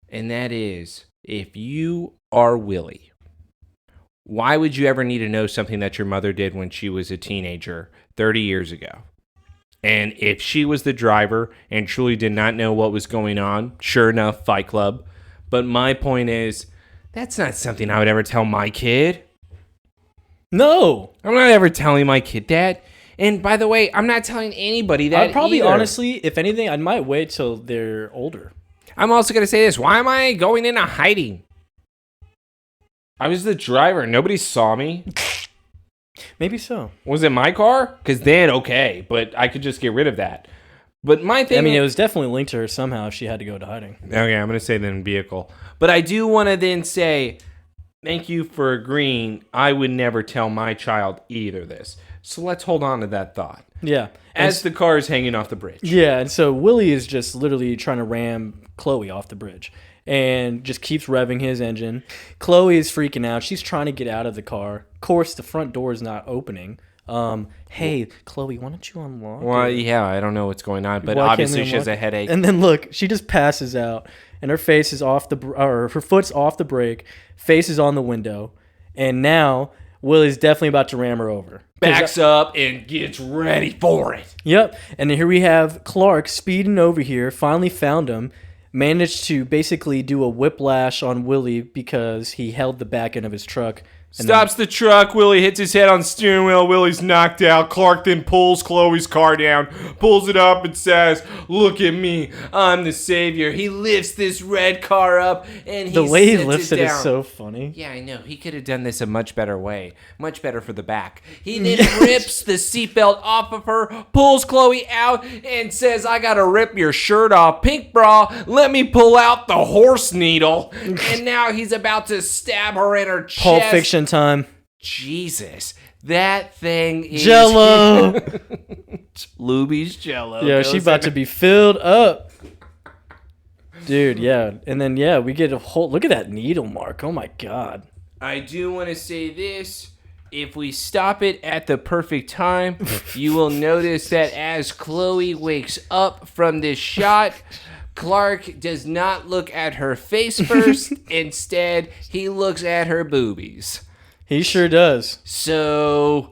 A: And that is, if you are Willie, why would you ever need to know something that your mother did when she was a teenager 30 years ago? And if she was the driver and truly did not know what was going on, sure enough, Fight Club. But my point is, that's not something I would ever tell my kid.
B: No.
A: I'm not ever telling my kid that. And by the way, I'm not telling anybody that
B: I'd probably,
A: either.
B: honestly, if anything, I might wait till they're older.
A: I'm also going to say this. Why am I going into hiding? I was the driver. Nobody saw me.
B: Maybe so.
A: Was it my car? Because then, okay. But I could just get rid of that. But my thing...
B: I mean, it was definitely linked to her somehow if she had to go to hiding.
A: Okay, I'm going to say then vehicle. But I do want to then say... Thank you for agreeing. I would never tell my child either this. So let's hold on to that thought.
B: Yeah.
A: As the car is hanging off the bridge.
B: Yeah, and so Willie is just literally trying to ram Chloe off the bridge and just keeps revving his engine. Chloe is freaking out. She's trying to get out of the car. Of course, the front door is not opening. Hey, Chloe, why don't you unlock
A: Well,
B: it?
A: yeah, I don't know what's going on, but
B: Why can't
A: obviously
B: we
A: she has a
B: unlock it?
A: headache.
B: And then look, she just passes out, and her face is off her foot's off the brake, face is on the window, and now Willie's definitely about to ram her over.
A: Backs up and gets ready for it.
B: Yep, and here we have Clark speeding over here, finally found him, managed to basically do a whiplash on Willie because he held the back end of his truck
A: Stops the truck. Willie hits his head on the steering wheel. Willie's knocked out. Clark then pulls Chloe's car down, pulls it up and says, "Look at me. I'm the savior." He lifts this red car up and
B: the way he lifts it is so funny.
A: Yeah, I know. He could have done this a much better way. Much better for the back. He then rips the seatbelt off of her, pulls Chloe out, and says, "I gotta rip your shirt off. Pink bra, let me pull out the horse needle." And now he's about to stab her in her chest.
B: Pulp Fiction time.
A: Jesus, that thing is
B: Jello.
A: Luby's Jello.
B: Yeah, she's about to be filled up. Dude, yeah. And then, yeah, we get a whole... Look at that needle mark. Oh, my God.
A: I do want to say this. If we stop it at the perfect time, you will notice that as Chloe wakes up from this shot, Clark does not look at her face first. Instead, he looks at her boobies.
B: He sure does.
A: So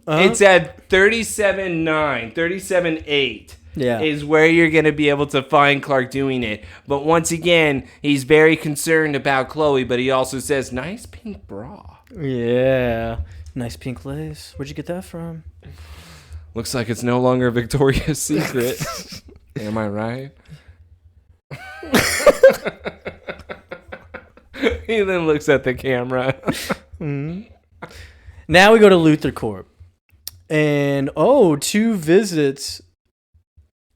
A: it's at 37.9, 37.8 is where you're going to be able to find Clark doing it. But once again, he's very concerned about Chloe, but he also says, "Nice pink bra."
B: Yeah. Nice pink lace. Where'd you get that from?
A: Looks like it's no longer Victoria's Secret. Am I right? He then looks at the camera.
B: Mm-hmm. Now we go to LuthorCorp. And, 2 visits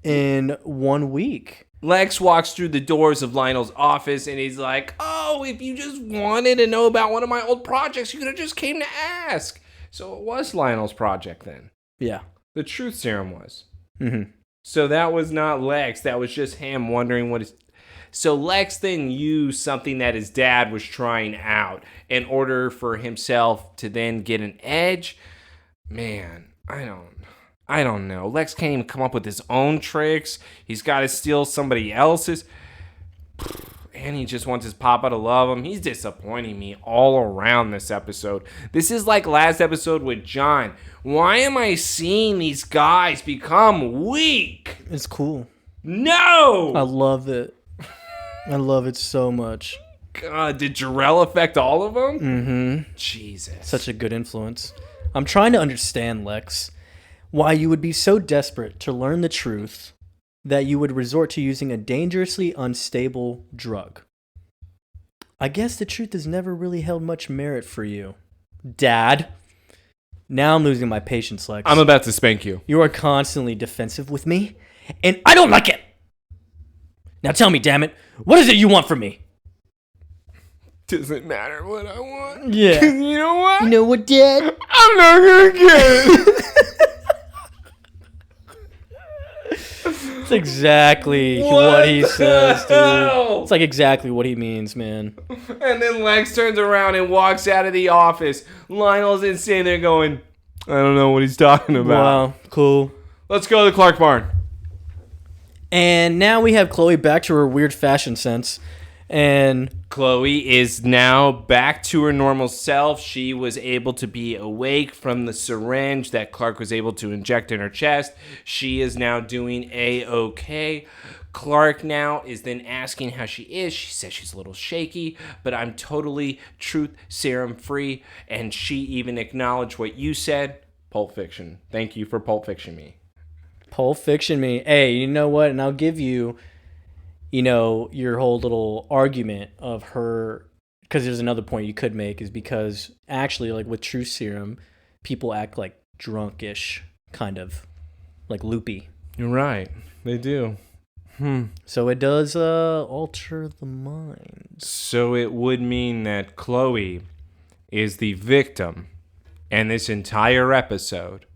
B: in 1 week.
A: Lex walks through the doors of Lionel's office and he's like, "Oh, if you just wanted to know about one of my old projects, you could have just came to ask." So it was Lionel's project then.
B: Yeah.
A: The truth serum was.
B: Mm-hmm.
A: So that was not Lex. That was just him wondering what his... So Lex then used something that his dad was trying out in order for himself to then get an edge. Man, I don't know. Lex can't even come up with his own tricks. He's got to steal somebody else's. And he just wants his papa to love him. He's disappointing me all around this episode. This is like last episode with John. Why am I seeing these guys become weak?
B: It's cool.
A: No!
B: I love it. I love it so much.
A: God, did Jarrell affect all of them?
B: Mm-hmm.
A: Jesus.
B: Such a good influence. I'm trying to understand, Lex, why you would be so desperate to learn the truth that you would resort to using a dangerously unstable drug. I guess the truth has never really held much merit for you. Dad. Now I'm losing my patience, Lex.
A: I'm about to spank you.
B: You are constantly defensive with me, and I don't like it! Now tell me, damn it, what is it you want from me?
A: Doesn't matter what I want.
B: Yeah.
A: You know what?
B: You know what, Dad?
A: I'm not gonna get it.
B: It's exactly what he says, dude.
A: Hell?
B: It's like exactly what he means, man.
A: And then Lex turns around and walks out of the office. Lionel's in sitting there going, "I don't know what he's talking about."
B: Wow, cool.
A: Let's go to the Clark barn.
B: And now we have Chloe back to her weird fashion sense. And
A: Chloe is now back to her normal self. She was able to be awake from the syringe that Clark was able to inject in her chest. She is now doing A-okay. Clark now is then asking how she is. She says she's a little shaky, but I'm totally truth serum free. And she even acknowledged what you said. Pulp Fiction. Thank you for Pulp Fiction me.
B: Pulp Fiction me. Hey, you know what? And I'll give you, your whole little argument of her, because there's another point you could make, is because actually, like with truth serum, people act like drunkish, kind of, like loopy.
A: You're right. They do.
B: So it does alter the mind.
A: So it would mean that Chloe is the victim in this entire episode,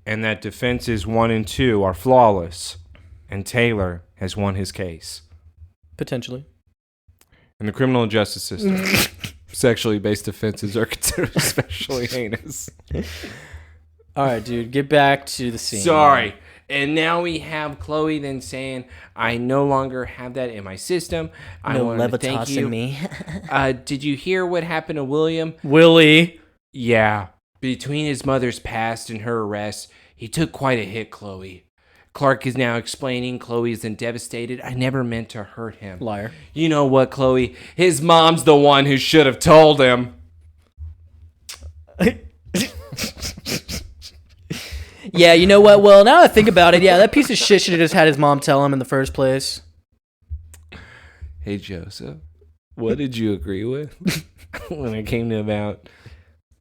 A: and that defenses 1 and 2 are flawless, and Taylor has won his case.
B: Potentially.
A: In the criminal justice system, sexually based offenses are considered especially heinous.
B: All right, dude, get back to the scene.
A: Sorry. And now we have Chloe then saying, "I no longer have that in my system. I want to thank you."
B: Me.
A: Did you hear what happened to William?
B: Willie.
A: Yeah. Between his mother's past and her arrest, he took quite a hit, Chloe. Clark is now explaining Chloe isn't devastated. I never meant to hurt him.
B: Liar.
A: You know what, Chloe? His mom's the one who should have told him.
B: Yeah, you know what? Well, now I think about it, yeah, that piece of shit should have just had his mom tell him in the first place.
A: Hey, Joseph, what did you agree with when it came to about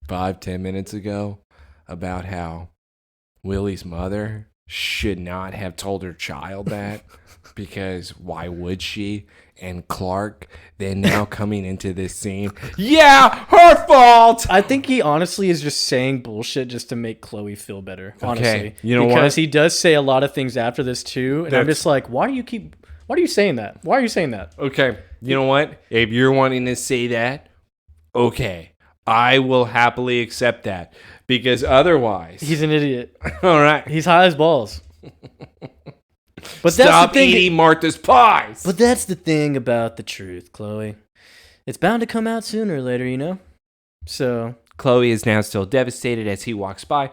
A: 5-10 minutes ago about how Willie's mother should not have told her child that because why would she? And Clark then now coming into this scene, yeah, her fault.
B: I think he honestly is just saying bullshit just to make Chloe feel better. Honestly,
A: Okay, you know
B: because
A: what?
B: he does say a lot of things after this too, and I'm
A: That's-
B: just like, why are you saying that? Why are you saying that?
A: Okay, you know what? If you're wanting to say that, okay, I will happily accept that because otherwise,
B: He's an idiot.
A: all right.
B: He's high as balls. But
A: Stop
B: that's the thing.
A: eating Martha's pies.
B: But that's the thing about the truth, Chloe. It's bound to come out sooner or later, you know? So,
A: Chloe is now still devastated as he walks by.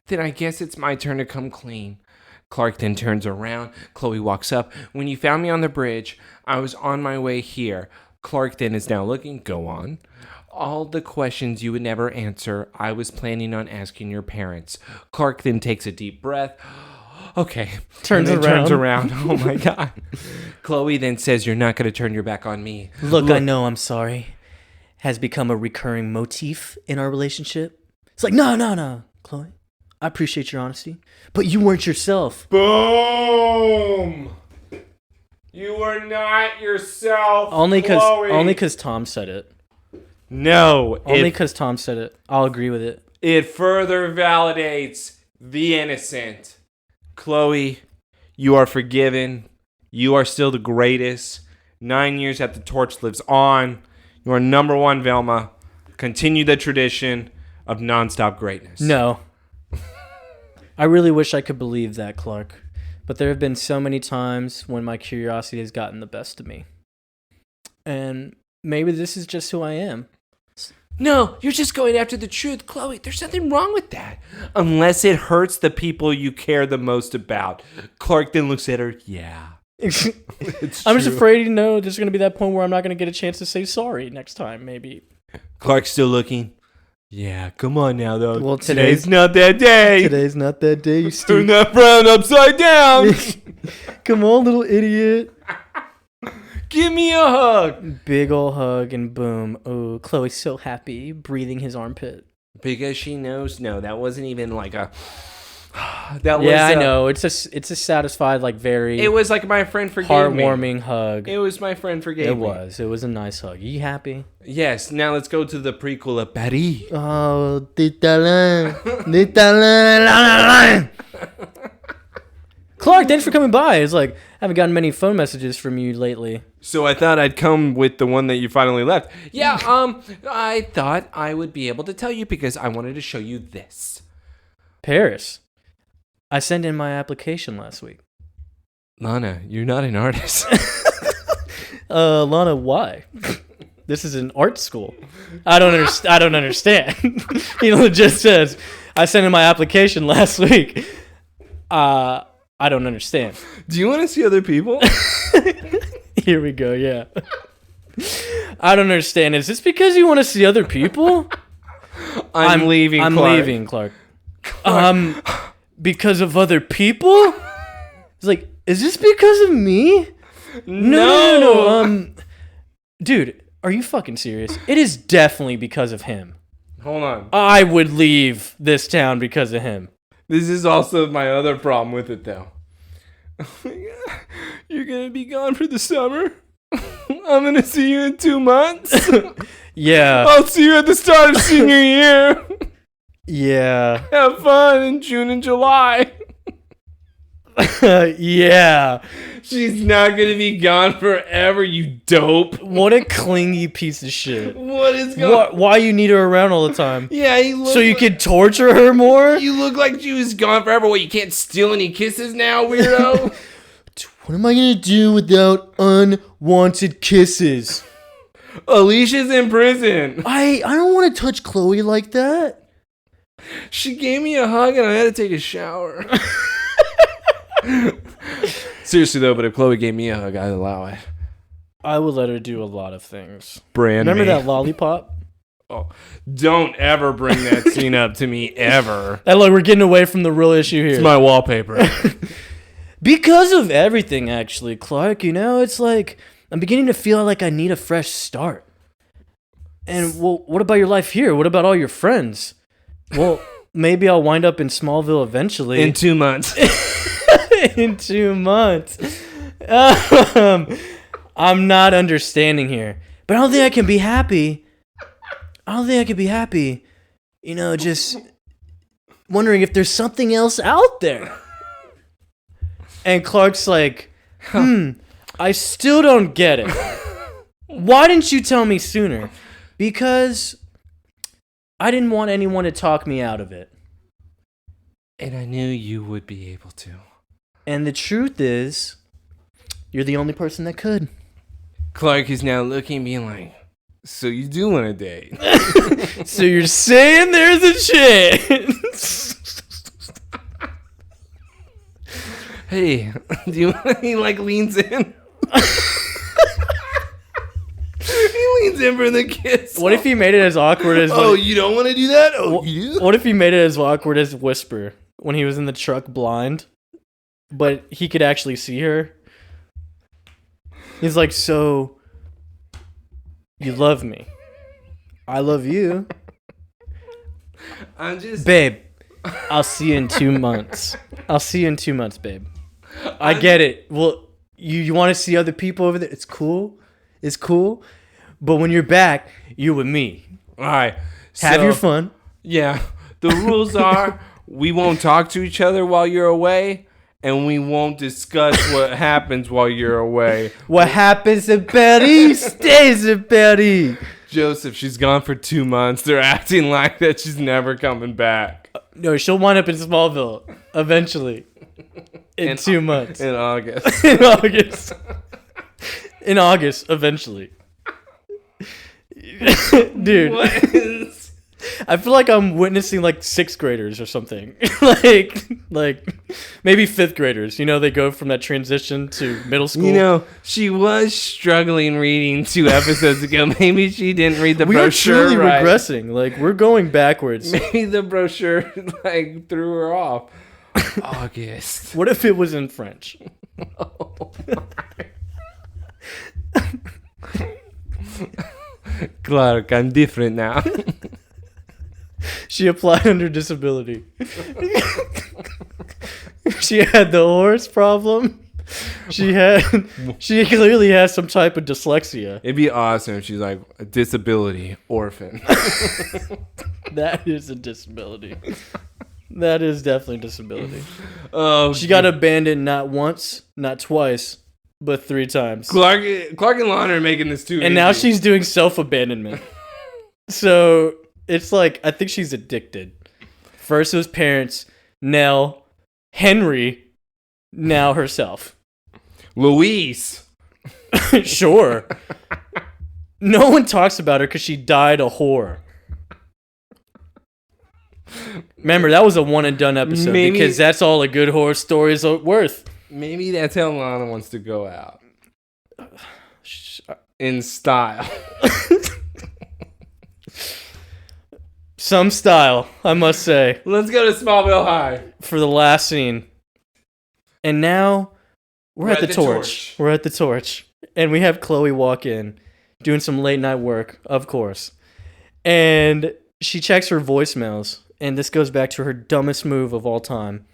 A: Then I guess it's my turn to come clean. Clark then turns around. Chloe walks up. When you found me on the bridge, I was on my way here. Clark then is now looking. Go on. All the questions you would never answer, I was planning on asking your parents. Clark then takes a deep breath. Okay.
B: Turns
A: And then
B: around.
A: Turns around. Oh my God. Chloe then says, you're not going to turn your back on me.
B: look, I know I'm sorry. Has become a recurring motif in our relationship. It's like, no, Chloe. I appreciate your honesty. But you weren't yourself.
A: Boom! You were not yourself.
B: Only
A: Chloe.
B: because Tom said it.
A: No.
B: Only because Tom said it. I'll agree with it.
A: It further validates the innocent. Chloe, you are forgiven. You are still the greatest. 9 years after the torch lives on. You are number one, Velma. Continue the tradition of nonstop greatness.
B: No. I really wish I could believe that, Clark. But there have been so many times when my curiosity has gotten the best of me. And maybe this is just who I am.
A: No, you're just going after the truth. Chloe, there's nothing wrong with that. Unless it hurts the people you care the most about. Clark then looks at her. Yeah.
B: I'm just afraid, there's going to be that point where I'm not going to get a chance to say sorry next time, maybe.
A: Clark's still looking. Yeah, come on now, though.
B: Well,
A: today's not that day.
B: Today's not that day, you
A: Turn
B: stupid.
A: that frown upside down.
B: Come on, little idiot.
A: Give me a hug.
B: Big ol' hug and boom. Oh, Chloe's so happy, breathing his armpit.
A: Because she knows, no, that wasn't even like a... That was
B: Yeah, I know. It's a satisfied, like, very
A: It was like my friend forgave me.
B: heartwarming hug.
A: It was my friend forgave
B: It
A: me.
B: was. It was a nice hug. You happy?
A: Yes, now let's go to the prequel of Paris.
B: Oh, Clark, thanks for coming by. It's like, I haven't gotten many phone messages from you lately.
A: So I thought I'd come with the one that you finally left. Yeah, I thought I would be able to tell you because I wanted to show you this.
B: Paris. I sent in my application last week.
A: Lana, you're not an artist.
B: Lana, why? This is an art school. I don't understand. He just says, I sent in my application last week. I don't understand.
A: Do you want to see other people?
B: Here we go, yeah. I don't understand. Is this because you want to see other people?
A: I'm leaving,
B: I'm
A: Clark.
B: leaving, Clark. Because of other people? It's like, is this because of me? No. Dude, are you fucking serious? It is definitely because of him.
A: Hold on.
B: I would leave this town because of him.
A: This is also my other problem with it, though. You're going to be gone for the summer? I'm going to see you in 2 months?
B: Yeah.
A: I'll see you at the start of senior year.
B: Yeah.
A: Have fun in June and July.
B: Yeah.
A: She's not going to be gone forever, you dope.
B: What a clingy piece of shit.
A: What is going on?
B: Why you need her around all the time?
A: Yeah,
B: So you could torture her more?
A: You look like she was gone forever. What, you can't steal any kisses now, weirdo?
B: What am I going to do without unwanted kisses?
A: Alicia's in prison.
B: I don't want to touch Chloe like that.
A: She gave me a hug and I had to take a shower. Seriously though, but if Chloe gave me a hug, I'd allow it.
B: I would let her do a lot of things.
A: Brand
B: Remember
A: me.
B: that lollipop?
A: Oh, don't ever bring that scene up to me ever.
B: And look, we're getting away from the real issue here.
A: It's my wallpaper.
B: Because of everything, actually, Clark, it's like I'm beginning to feel like I need a fresh start. And, well, what about your life here? What about all your friends? Well, maybe I'll wind up in Smallville eventually.
A: In 2 months.
B: In 2 months. I'm not understanding here. But I don't think I can be happy. Just wondering if there's something else out there. And Clark's like, I still don't get it. Why didn't you tell me sooner? Because I didn't want anyone to talk me out of it.
A: And I knew you would be able to.
B: And the truth is, you're the only person that could.
A: Clark is now looking, being like, so you do want a date?
B: So you're saying there's a chance?
A: Hey, do you want? He leans in. He leans in for the kiss.
B: What if he made it as awkward as?
A: Oh, you don't want to do that? Oh, you do?
B: What if he made it as awkward as Whisper when he was in the truck blind, but he could actually see her? He's like, so you love me? I love you. Babe, I'll see you in 2 months. Babe. I get it. Well, you want to see other people over there? It's cool. But when you're back, you're with me.
A: All right.
B: Have your fun.
A: Yeah. The rules are we won't talk to each other while you're away, and we won't discuss what happens while you're away.
B: What happens in Paris stays in Paris.
A: Joseph, she's gone for 2 months. They're acting like that she's never coming back.
B: No, she'll wind up in Smallville eventually. In 2 months.
A: In August.
B: In August, eventually. Dude. I feel like I'm witnessing like 6th graders or something. like maybe 5th graders. They go from that transition to middle school.
A: She was struggling reading 2 episodes ago. Maybe she didn't read the brochure.
B: We are truly regressing. Like, we're going backwards.
A: Maybe the brochure threw her off. August.
B: What if it was in French?
A: Clark, I'm different now.
B: She applied under disability. She had the horse problem. She clearly has some type of dyslexia.
A: It'd be awesome if she's like a disability orphan.
B: That is a disability. That is definitely a disability.
A: Oh,
B: she got abandoned not once, not twice, but 3 times.
A: Clark and Lana are making this too.
B: And now she's doing self-abandonment. So it's like, I think she's addicted. First it was parents, Nell, Henry, now herself.
A: Louise.
B: Sure. No one talks about her because she died a whore. Remember, that was a one and done episode because that's all a good horror story is worth.
A: Maybe that's how Lana wants to go out. In style.
B: Some style, I must say.
A: Let's go to Smallville High.
B: For the last scene. And now we're at the torch. We're at the torch. And we have Chloe walk in, doing some late night work, of course. And she checks her voicemails. And this goes back to her dumbest move of all time.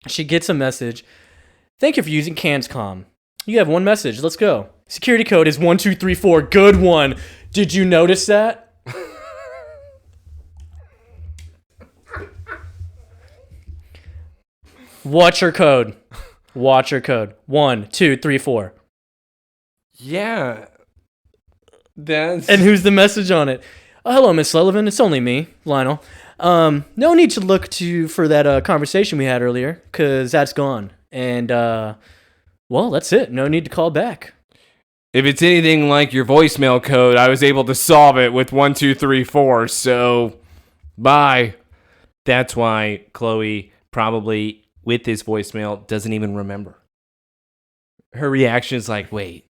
B: She gets a message. Thank you for using CANSCOM. You have one message. Let's go. Security code is 1234. Good one. Did you notice that? Watch her code. 1234.
A: Yeah. That's...
B: And who's the message on it? Hello, Miss Sullivan. It's only me, Lionel. No need to look for that conversation we had earlier, because that's gone. And, well, that's it. No need to call back.
A: If it's anything like your voicemail code, I was able to solve it with 1234, so bye. That's why Chloe probably, with this voicemail, doesn't even remember. Her reaction is like, wait,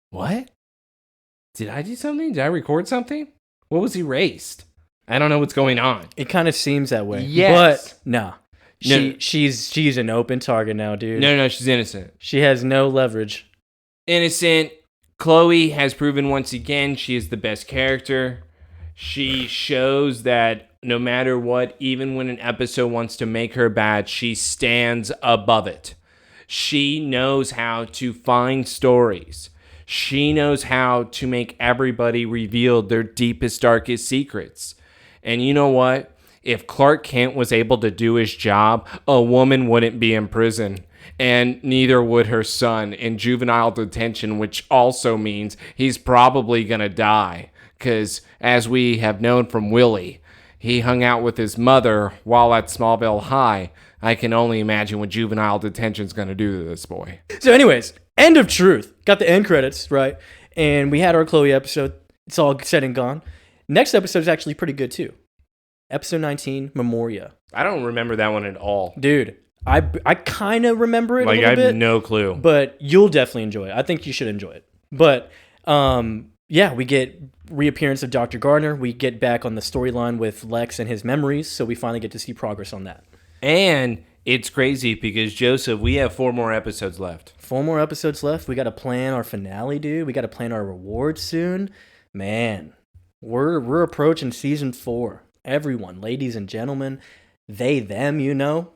A: what? Did I do something? Did I record something? What was erased? I don't know what's going on.
B: It kind of seems that way.
A: Yes.
B: But no. She's an open target now, dude.
A: No, she's innocent.
B: She has no leverage.
A: Innocent. Chloe has proven once again she is the best character. She shows that no matter what, even when an episode wants to make her bad, she stands above it. She knows how to find stories. She knows how to make everybody reveal their deepest, darkest secrets. And you know what? If Clark Kent was able to do his job, a woman wouldn't be in prison. And neither would her son in juvenile detention, which also means he's probably going to die. Because as we have known from Willie, he hung out with his mother while at Smallville High. I can only imagine what juvenile detention's going to do to this boy.
B: So anyways, end of truth. Got the end credits, right? And we had our Chloe episode. It's all said and gone. Next episode is actually pretty good too. Episode 19, Memoria.
A: I don't remember that one at all.
B: Dude, I kind of remember it a little
A: I
B: bit.
A: have no clue.
B: But you'll definitely enjoy it. I think you should enjoy it. But, yeah, we get reappearance of Dr. Gardner. We get back on the storyline with Lex and his memories, so we finally get to see progress on that.
A: And it's crazy because, Joseph, we have 4 more episodes left.
B: 4 more episodes left. We got to plan our finale, dude. We got to plan our rewards soon. Man, we're approaching season 4. Everyone, ladies and gentlemen, they, them, you know.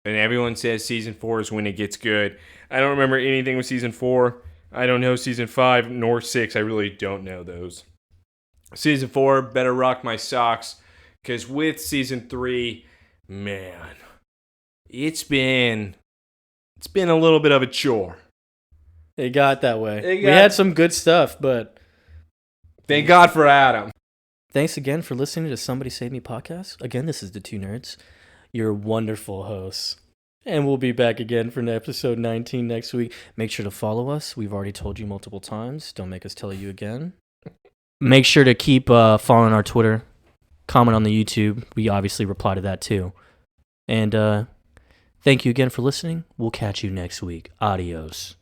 A: And everyone says season 4 is when it gets good. I don't remember anything with season 4. I don't know season 5 nor 6. I really don't know those. Season 4, better rock my socks. Because with season 3, man, it's been a little bit of a chore.
B: It got that way. We had some good stuff, but
A: thank God for Adam.
B: Thanks again for listening to Somebody Save Me podcast. Again, this is the 2 Nerds, your wonderful hosts. And we'll be back again for episode 19 next week. Make sure to follow us. We've already told you multiple times. Don't make us tell you again. Make sure to keep following our Twitter. Comment on the YouTube. We obviously reply to that too. And thank you again for listening. We'll catch you next week. Adios.